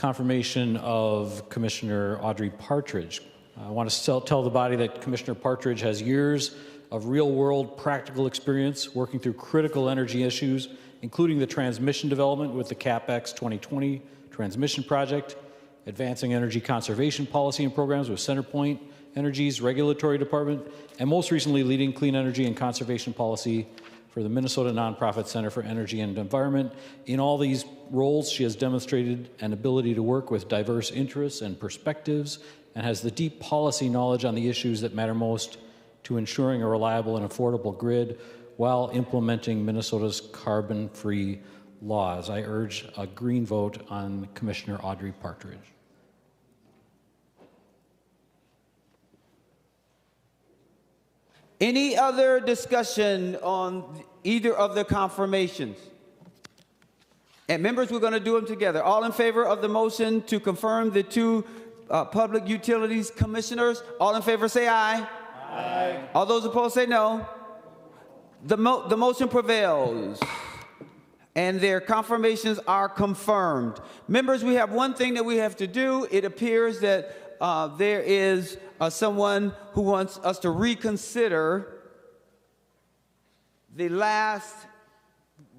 [SPEAKER 9] confirmation of Commissioner Audrey Partridge. I want to tell the body that Commissioner Partridge has years of real-world practical experience working through critical energy issues, including the transmission development with the CapEx 2020 transmission project, advancing energy conservation policy and programs with CenterPoint Energy's regulatory department, and most recently leading clean energy and conservation policy for the Minnesota Nonprofit Center for Energy and Environment. In all these roles, she has demonstrated an ability to work with diverse interests and perspectives and has the deep policy knowledge on the issues that matter most to ensuring a reliable and affordable grid while implementing Minnesota's carbon-free laws. I urge a green vote on Commissioner Audrey Partridge.
[SPEAKER 1] Any other discussion on either of the confirmations? And members, we're going to do them together. All in favor of the motion to confirm the two public utilities commissioners? All in favor say aye. Aye. All those opposed say no. The motion prevails, and their confirmations are confirmed. Members, we have one thing that we have to do. It appears that there is someone who wants us to reconsider the last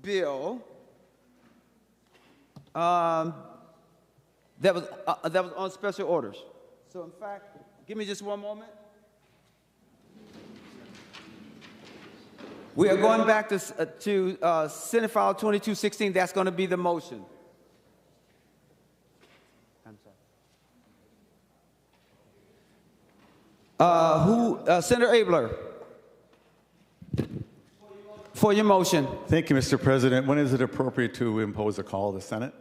[SPEAKER 1] bill that was on special orders. So, in fact, give me just one moment. We are going back to Senate File 2216. That's going to be the motion. I'm sorry. Senator Abler, for your motion.
[SPEAKER 18] Thank you, Mr. President. When is it appropriate to impose a call of the Senate?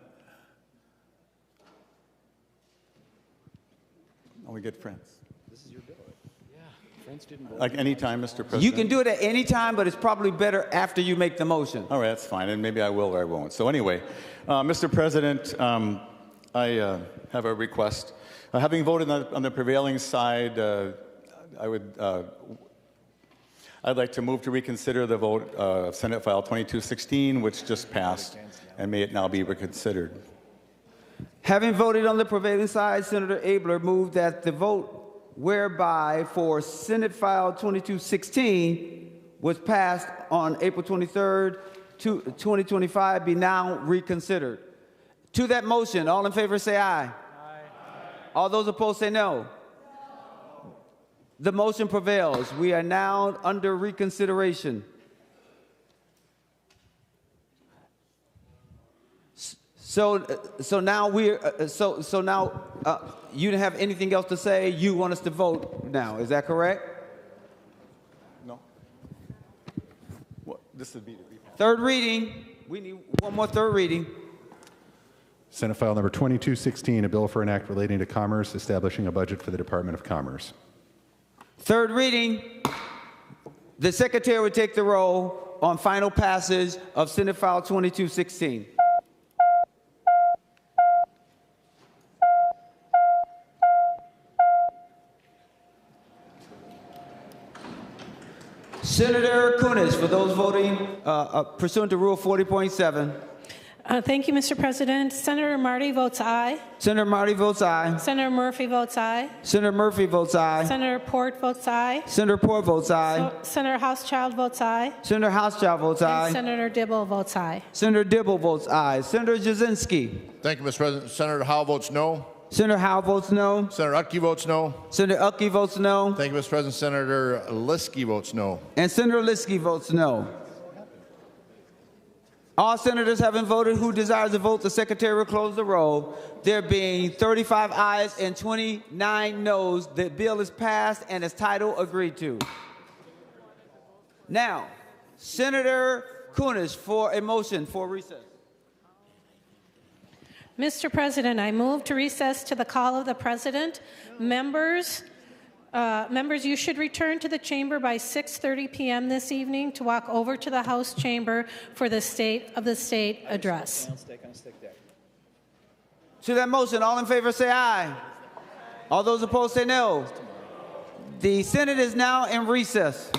[SPEAKER 18] Oh, we get friends.
[SPEAKER 9] This is your bill. Yeah, friends didn't vote.
[SPEAKER 18] Like any time, Mr. President?
[SPEAKER 1] You can do it at any time, but it's probably better after you make the motion.
[SPEAKER 18] All right, that's fine, and maybe I will or I won't. So anyway, Mr. President, I have a request. Having voted on the prevailing side, I'd like to move to reconsider the vote of Senate File 2216, which just passed, and may it now be reconsidered.
[SPEAKER 1] Having voted on the prevailing side, Senator Abler moved that the vote whereby for Senate File 2216 was passed on April 23rd, 2025 be now reconsidered. To that motion, all in favor say aye. Aye. All those opposed say no. The motion prevails. We are now under reconsideration. So now you didn't have anything else to say. You want us to vote now. Is that correct?
[SPEAKER 18] No. What? This would be the
[SPEAKER 1] third reading. We need one more third reading.
[SPEAKER 4] Senate File number 2216, a bill for an act relating to commerce, establishing a budget for the Department of Commerce.
[SPEAKER 1] Third reading. The Secretary would take the roll on final passage of Senate File 2216. Senator Kunis, for those voting pursuant to Rule 40.7.
[SPEAKER 22] Thank you, Mr. President. Senator Marty votes aye.
[SPEAKER 1] Senator Marty votes aye.
[SPEAKER 22] Senator Murphy votes aye.
[SPEAKER 1] Senator Murphy votes aye.
[SPEAKER 22] Senator Port votes aye.
[SPEAKER 1] Senator Port votes aye.
[SPEAKER 22] Senator Housechild votes aye.
[SPEAKER 1] Senator Housechild votes aye.
[SPEAKER 22] And Senator Dibble votes aye.
[SPEAKER 1] Senator Dibble votes aye. Senator Jasinski.
[SPEAKER 12] Thank you, Mr. President. Senator Howe votes no.
[SPEAKER 1] Senator Howe votes no.
[SPEAKER 12] Senator Utke votes no.
[SPEAKER 1] Senator Utke votes no.
[SPEAKER 12] Thank you, Mr. President. Senator Liskey votes no.
[SPEAKER 1] And Senator Liskey votes no. All senators having voted who desires to vote, the Secretary will close the roll. There being 35 ayes and 29 noes, the bill is passed and its title agreed to. Now, Senator Kunis for a motion for recess.
[SPEAKER 22] Mr. President, I move to recess to the call of the President. Members, you should return to the chamber by 6:30 p.m. this evening to walk over to the House chamber for the State of the State address.
[SPEAKER 1] To that motion, all in favor say aye. All those opposed say no. The Senate is now in recess.